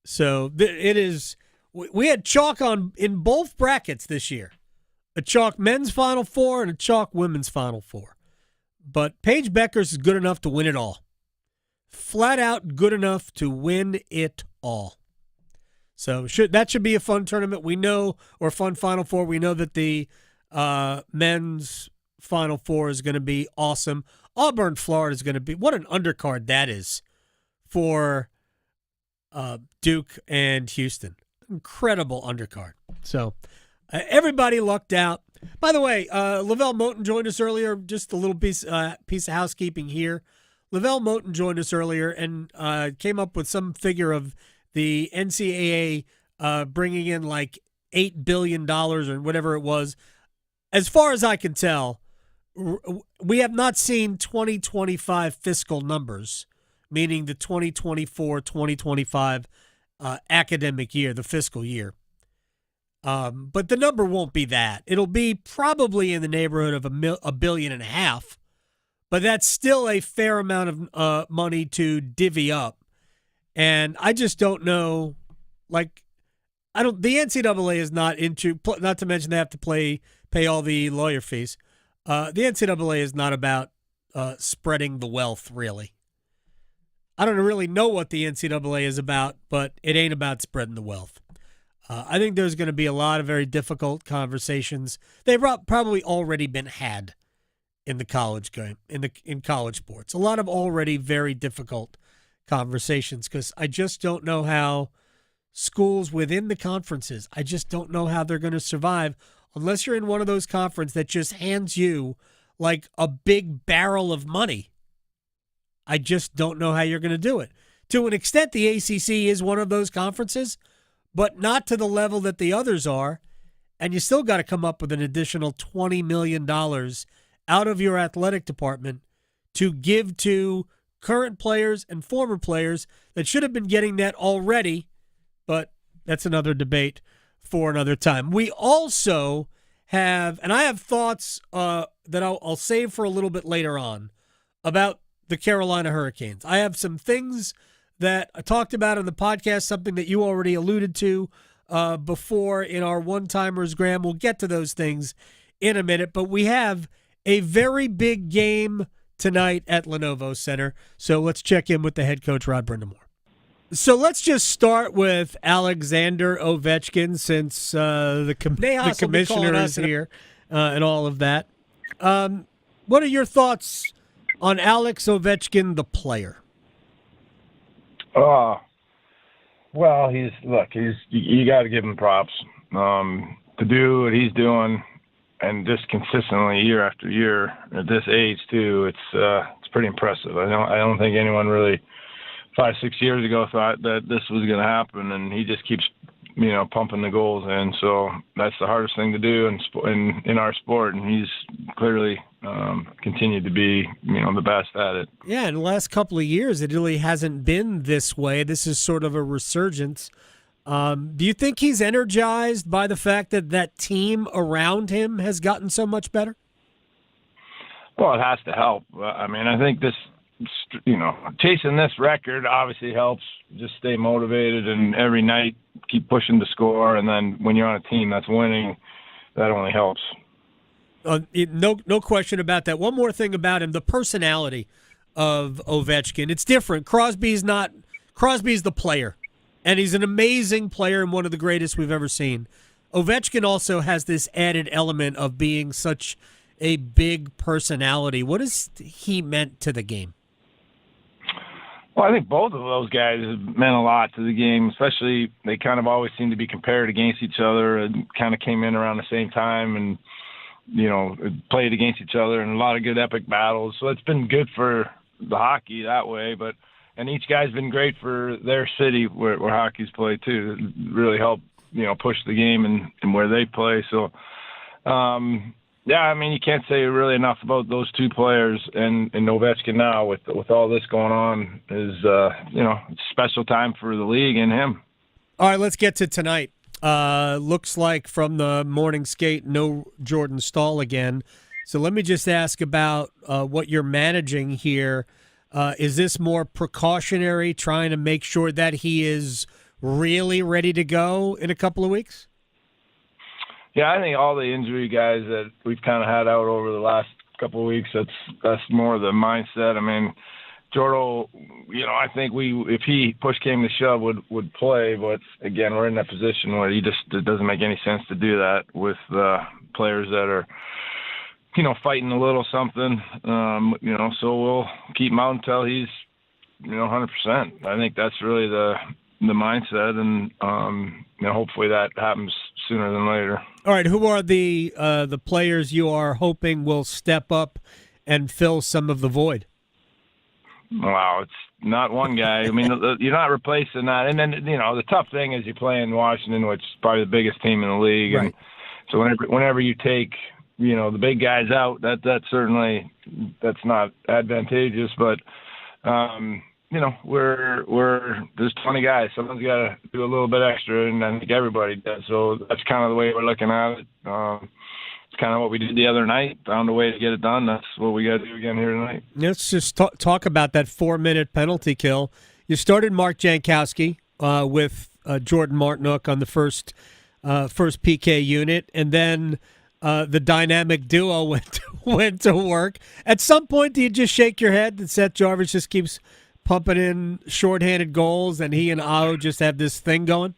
Speaker 5: So it is. We had chalk in both brackets this year. A chalk men's Final Four and a chalk women's Final Four. But Paige Bueckers is good enough to win it all. Flat out good enough to win it all. So that should be a fun tournament. We know, or fun Final Four. We know that the men's Final Four is going to be awesome. Auburn, Florida is going to be, what an undercard that is for Duke and Houston. Incredible undercard. So everybody lucked out. By the way, Lavelle Moton joined us earlier. Just a little piece of housekeeping here. Lavelle Moton joined us earlier and came up with some figure of the NCAA bringing in like $8 billion or whatever it was. As far as I can tell, we have not seen 2025 fiscal numbers, meaning the 2024-2025 academic year, the fiscal year. But the number won't be that. It'll be probably in the neighborhood of $1.5 billion, but that's still a fair amount of money to divvy up. And I just don't know, the NCAA is not into, not to mention they have to pay all the lawyer fees. The NCAA is not about spreading the wealth, really. I don't really know what the NCAA is about, but it ain't about spreading the wealth. I think there's going to be a lot of very difficult conversations. They've probably already been had in the college game, in college sports. A lot of already very difficult conversations, because I just don't know how schools within the conferences, I just don't know how they're going to survive unless you're in one of those conferences that just hands you like a big barrel of money. I just don't know how you're going to do it. To an extent, the ACC is one of those conferences, but not to the level that the others are, and you still got to come up with an additional $20 million out of your athletic department to give to current players and former players that should have been getting that already, but that's another debate for another time. We also have, and I have thoughts that I'll save for a little bit later on about the Carolina Hurricanes. I have some things that I talked about in the podcast, something that you already alluded to before in our one-timers, Graham. We'll get to those things in a minute, but we have a very big game tonight at Lenovo Center, so let's check in with the head coach, Rod Brind'Amour. So let's just start with Alexander Ovechkin, since the commissioner is here and all of that. What are your thoughts on Alex Ovechkin, the player?
Speaker 4: Well, you got to give him props to do what he's doing, and just consistently year after year at this age too. It's pretty impressive. I don't think anyone really 5-6 years ago thought that this was going to happen, and he just keeps pumping the goals in. So that's the hardest thing to do in our sport, and he's clearly continued to be the best at it.
Speaker 5: Yeah, in the last couple of years, it really hasn't been this way. This is sort of a resurgence. Do you think he's energized by the fact that team around him has gotten so much better?
Speaker 4: Well, it has to help. I mean, I think this, chasing this record obviously helps. Just stay motivated and every night keep pushing to score. And then when you're on a team that's winning, that only helps.
Speaker 5: No question about that. One more thing about him, the personality of Ovechkin. It's different. Crosby's the player, and he's an amazing player and one of the greatest we've ever seen. Ovechkin also has this added element of being such a big personality. What has he meant to the game?
Speaker 4: Well, I think both of those guys have meant a lot to the game, especially they kind of always seem to be compared against each other and kind of came in around the same time and, played against each other in a lot of good epic battles. So it's been good for the hockey that way, and each guy's been great for their city where hockey's played too. It really helped, push the game and where they play. So, yeah, I mean, you can't say really enough about those two players, and Ovechkin now with all this going on is, it's a special time for the league and him.
Speaker 5: All right, let's get to tonight. Looks like from the morning skate, no Jordan Staal again. So let me just ask about what you're managing here. Is this more precautionary, trying to make sure that he is really ready to go in a couple of weeks?
Speaker 4: Yeah, I think all the injury guys that we've kind of had out over the last couple of weeks, that's more the mindset. I mean, Jordo, I think if he push came to shove would play, but again, we're in that position where it doesn't make any sense to do that with players that are, fighting a little something. So we'll keep him out until he's, 100%. I think that's really the mindset, and hopefully that happens sooner than later.
Speaker 5: All right, who are the players you are hoping will step up and fill some of the void?
Speaker 4: Wow, not one guy. I mean, you're not replacing that. And then, the tough thing is you play in Washington, which is probably the biggest team in the league.
Speaker 5: Right.
Speaker 4: And so whenever you take, the big guys out, that's not advantageous. But, there's 20 guys. Someone's got to do a little bit extra, and I think everybody does. So that's kind of the way we're looking at it. It's kind of what we did the other night. Found a way to get it done. That's what we got to do again here tonight.
Speaker 5: Let's just talk about that 4-minute penalty kill. You started Mark Jankowski with Jordan Martinook on the first PK unit, and then the dynamic duo went to work. At some point, do you just shake your head that Seth Jarvis just keeps pumping in shorthanded goals, and he and Aho just have this thing going?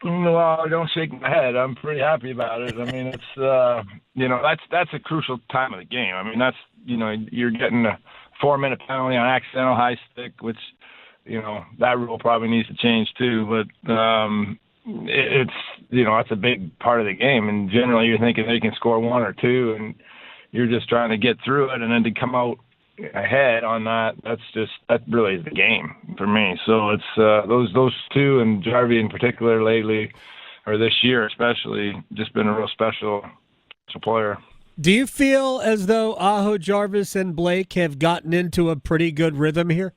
Speaker 4: Well, I don't shake my head. I'm pretty happy about it. I mean, it's that's a crucial time of the game. I mean, that's you're getting a 4-minute penalty on accidental high stick, which that rule probably needs to change too. But it's that's a big part of the game. And generally, you're thinking they can score 1 or 2, and you're just trying to get through it, and then to come out ahead on that really is the game for me. So it's those two, and Jarvie in particular lately, or this year especially, just been a real special player.
Speaker 5: Do you feel as though Aho, Jarvis, and Blake have gotten into a pretty good rhythm here?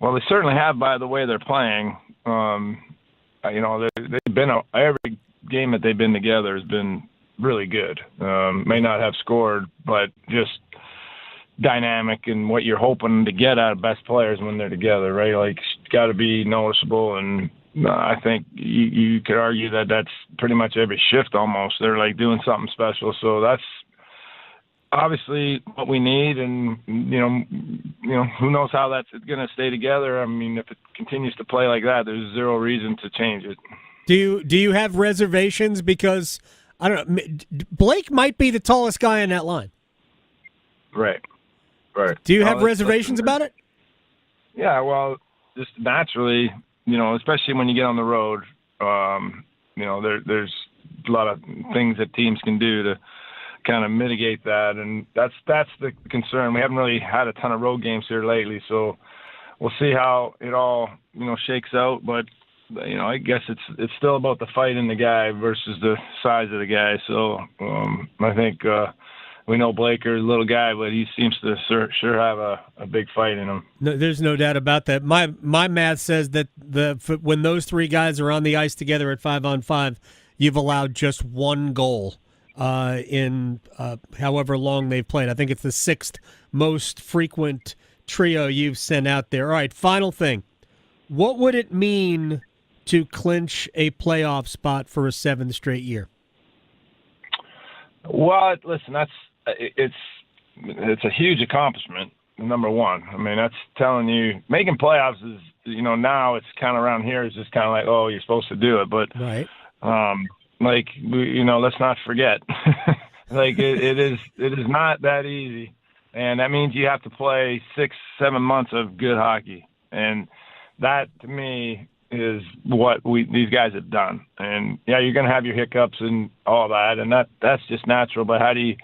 Speaker 4: Well, they certainly have by the way they're playing. They've been every game that they've been together has been really good. May not have scored, but just dynamic and what you're hoping to get out of best players when they're together, right? Like, it's got to be noticeable, and I think you could argue that that's pretty much every shift almost. They're like doing something special, so that's obviously what we need, and who knows how that's going to stay together. I mean, if it continues to play like that, there's zero reason to change it.
Speaker 5: Do you have reservations? Because I don't know, Blake might be the tallest guy in that line.
Speaker 4: Right.
Speaker 5: Do you have reservations about it?
Speaker 4: Yeah, well, just naturally, especially when you get on the road, there's a lot of things that teams can do to kind of mitigate that, and that's the concern. We haven't really had a ton of road games here lately, so we'll see how it all shakes out. But I guess it's still about the fight in the guy versus the size of the guy. So I think we know Blaker's a little guy, but he seems to sure have a big fight in him.
Speaker 5: No, there's no doubt about that. My math says that when those three guys are on the ice together at 5-on-5, you've allowed just one goal in however long they've played. I think it's the 6th most frequent trio you've sent out there. All right, final thing. What would it mean to clinch a playoff spot for a 7th straight year?
Speaker 4: Well, listen, it's a huge accomplishment, number one. I mean, that's telling you making playoffs is, now it's kind of around here is just kind of like, oh, you're supposed to do it. But,
Speaker 5: right.
Speaker 4: Let's not forget, it is not that easy. And that means you have to play 6-7 months of good hockey. And that, to me, is what these guys have done. And, yeah, you're going to have your hiccups and all that, and that's just natural. But how do you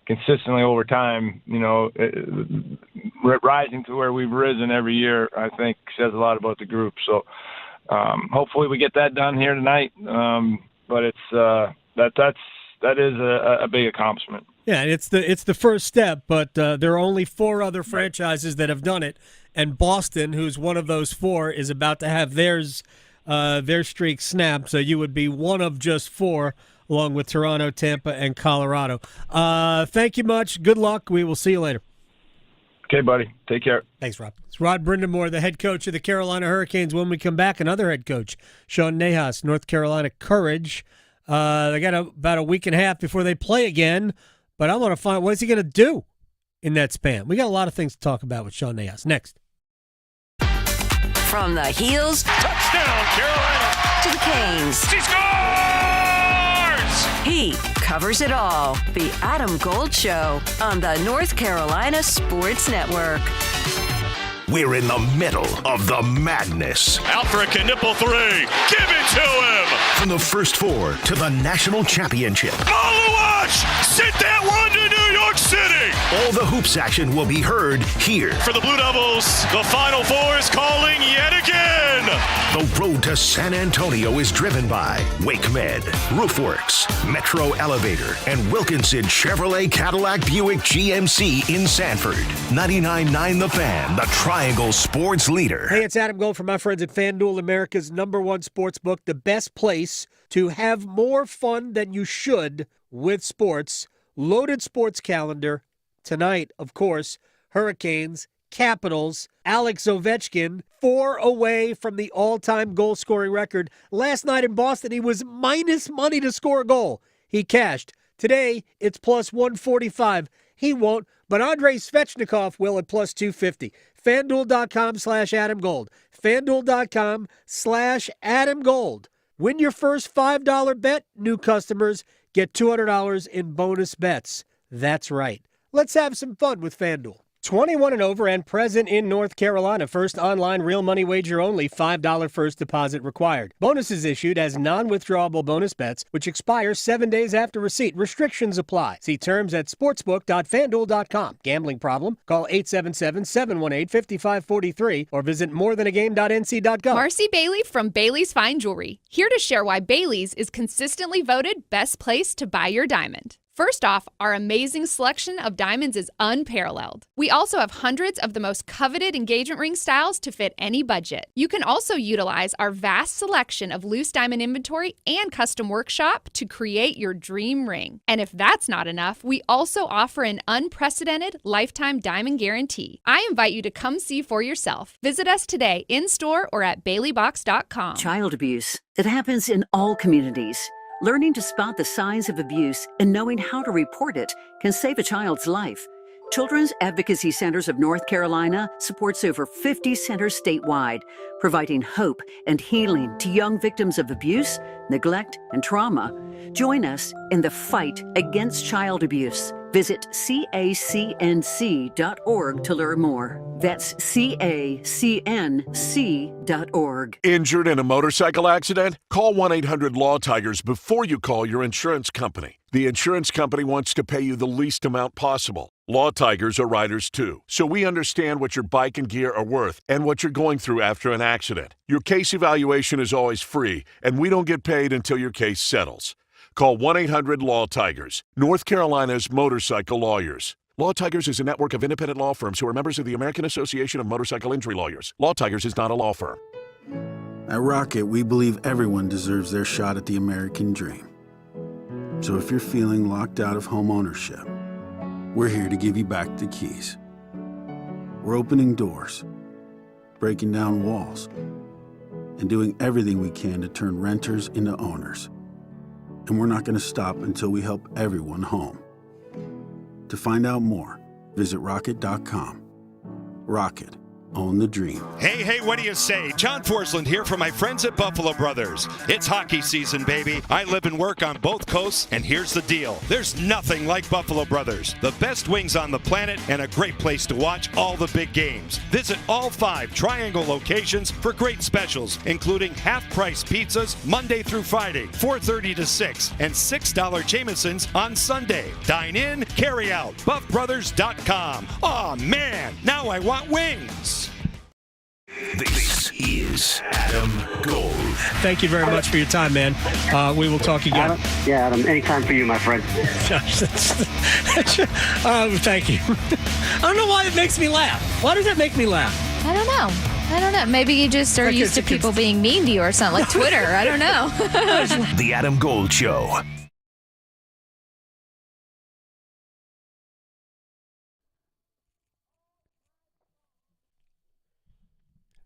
Speaker 4: consistently over time, rising to where we've risen every year, I think says a lot about the group. So hopefully we get that done here tonight. But it's that is a big accomplishment.
Speaker 5: Yeah, it's the first step, but there are only 4 other franchises that have done it, and Boston, who's one of those 4, is about to have their streak snapped. So you would be one of just 4, along with Toronto, Tampa, and Colorado. Thank you much. Good luck. We will see you later.
Speaker 4: Okay, buddy. Take care.
Speaker 5: Thanks, Rob. It's Rod Brind'Amour, the head coach of the Carolina Hurricanes. When we come back, another head coach, Sean Nahas, North Carolina Courage. They got about a week and a half before they play again. But I want to find out, what is he going to do in that span? We got a lot of things to talk about with Sean Nahas. Next.
Speaker 3: From the heels.
Speaker 16: Touchdown, Carolina.
Speaker 3: To the Canes.
Speaker 16: She scores!
Speaker 3: He covers it all. The Adam Gold Show on the North Carolina Sports Network.
Speaker 11: We're in the middle of the madness.
Speaker 16: Alfred nipple three. Give it to him.
Speaker 11: From the first four to the national championship.
Speaker 16: Maluach! Sit that one to New York City!
Speaker 11: All the hoops action will be heard here.
Speaker 16: For the Blue Devils, the Final Four is calling yet again.
Speaker 11: The road to San Antonio is driven by WakeMed, Roofworks, Metro Elevator, and Wilkinson Chevrolet Cadillac Buick GMC in Sanford. 99.9 The Fan, the Triangle Sports Leader.
Speaker 5: Hey, it's Adam Gold from my friends at FanDuel, America's #1 sports book, the best place to have more fun than you should with sports. Loaded sports calendar. Tonight, of course, Hurricanes, Capitals, Alex Ovechkin, 4 away from the all-time goal-scoring record. Last night in Boston, he was minus money to score a goal. He cashed. Today, it's plus 145. He won't, but Andrei Svechnikov will at plus 250. FanDuel.com/Adam Gold. FanDuel.com/Adam Gold. Win your first $5 bet. New customers get $200 in bonus bets. That's right. Let's have some fun with FanDuel. 21 and over and present in North Carolina. First online real money wager only. $5 first deposit required. Bonuses issued as non-withdrawable bonus bets, which expire 7 days after receipt. Restrictions apply. See terms at sportsbook.fanduel.com. Gambling problem? Call 877-718-5543 or visit morethanagame.nc.gov.
Speaker 7: Marcy Bailey from Bailey's Fine Jewelry, here to share why Bailey's is consistently voted best place to buy your diamond. First off, our amazing selection of diamonds is unparalleled. We also have hundreds of the most coveted engagement ring styles to fit any budget. You can also utilize our vast selection of loose diamond inventory and custom workshop to create your dream ring. And if that's not enough, we also offer an unprecedented lifetime diamond guarantee. I invite you to come see for yourself. Visit us today in-store or at baileybox.com.
Speaker 8: Child abuse. It happens in all communities. Learning to spot the signs of abuse and knowing how to report it can save a child's life. Children's Advocacy Centers of North Carolina supports over 50 centers statewide, providing hope and healing to young victims of abuse, neglect, and trauma. Join us in the fight against child abuse. Visit cacnc.org to learn more. That's cacnc.org.
Speaker 19: Injured in a motorcycle accident? Call 1-800-LAW-TIGERS before you call your insurance company. The insurance company wants to pay you the least amount possible. Law Tigers are riders too, so we understand what your bike and gear are worth and what you're going through after an accident. Your case evaluation is always free, and we don't get paid until your case settles. Call 1-800-LAW-TIGERS, North Carolina's motorcycle lawyers. Law Tigers is a network of independent law firms who are members of the American Association of Motorcycle Injury Lawyers. Law Tigers is not a law firm.
Speaker 20: At Rocket, we believe everyone deserves their shot at the American dream. So if you're feeling locked out of home ownership, we're here to give you back the keys. We're opening doors, breaking down walls, and doing everything we can to turn renters into owners. And we're not going to stop until we help everyone home. To find out more, visit rocket.com. Rocket. Own the dream.
Speaker 24: Hey, what do you say? John Forsland here from my friends at Buffalo Brothers. It's hockey season, baby. I live and work on both coasts, and here's the deal. There's nothing like Buffalo Brothers. The best wings on the planet and a great place to watch all the big games. Visit all 5 Triangle locations for great specials, including half-price pizzas Monday through Friday, 4:30 to 6, and $6 Jamesons on Sunday. Dine in, carry out. BuffBrothers.com. Aw, man, now I want wings.
Speaker 11: This is Adam Gold.
Speaker 5: Thank you very much for your time, man. We will talk again.
Speaker 25: Adam, anytime for you, my friend.
Speaker 5: Thank you. I don't know why it makes me laugh. Why does that make me laugh?
Speaker 22: I don't know. Maybe you just are used to people being mean to you or something, like Twitter. I don't know.
Speaker 11: The Adam Gold Show.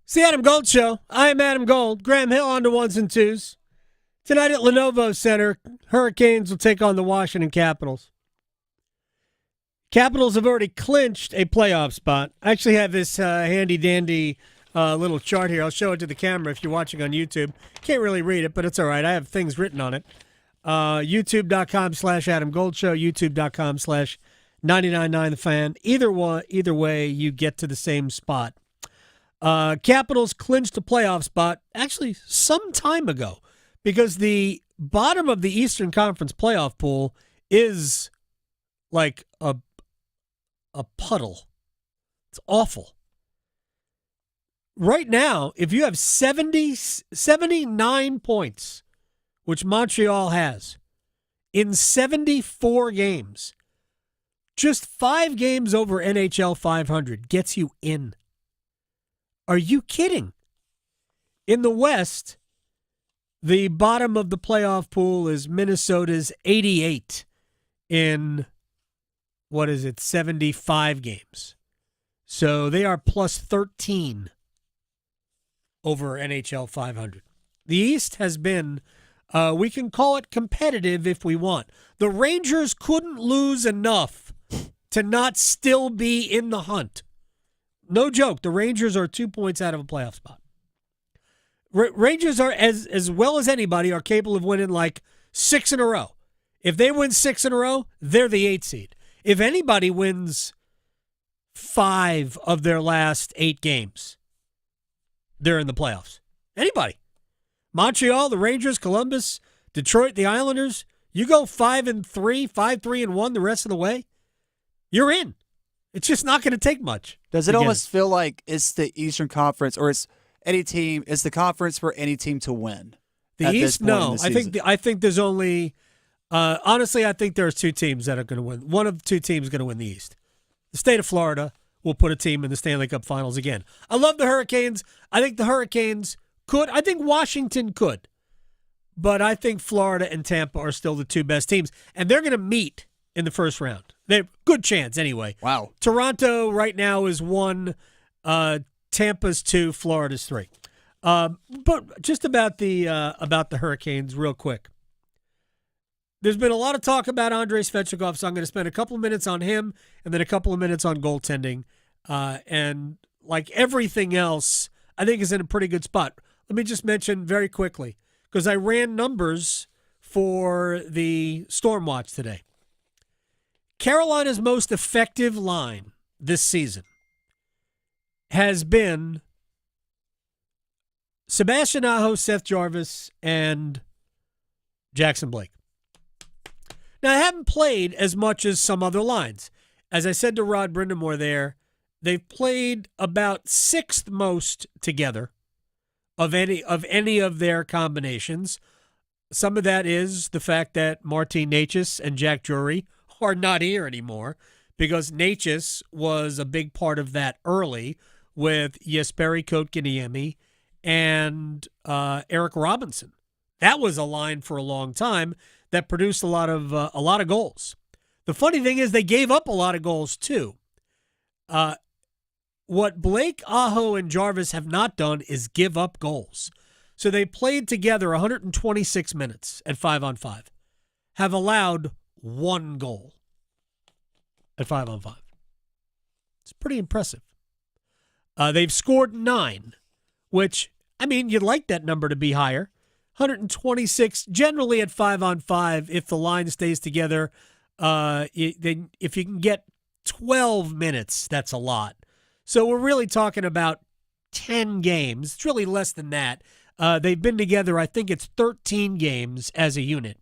Speaker 5: It's the Adam Gold Show. I am Adam Gold. Graham Hill on to 1s and 2s. Tonight at Lenovo Center, Hurricanes will take on the Washington Capitals. Capitals have already clinched a playoff spot. I actually have this handy-dandy little chart here. I'll show it to the camera if you're watching on YouTube. Can't really read it, but it's all right. I have things written on it. YouTube.com/Adam Gold Show, YouTube.com/999 The Fan. Either way, you get to the same spot. Capitals clinched a playoff spot actually some time ago because the bottom of the Eastern Conference playoff pool is like a puddle. It's awful. Right now, if you have 79 points, which Montreal has, in 74 games, just 5 games over NHL 500 gets you in. Are you kidding? In the West, the bottom of the playoff pool is Minnesota's 88 in, 75 games. So they are plus 13 over NHL 500. The East has been, we can call it competitive if we want. The Rangers couldn't lose enough to not still be in the hunt. No joke. The Rangers are 2 points out of a playoff spot. Rangers are, as well as anybody, are capable of winning like 6 in a row. If they win 6 in a row, they're the 8th seed. If anybody wins 5 of their last 8 games, they're in the playoffs. Anybody. Montreal, the Rangers, Columbus, Detroit, the Islanders, you go 5-3, 5-3-1 the rest of the way, you're in. It's just not going to take much.
Speaker 6: Does it almost feel like it's the Eastern Conference, or it's the conference for any team to win?
Speaker 5: The East, no. I think there's only honestly, I think there's 2 teams that are going to win. One of the 2 teams is going to win the East. The state of Florida will put a team in the Stanley Cup Finals again. I love the Hurricanes. I think the Hurricanes could. I think Washington could. But I think Florida and Tampa are still the 2 best teams. And they're going to meet in the first round. They're good chance anyway.
Speaker 6: Wow.
Speaker 5: Toronto right now is 1, Tampa's 2, Florida's 3. But just about the Hurricanes real quick. There's been a lot of talk about Andrei Svechnikov, so I'm going to spend a couple of minutes on him and then a couple of minutes on goaltending. And like everything else, I think is in a pretty good spot. Let me just mention very quickly, because I ran numbers for the Stormwatch today. Carolina's most effective line this season has been Sebastian Aho, Seth Jarvis, and Jackson Blake. Now, I haven't played as much as some other lines. As I said to Rod Brind'Amour there, they've played about 6th most together of any of their combinations. Some of that is the fact that Martin Necas and Jack Drury are not here anymore, because Necas was a big part of that early with Jesperi Kotkaniemi and Eric Robinson. That was a line for a long time that produced a lot of goals. The funny thing is they gave up a lot of goals too. What Blake, Aho, and Jarvis have not done is give up goals. So they played together 126 minutes at 5-on-5, have allowed 1 goal at 5-on-5. It's pretty impressive. They've scored 9, which, I mean, you'd like that number to be higher. 126 generally at 5-on-5 if the line stays together. Then if you can get 12 minutes, that's a lot. So we're really talking about 10 games. It's really less than that. They've been together, I think it's 13 games as a unit.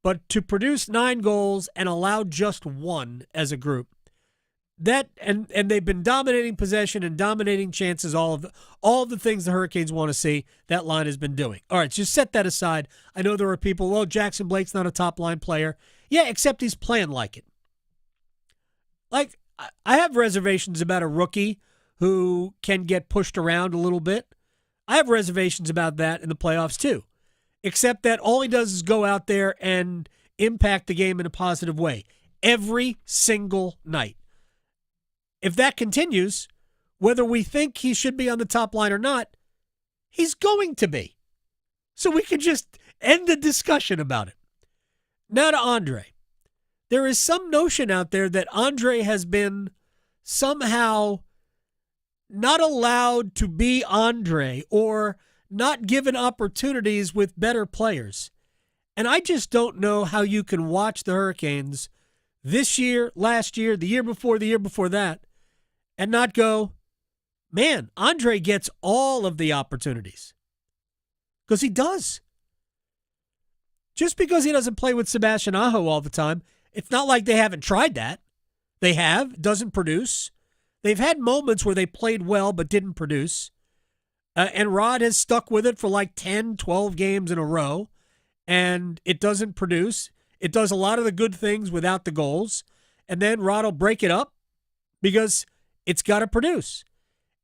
Speaker 5: But to produce 9 goals and allow just 1 as a group, that and they've been dominating possession and dominating chances, all of the things the Hurricanes want to see, that line has been doing. All right, just set that aside. I know there are people, well, Jackson Blake's not a top-line player. Yeah, except he's playing like it. Like, I have reservations about a rookie who can get pushed around a little bit. I have reservations about that in the playoffs too, except that all he does is go out there and impact the game in a positive way every single night. If that continues, whether we think he should be on the top line or not, he's going to be. So we can just end the discussion about it. Now to Andrei. There is some notion out there that Andrei has been somehow not allowed to be Andrei or not given opportunities with better players. And I just don't know how you can watch the Hurricanes this year, last year, the year before that, and not go, man, Andrei gets all of the opportunities. Because he does. Just because he doesn't play with Sebastian Aho all the time, it's not like they haven't tried that. They have. It doesn't produce. They've had moments where they played well but didn't produce. And Rod has stuck with it for like 10, 12 games in a row. And it doesn't produce. It does a lot of the good things without the goals. And then Rod will break it up because it's got to produce.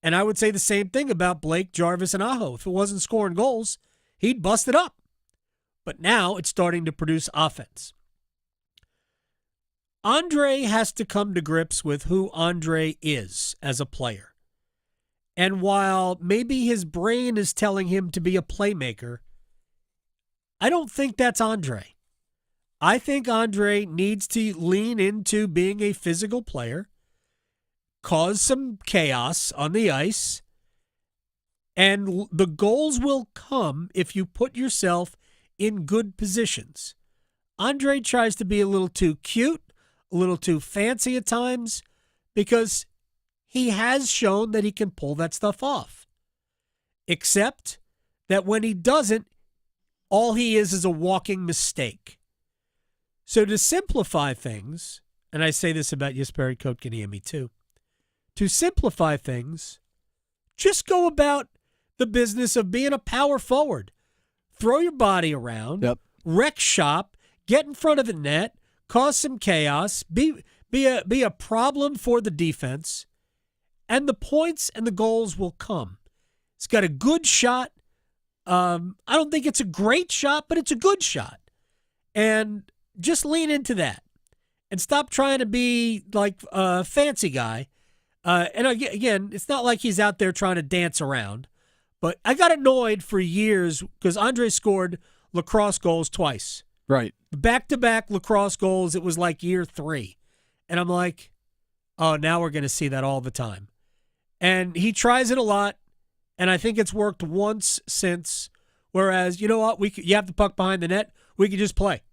Speaker 5: And I would say the same thing about Blake, Jarvis, and Aho. If it wasn't scoring goals, he'd bust it up. But now it's starting to produce offense. Andrei has to come to grips with who Andrei is as a player. And while maybe his brain is telling him to be a playmaker, I don't think that's Andrei. I think Andrei needs to lean into being a physical player, cause some chaos on the ice, and the goals will come if you put yourself in good positions. Andrei tries to be a little too cute, a little too fancy at times, because he has shown that he can pull that stuff off. Except that when he doesn't, all he is a walking mistake. So to simplify things, and I say this about Jesperi Kotkaniemi too, to simplify things, just go about the business of being a power forward. Throw your body around, wreck shop, get in front of the net, cause some chaos, be a problem for the defense, and the points and the goals will come. It's got a good shot. I don't think it's a great shot, but it's a good shot. And just lean into that and stop trying to be like a fancy guy. And again, it's not like he's out there trying to dance around. But I got annoyed for years because Andrei scored lacrosse goals twice.
Speaker 6: Right.
Speaker 5: Back-to-back lacrosse goals, it was like year 3. And I'm like, oh, now we're going to see that all the time. And he tries it a lot, and I think it's worked once since, whereas, you know what, you have the puck behind the net, we can just play.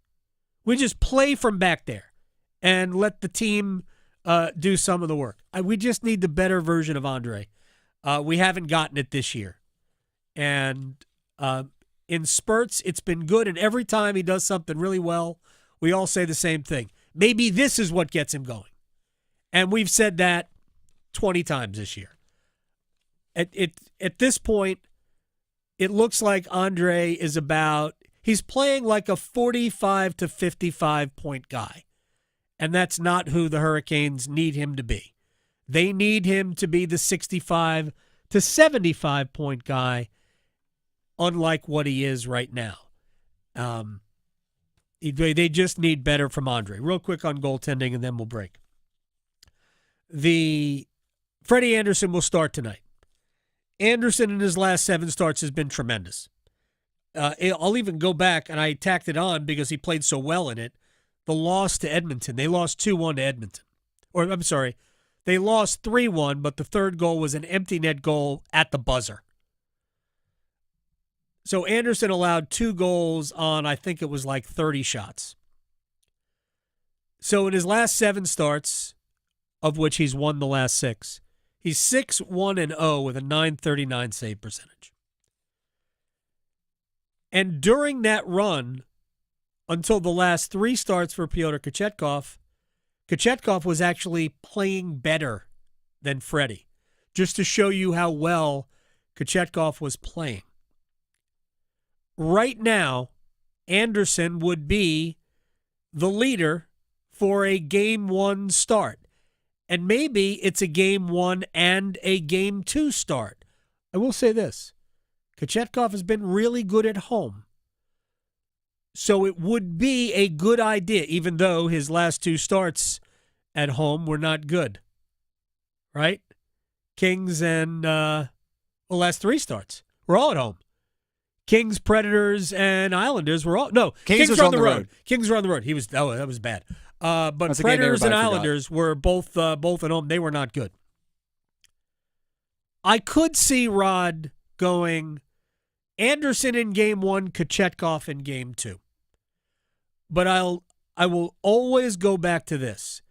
Speaker 5: We just play from back there and let the team do some of the work. We just need the better version of Andrei. We haven't gotten it this year. And in spurts, it's been good, and every time he does something really well, we all say the same thing. Maybe this is what gets him going. And we've said that 20 times this year. At this point, it looks like Andrei is he's playing like a 45 to 55 point guy. And that's not who the Hurricanes need him to be. They need him to be the 65 to 75 point guy, unlike what he is right now. They just need better from Andrei. Real quick on goaltending, and then we'll break. Freddie Andersen will start tonight. Andersen in his last 7 starts has been tremendous. I'll even go back, and I tacked it on because he played so well in it. The loss to Edmonton. They lost 2-1 to Edmonton. Or, I'm sorry, they lost 3-1, but the third goal was an empty net goal at the buzzer. So Andersen allowed 2 goals on, I think it was like 30 shots. So in his last 7 starts, of which he's won the last 6, he's 6-1-0 with a .939 save percentage. And during that run, until the last 3 starts for Pyotr Kochetkov, Kochetkov was actually playing better than Freddie, just to show you how well Kochetkov was playing. Right now, Andersen would be the leader for a Game 1 start. And maybe it's a Game 1 and a Game 2 start. I will say this. Kochetkov has been really good at home. So it would be a good idea, even though his last 2 starts at home were not good. Right? Kings and, last 3 starts were all at home. Kings, Predators, and Islanders were all... No, Kings were on the road. Kings were on the road. That was bad. But Predators and Islanders were both at home. They were not good. I could see Rod going Andersen in Game 1, Kochetkov in Game 2. But I will always go back to this.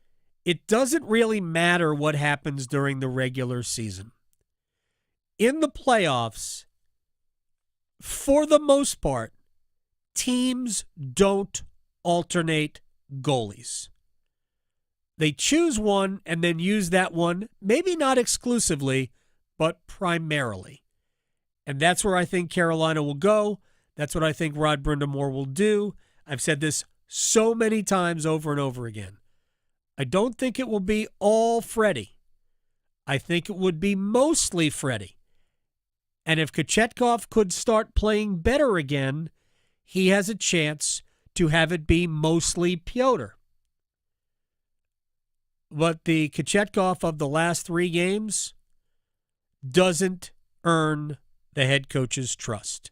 Speaker 5: It doesn't really matter what happens during the regular season. in the playoffs, for the most part, teams don't alternate goalies. They choose one and then use that one, maybe not exclusively, but primarily. And that's where I think Carolina will go. That's what I think Rod Brind'Amour will do. I've said this so many times over and over again. I don't think it will be all Freddie. I think it would be mostly Freddie. And if Kochetkov could start playing better again, he has a chance to have it be mostly Piotr. But the Kochetkov of the last 3 games doesn't earn the head coach's trust.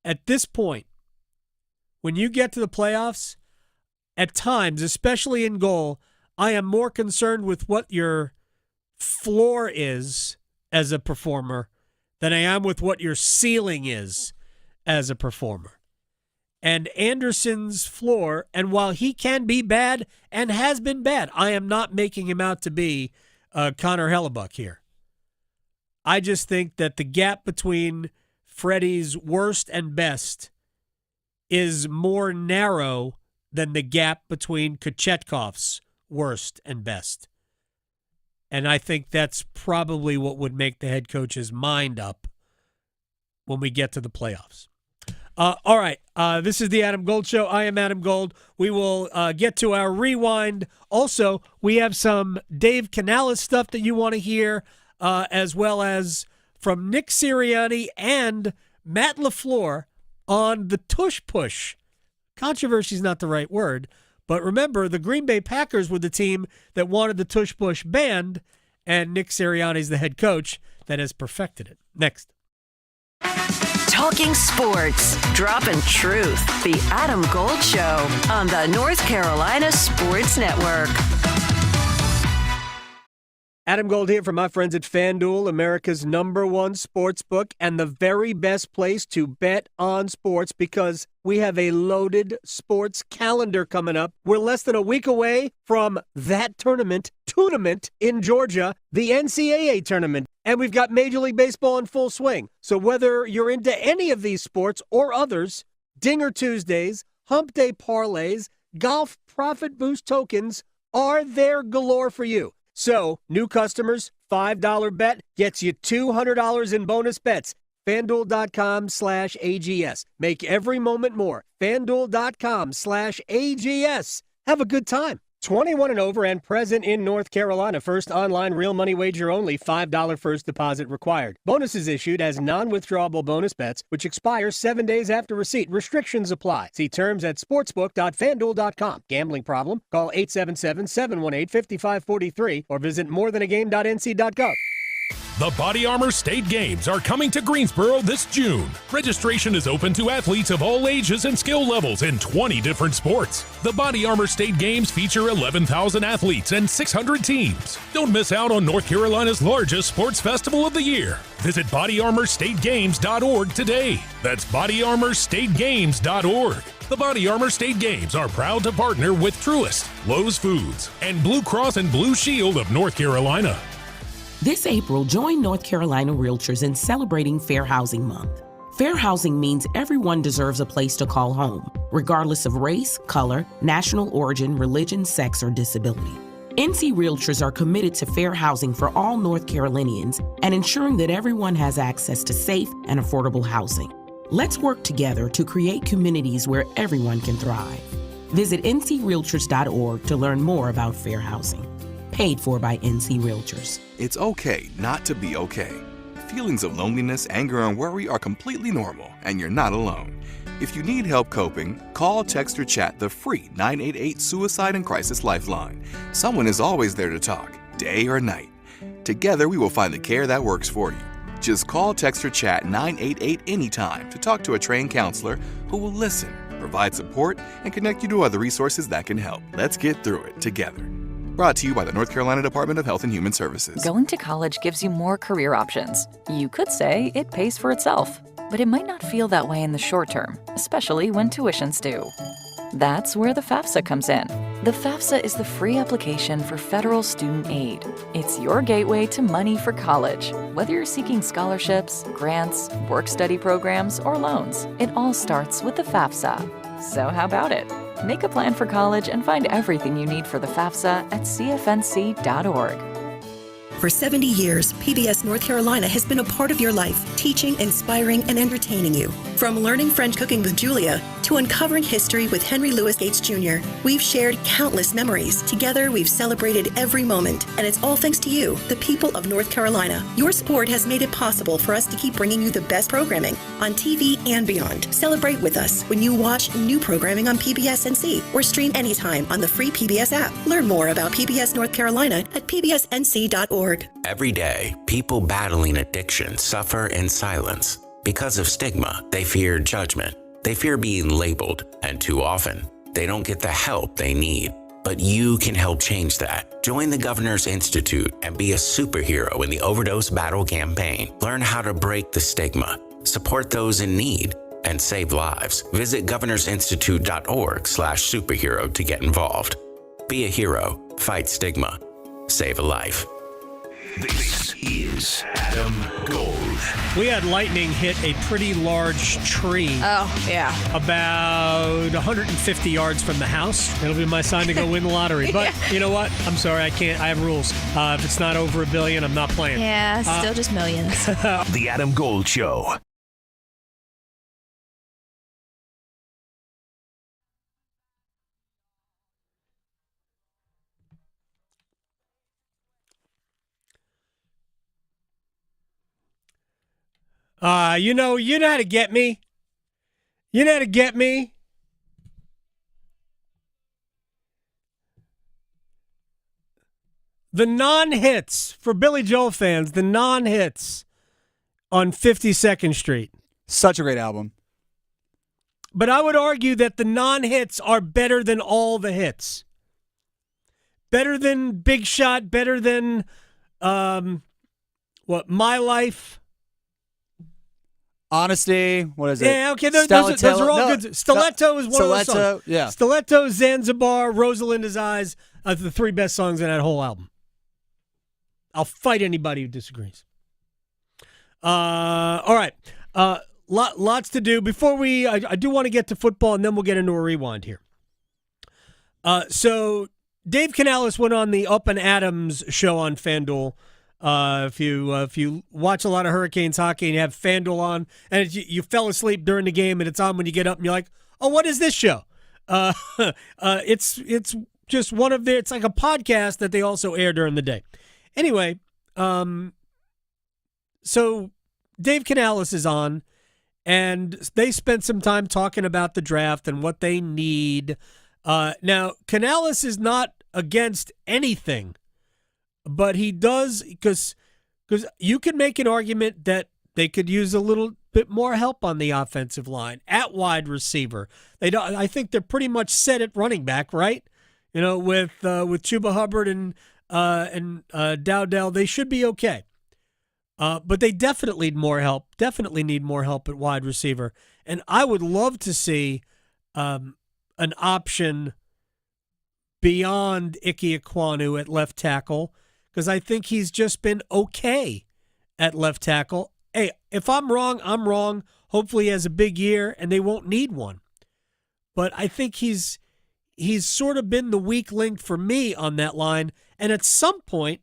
Speaker 5: At this point, when you get to the playoffs, at times, especially in goal, I am more concerned with what your floor is as a performer than I am with what your ceiling is as a performer. And Anderson's floor, and while he can be bad and has been bad, I am not making him out to be Connor Hellebuck here. I just think that the gap between Freddie's worst and best is more narrow than the gap between Kochetkov's worst and best. And I think that's probably what would make the head coach's mind up when we get to the playoffs. All right, this is the Adam Gold Show. I am Adam Gold. We will get to our rewind. Also, we have some Dave Canales stuff that you want to hear, as well as from Nick Sirianni and Matt LaFleur on the tush push. Controversy is not the right word, but remember, the Green Bay Packers were the team that wanted the tush push banned, and Nick Sirianni is the head coach that has perfected it. Next.
Speaker 3: Talking sports, dropping truth. The Adam Gold Show on the North Carolina Sports Network.
Speaker 5: Adam Gold here from my friends at FanDuel, America's #1 sports book and the very best place to bet on sports because we have a loaded sports calendar coming up. We're less than a week away from that tournament in Georgia, the NCAA tournament. And we've got Major League Baseball in full swing. So whether you're into any of these sports or others, Dinger Tuesdays, Hump Day parlays, golf profit boost tokens are there galore for you. So, new customers, $5 bet gets you $200 in bonus bets. FanDuel.com/AGS. Make every moment more. FanDuel.com/AGS. Have a good time. 21 and over and present in North Carolina. First online real money wager only. $5 first deposit required. Bonuses issued as non-withdrawable bonus bets, which expire 7 days after receipt. Restrictions apply. See terms at sportsbook.fanduel.com. Gambling problem? Call 877-718-5543 or visit morethanagame.nc.gov.
Speaker 9: The Body Armor State Games are coming to Greensboro this June. Registration is open to athletes of all ages and skill levels in 20 different sports. The Body Armor State Games feature 11,000 athletes and 600 teams. Don't miss out on North Carolina's largest sports festival of the year. Visit bodyarmorstategames.org today. That's bodyarmorstategames.org. The Body Armor State Games are proud to partner with Truist, Lowe's Foods, and Blue Cross and Blue Shield of North Carolina.
Speaker 10: This April, join North Carolina Realtors in celebrating Fair Housing Month. Fair housing means everyone deserves a place to call home, regardless of race, color, national origin, religion, sex, or disability. NC Realtors are committed to fair housing for all North Carolinians and ensuring that everyone has access to safe and affordable housing. Let's work together to create communities where everyone can thrive. Visit ncrealtors.org to learn more about fair housing. Paid for by NC Realtors.
Speaker 12: It's okay not to be okay. Feelings of loneliness, anger, and worry are completely normal, and you're not alone. If you need help coping, call, text, or chat the free 988 Suicide and Crisis Lifeline. Someone is always there to talk, day or night. Together, we will find the care that works for you. Just call, text, or chat 988 anytime to talk to a trained counselor who will listen, provide support, and connect you to other resources that can help. Let's get through it together. Brought to you by the North Carolina Department of Health and Human Services.
Speaker 13: Going to college gives you more career options. You could say it pays for itself, but it might not feel that way in the short term, especially when tuitions do. That's where the FAFSA comes in. The FAFSA is the free application for federal student aid. It's your gateway to money for college. Whether you're seeking scholarships, grants, work-study programs, or loans, it all starts with the FAFSA. So how about it? Make a plan for college and find everything you need for the FAFSA at cfnc.org.
Speaker 1: For 70 years, PBS North Carolina has been a part of your life, teaching, inspiring, and entertaining you. From learning French cooking with Julia to uncovering history with Henry Louis Gates Jr., we've shared countless memories. Together, we've celebrated every moment, and it's all thanks to you, the people of North Carolina. Your support has made it possible for us to keep bringing you the best programming on TV and beyond. Celebrate with us when you watch new programming on PBS NC or stream anytime on the free PBS app. Learn more about PBS North Carolina at pbsnc.org.
Speaker 2: Every day, people battling addiction suffer in silence. Because of stigma, they fear judgment. They fear being labeled, and too often, they don't get the help they need. But you can help change that. Join the Governor's Institute and be a superhero in the overdose battle campaign. Learn how to break the stigma, support those in need, and save lives. Visit governorsinstitute.org/superhero to get involved. Be a hero, fight stigma, save a life.
Speaker 11: This is Adam Gold.
Speaker 5: We had lightning hit a pretty large tree.
Speaker 22: Oh, yeah.
Speaker 5: About 150 yards from the house. It'll be my sign to go win the lottery. But you know what? I'm sorry, I can't. I have rules. If it's not over $1 billion, I'm not playing.
Speaker 22: Yeah, still just millions.
Speaker 11: The Adam Gold Show.
Speaker 5: You know how to get me. You know how to get me. The non-hits, for Billy Joel fans, the non-hits on 52nd Street.
Speaker 6: Such a great album.
Speaker 5: But I would argue that the non-hits are better than all the hits. Better than Big Shot, better than, My Life.
Speaker 6: Honesty, what is it?
Speaker 5: Yeah, okay, those are all good. Stiletto is one of those songs.
Speaker 6: Yeah.
Speaker 5: Stiletto, Zanzibar, Rosalinda's Eyes are the three best songs in that whole album. I'll fight anybody who disagrees. All right. Lots to do. Before I do want to get to football, and then we'll get into a rewind here. So Dave Canales went on the Up and Adams show on FanDuel. If you watch a lot of Hurricanes hockey and you have FanDuel on, and you fell asleep during the game and it's on when you get up and you're like, oh, what is this show? It's just one of their. It's like a podcast that they also air during the day. Anyway, so Dave Canales is on, and they spent some time talking about the draft and what they need. Now, Canales is not against anything. But he does, because you can make an argument that they could use a little bit more help on the offensive line at wide receiver. I think they're pretty much set at running back, right? You know, with Chuba Hubbard and Dowdell, they should be okay. But they definitely need more help. Definitely need more help at wide receiver. And I would love to see an option beyond Ike Ekwonu at left tackle, because I think he's just been okay at left tackle. Hey, if I'm wrong, I'm wrong. Hopefully he has a big year and they won't need one. But I think he's sort of been the weak link for me on that line. And at some point,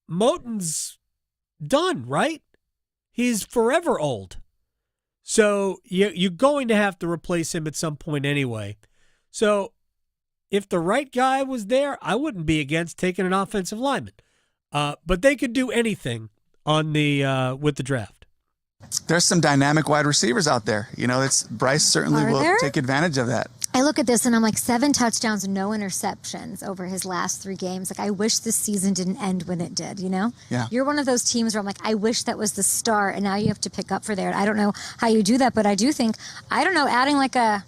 Speaker 5: Moton's done, right? He's forever old. So you're going to have to replace him at some point anyway. So if the right guy was there, I wouldn't be against taking an offensive lineman. But they could do anything on the with the draft.
Speaker 14: There's some dynamic wide receivers out there. You know, Bryce certainly will take advantage of that.
Speaker 15: I look at this and I'm like, 7 touchdowns, no interceptions over his last 3 games. Like, I wish this season didn't end when it did, you know?
Speaker 14: Yeah.
Speaker 15: You're one of those teams where I'm like, I wish that was the start, and now you have to pick up for there. I don't know how you do that, but I do think, adding like a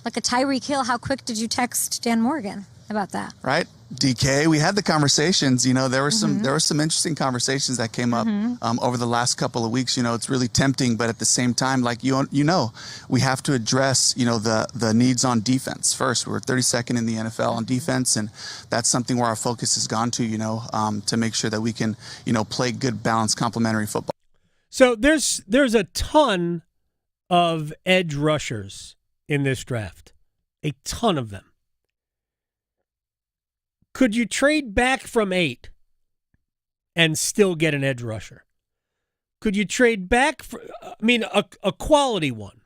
Speaker 15: Tyreek Hill. How quick did you text Dan Morgan about that?
Speaker 14: Right? DK, we had the conversations. There were some interesting conversations that came up over the last couple of weeks. It's really tempting, but at the same time, like we have to address the needs on defense first. We're 32nd in the NFL on defense, and that's something where our focus has gone to make sure that we can play good, balanced, complementary football.
Speaker 5: So there's a ton of edge rushers in this draft, a ton of them. Could you trade back from 8 and still get an edge rusher? Could you trade back for, a quality one?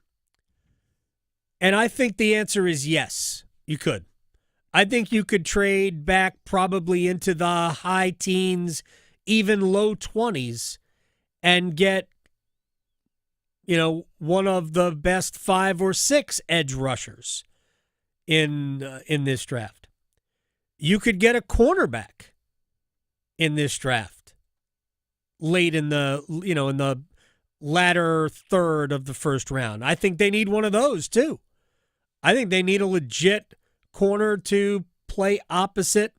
Speaker 5: And I think the answer is yes, you could. I think you could trade back probably into the high teens, even low 20s, and get, one of the best 5 or 6 edge rushers in this draft. You could get a cornerback in this draft late in the latter third of the first round. I think they need one of those too. I think they need a legit corner to play opposite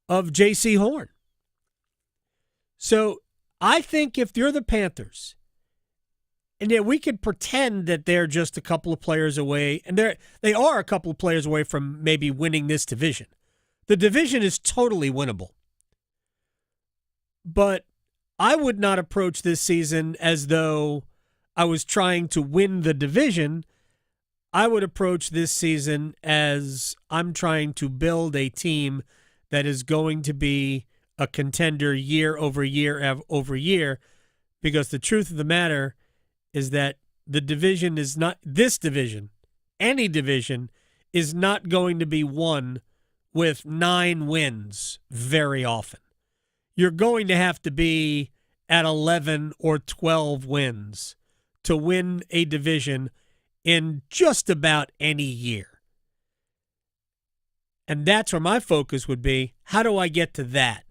Speaker 5: of J.C. Horn. So I think if you're the Panthers, and yeah, we could pretend that they're just a couple of players away, and they are a couple of players away from maybe winning this division. The division is totally winnable. But I would not approach this season as though I was trying to win the division. I would approach this season as I'm trying to build a team that is going to be a contender year over year over year, because the truth of the matter is that the division is not, this division, any division, is not going to be won with 9 wins very often. You're going to have to be at 11 or 12 wins to win a division in just about any year. And that's where my focus would be. How do I get to that?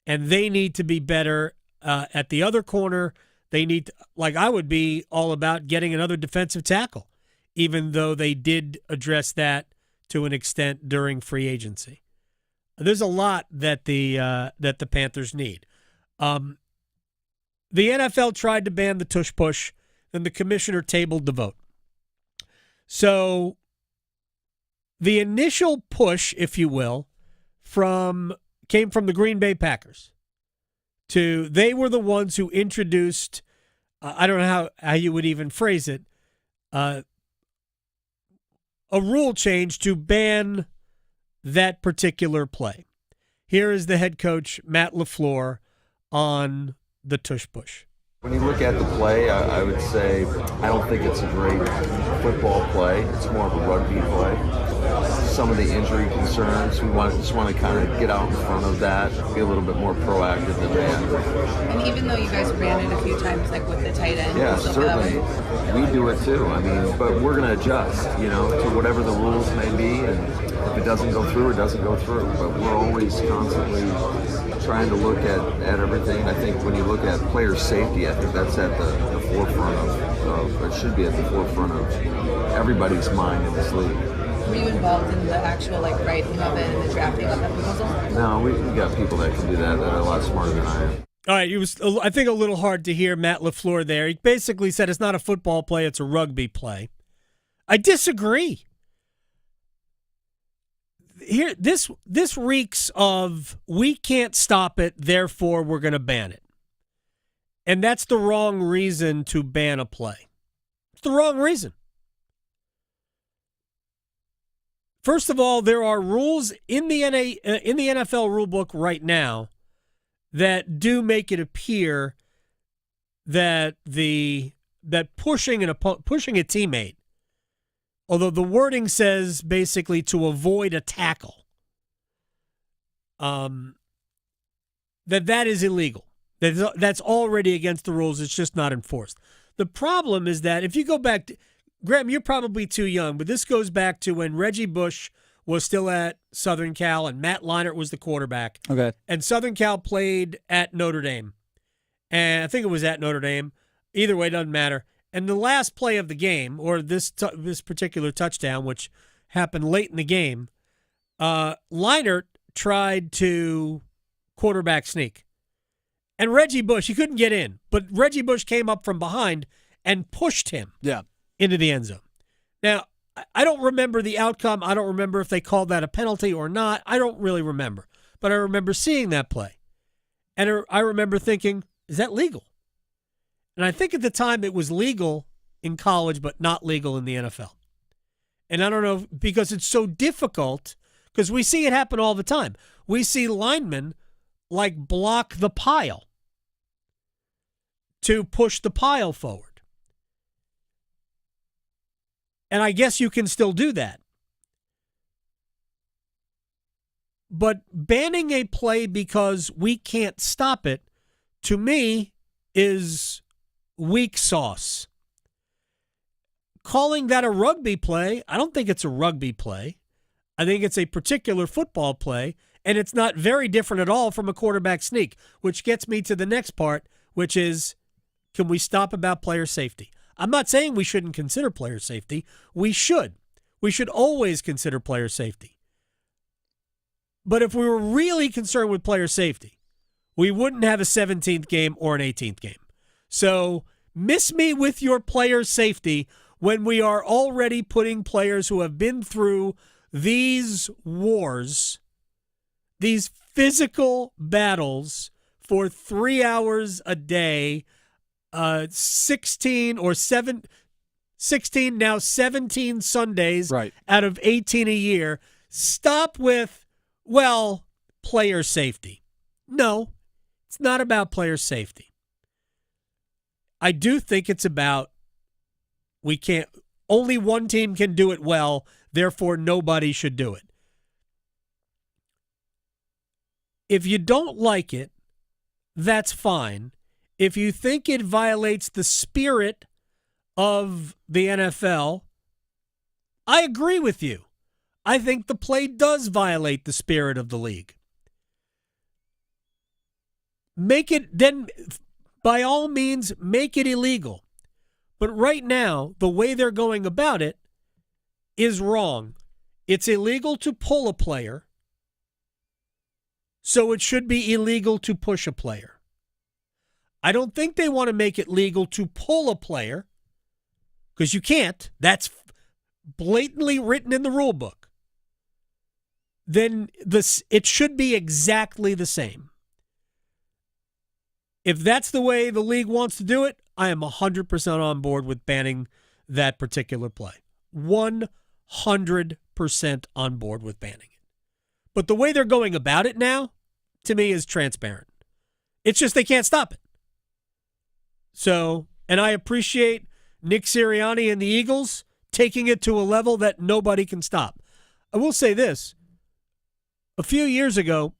Speaker 5: And they need to be better at the other corner. They need to, I would be all about getting another defensive tackle, even though they did address that to an extent during free agency. There's a lot that the Panthers need. The NFL tried to ban the tush push, and the commissioner tabled the vote. So the initial push, if you will, came from the Green Bay Packers. They were the ones who introduced, I don't know how you would even phrase it, a rule change to ban that particular play. Here is the head coach, Matt LaFleur, on the tush push.
Speaker 4: When you look at the play, I would say I don't think it's a great football play. It's more of a rugby play. Some of the injury concerns, just want to kind of get out in front of that, be a little bit more proactive than that.
Speaker 17: And even though you guys ran it a few times, like with the tight end.
Speaker 4: Yeah, certainly. We do it too. But we're going to adjust, to whatever the rules may be. And if it doesn't go through, it doesn't go through. But we're always constantly trying to look at everything. I think when you look at player safety, I think that's at the forefront of it should be at the forefront of everybody's mind in this league.
Speaker 17: Were you involved in the actual writing of it and the drafting of that proposal?
Speaker 4: No, we got people that can do that are a lot smarter than I am.
Speaker 5: All right, it was, I think, a little hard to hear Matt LaFleur there. He basically said it's not a football play, it's a rugby play. I disagree. Here, this reeks of we can't stop it, therefore we're going to ban it. And that's the wrong reason to ban a play. It's the wrong reason. First of all, there are rules in the NFL rulebook right now that do make it appear that pushing a teammate, although the wording says basically to avoid a tackle, that is illegal. That's already against the rules. It's just not enforced. The problem is that if you go back to, Graham, you're probably too young, but this goes back to when Reggie Bush was still at Southern Cal and Matt Leinart was the quarterback. Okay. And Southern Cal played at Notre Dame. And I think it was at Notre Dame. Either way, it doesn't matter. And the last play of the game, or this particular touchdown, which happened late in the game, Leinart tried to quarterback sneak. And Reggie Bush, he couldn't get in, but Reggie Bush came up from behind and pushed him into the end zone. Now, I don't remember the outcome. I don't remember if they called that a penalty or not. I don't really remember. But I remember seeing that play. And I remember thinking, is that legal? And I think at the time it was legal in college, but not legal in the NFL. And I don't know, because it's so difficult, because we see it happen all the time. We see linemen block the pile to push the pile forward. And I guess you can still do that. But banning a play because we can't stop it, to me, is weak sauce. Calling that a rugby play, I don't think it's a rugby play. I think it's a particular football play, and it's not very different at all from a quarterback sneak, which gets me to the next part, which is, can we stop about player safety? I'm not saying we shouldn't consider player safety. We should. We should always consider player safety. But if we were really concerned with player safety, we wouldn't have a 17th game or an 18th game. So miss me with your player safety when we are already putting players who have been through these wars, these physical battles for 3 hours a day, 16 or 17 Sundays out of 18 a year. Stop with, player safety. No, it's not about player safety. I do think it's about only one team can do it well, therefore nobody should do it. If you don't like it, that's fine. If you think it violates the spirit of the NFL, I agree with you. I think the play does violate the spirit of the league. Make it, then, by all means, make it illegal. But right now, the way they're going about it is wrong. It's illegal to pull a player, so it should be illegal to push a player. I don't think they want to make it legal to pull a player, because you can't. That's blatantly written in the rule book. Then it should be exactly the same. If that's the way the league wants to do it, I am 100% on board with banning that particular play. 100% on board with banning it. But the way they're going about it now, to me, is transparent. It's just they can't stop it. So, and I appreciate Nick Sirianni and the Eagles taking it to a level that nobody can stop. I will say this. A few years ago,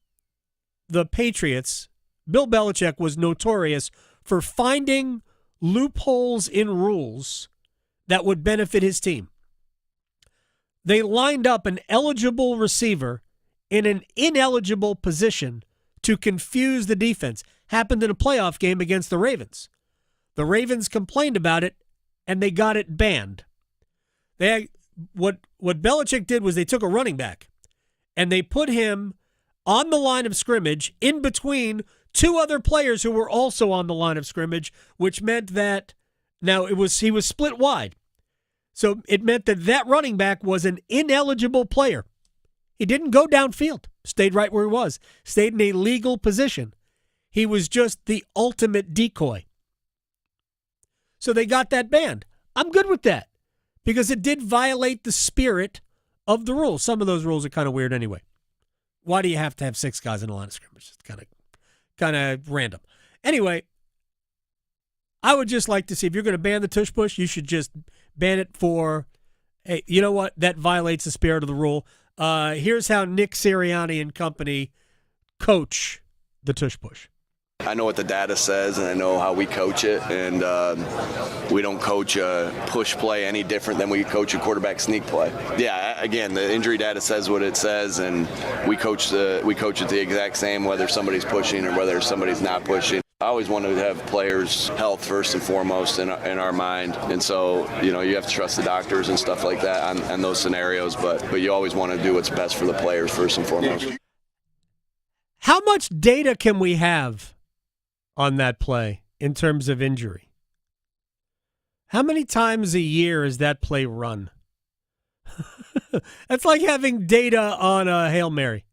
Speaker 5: the Patriots, Bill Belichick was notorious for finding loopholes in rules that would benefit his team. They lined up an eligible receiver in an ineligible position to confuse the defense. Happened in a playoff game against the Ravens. The Ravens complained about it, and they got it banned. What Belichick did was they took a running back, and they put him on the line of scrimmage in between two other players who were also on the line of scrimmage, which meant that he was split wide. So it meant that running back was an ineligible player. He didn't go downfield, stayed right where he was, stayed in a legal position. He was just the ultimate decoy. So they got that banned. I'm good with that because it did violate the spirit of the rules. Some of those rules are kind of weird anyway. Why do you have to have 6 guys in the line of scrimmage? It's kind of random. Anyway, I would just like to see, if you're going to ban the tush push, you should just ban it for, hey, you know what? That violates the spirit of the rule. Here's how Nick Sirianni and company coach the tush push.
Speaker 7: I know what the data says, and I know how we coach it, and we don't coach a push play any different than we coach a quarterback sneak play. Yeah, again, the injury data says what it says, and we coach it the exact same, whether somebody's pushing or whether somebody's not pushing. I always want to have players' health first and foremost in our mind. And so, you have to trust the doctors and stuff like that on those scenarios. But you always want to do what's best for the players first and foremost.
Speaker 5: How much data can we have on that play in terms of injury? How many times a year is that play run? That's like having data on a Hail Mary.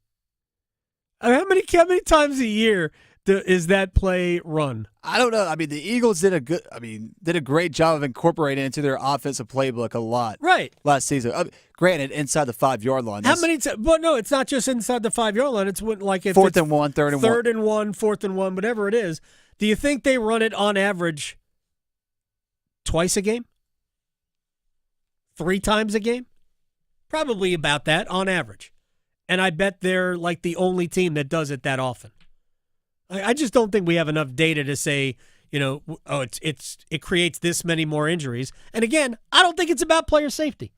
Speaker 5: How many times a year is that play run?
Speaker 6: I don't know. I mean, the Eagles did a great job of incorporating it into their offensive playbook a lot.
Speaker 5: Right.
Speaker 6: Last season. Granted, inside the 5-yard line.
Speaker 5: How many times? Well, no, it's not just inside the 5-yard line. It's like if
Speaker 6: fourth and one, third and one,
Speaker 5: fourth and one, whatever it is. Do you think they run it on average twice a game? 3 times a game? Probably about that on average. And I bet they're like the only team that does it that often. I just don't think we have enough data to say, it creates this many more injuries. And again, I don't think it's about player safety.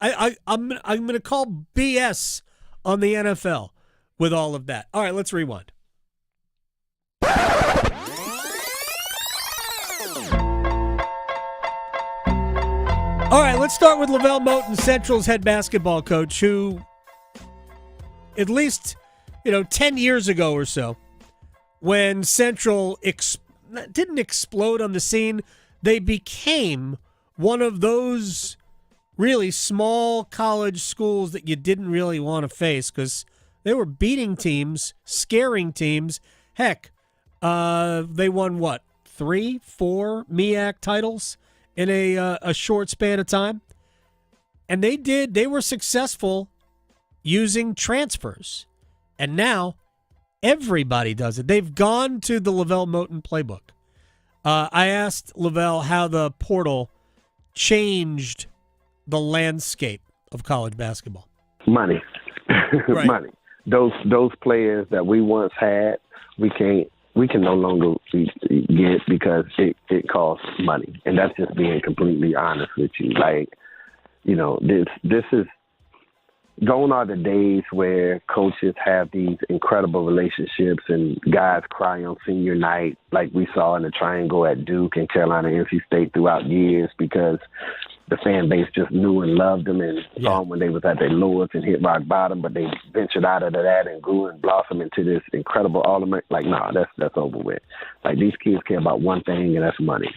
Speaker 5: I'm going to call BS on the NFL with all of that. All right, let's rewind. All right, let's start with Lavelle Moton, Central's head basketball coach, who at least, 10 years ago or so, when Central didn't explode on the scene, they became one of those really small college schools that you didn't really want to face because they were beating teams, scaring teams. Heck, they won, 3, 4 MEAC titles in a short span of time? And they were successful using transfers. And now everybody does it. They've gone to the LeVelle Moton playbook. I asked LeVelle how the portal changed the landscape of college basketball.
Speaker 8: Money.
Speaker 5: Right.
Speaker 8: Money. Those players that we once had, we can no longer get because it costs money. And that's just being completely honest with you. Like, this is gone are the days where coaches have these incredible relationships and guys cry on senior night like we saw in the Triangle at Duke and Carolina, NC State throughout years because the fan base just knew and loved them and saw them when they was at their lowest and hit rock bottom, but they ventured out of that and grew and blossomed into this incredible all-American. Like, that's over with. Like, these kids care about one thing, and that's money.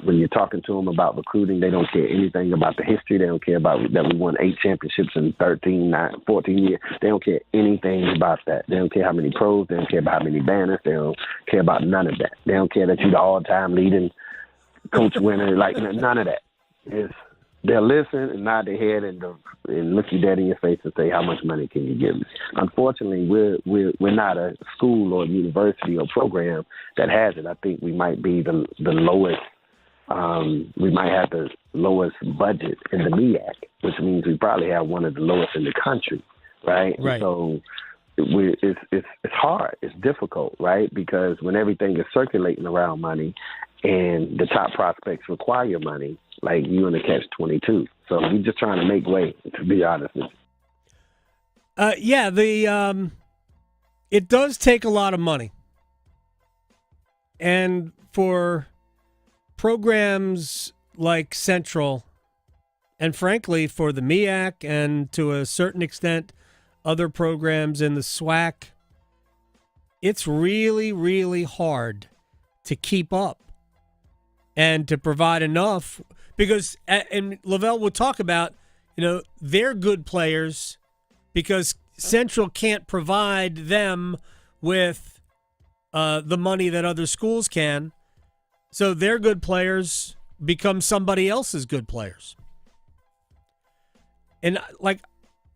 Speaker 8: When you're talking to them about recruiting, they don't care anything about the history. They don't care about that we won 8 championships in 14 years. They don't care anything about that. They don't care how many pros. They don't care about how many banners. They don't care about none of that. They don't care that you're the all-time leading coach winner. Like, none of that. They'll listen and nod their head and look you dead in your face and say, how much money can you give me? Unfortunately, we're not a school or university or program that has it. I think we might be the lowest. We might have the lowest budget in the MEAC, which means we probably have one of the lowest in the country, right?
Speaker 5: Right.
Speaker 8: So it's hard. It's difficult, right? Because when everything is circulating around money and the top prospects require money, like you in the catch-22. So we're just trying to make way, to be honest with you.
Speaker 5: It does take a lot of money. And for programs like Central, and frankly for the MEAC and to a certain extent other programs in the SWAC, it's really, really hard to keep up and to provide enough because, and Lavelle will talk about, they're good players because Central can't provide them with the money that other schools can. So their good players become somebody else's good players. And,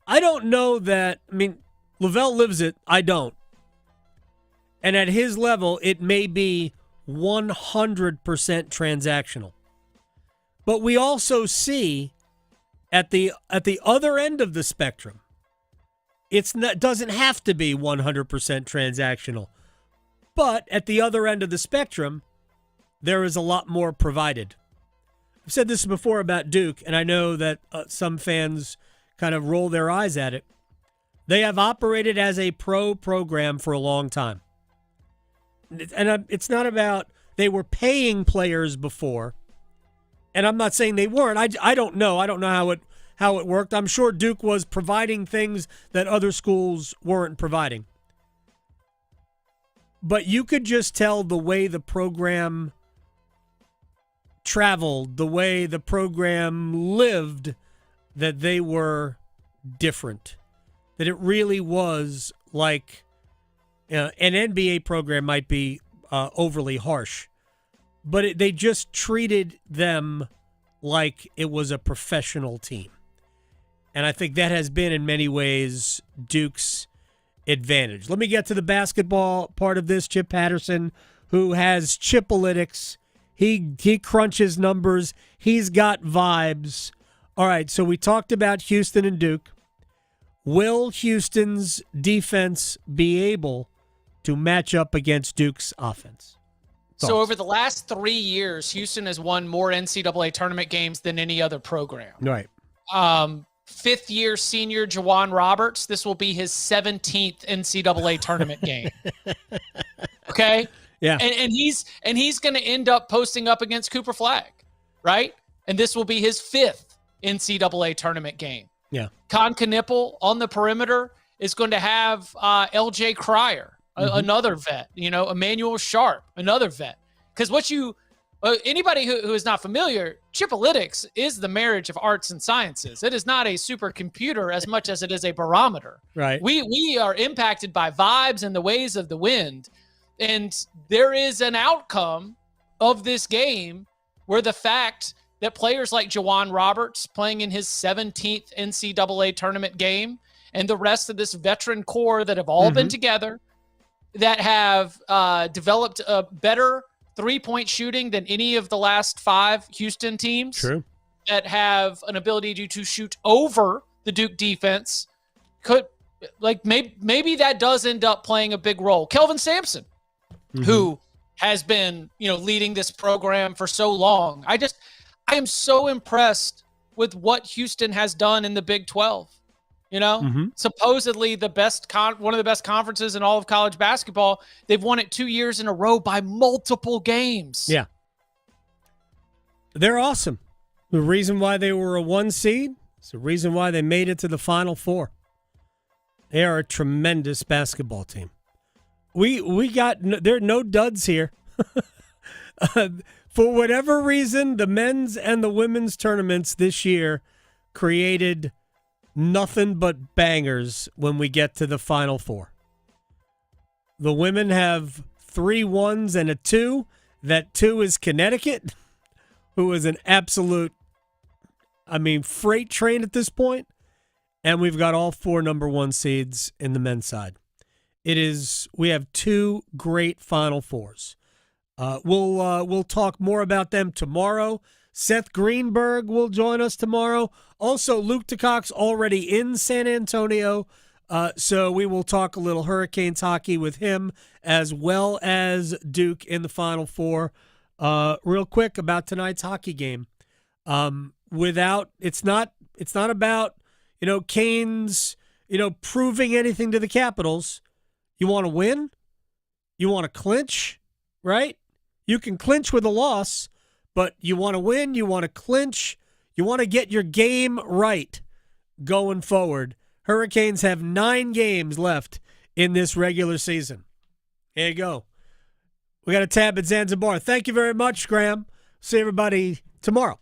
Speaker 5: I don't know that, Lavelle lives it, I don't. And at his level, it may be 100% transactional. But we also see at the other end of the spectrum, doesn't have to be 100% transactional. But at the other end of the spectrum, there is a lot more provided. I've said this before about Duke, and I know that some fans kind of roll their eyes at it. They have operated as a pro program for a long time. and it's not about they were paying players before, and I'm not saying they weren't. I don't know. I don't know how it worked. I'm sure Duke was providing things that other schools weren't providing. But you could just tell the way the program traveled, the way the program lived, that they were different. That it really was like an NBA program might be overly harsh, but they just treated them like it was a professional team. And I think that has been in many ways Duke's advantage. Let me get to the basketball part of this. Chip Patterson, who has Chipolytics, he crunches numbers. He's got vibes. All right, so we talked about Houston and Duke. Will Houston's defense be able to match up against Duke's offense? Thoughts?
Speaker 16: So over the last 3 years, Houston has won more NCAA tournament games than any other program.
Speaker 5: Right.
Speaker 16: Fifth-year senior Juwan Roberts, this will be his 17th NCAA tournament game. Okay?
Speaker 5: Yeah.
Speaker 16: And he's going to end up posting up against Cooper Flagg, right? And this will be his 5th NCAA tournament game.
Speaker 5: Yeah.
Speaker 16: Con Knippel on the perimeter is going to have LJ Cryer, another vet, Emmanuel Sharp, another vet. Because anybody who is not familiar, Chipolytics is the marriage of arts and sciences. It is not a supercomputer as much as it is a barometer.
Speaker 5: Right.
Speaker 16: We are impacted by vibes and the ways of the wind. And there is an outcome of this game where the fact that players like Juwan Roberts playing in his 17th NCAA tournament game and the rest of this veteran core that have all been together, that have developed a better three-point shooting than any of the last 5 Houston teams.
Speaker 5: True.
Speaker 16: That have an ability to shoot over the Duke defense. Maybe that does end up playing a big role. Kelvin Sampson, who has been, leading this program for so long. I am so impressed with what Houston has done in the Big 12. Supposedly one of the best conferences in all of college basketball. They've won it 2 years in a row by multiple games.
Speaker 5: Yeah. They're awesome. The reason why they were a 1 seed is the reason why they made it to the Final Four. They are a tremendous basketball team. There are no duds here. For whatever reason, the men's and the women's tournaments this year created nothing but bangers when we get to the Final Four. The women have 3 1s and a 2. That 2 is Connecticut, who is an absolute, freight train at this point. And we've got all 4 number 1 seeds in the men's side. We have 2 great Final Fours. We'll talk more about them tomorrow. Seth Greenberg will join us tomorrow. Also, Luke DeCock's already in San Antonio, so we will talk a little Hurricanes hockey with him, as well as Duke in the Final Four. Real quick about tonight's hockey game. It's not about Canes proving anything to the Capitals. You want to win, you want to clinch, right? You can clinch with a loss. But you want to win, you want to clinch, you want to get your game right going forward. Hurricanes have 9 games left in this regular season. There you go. We got a tab at Zanzibar. Thank you very much, Graham. See everybody tomorrow.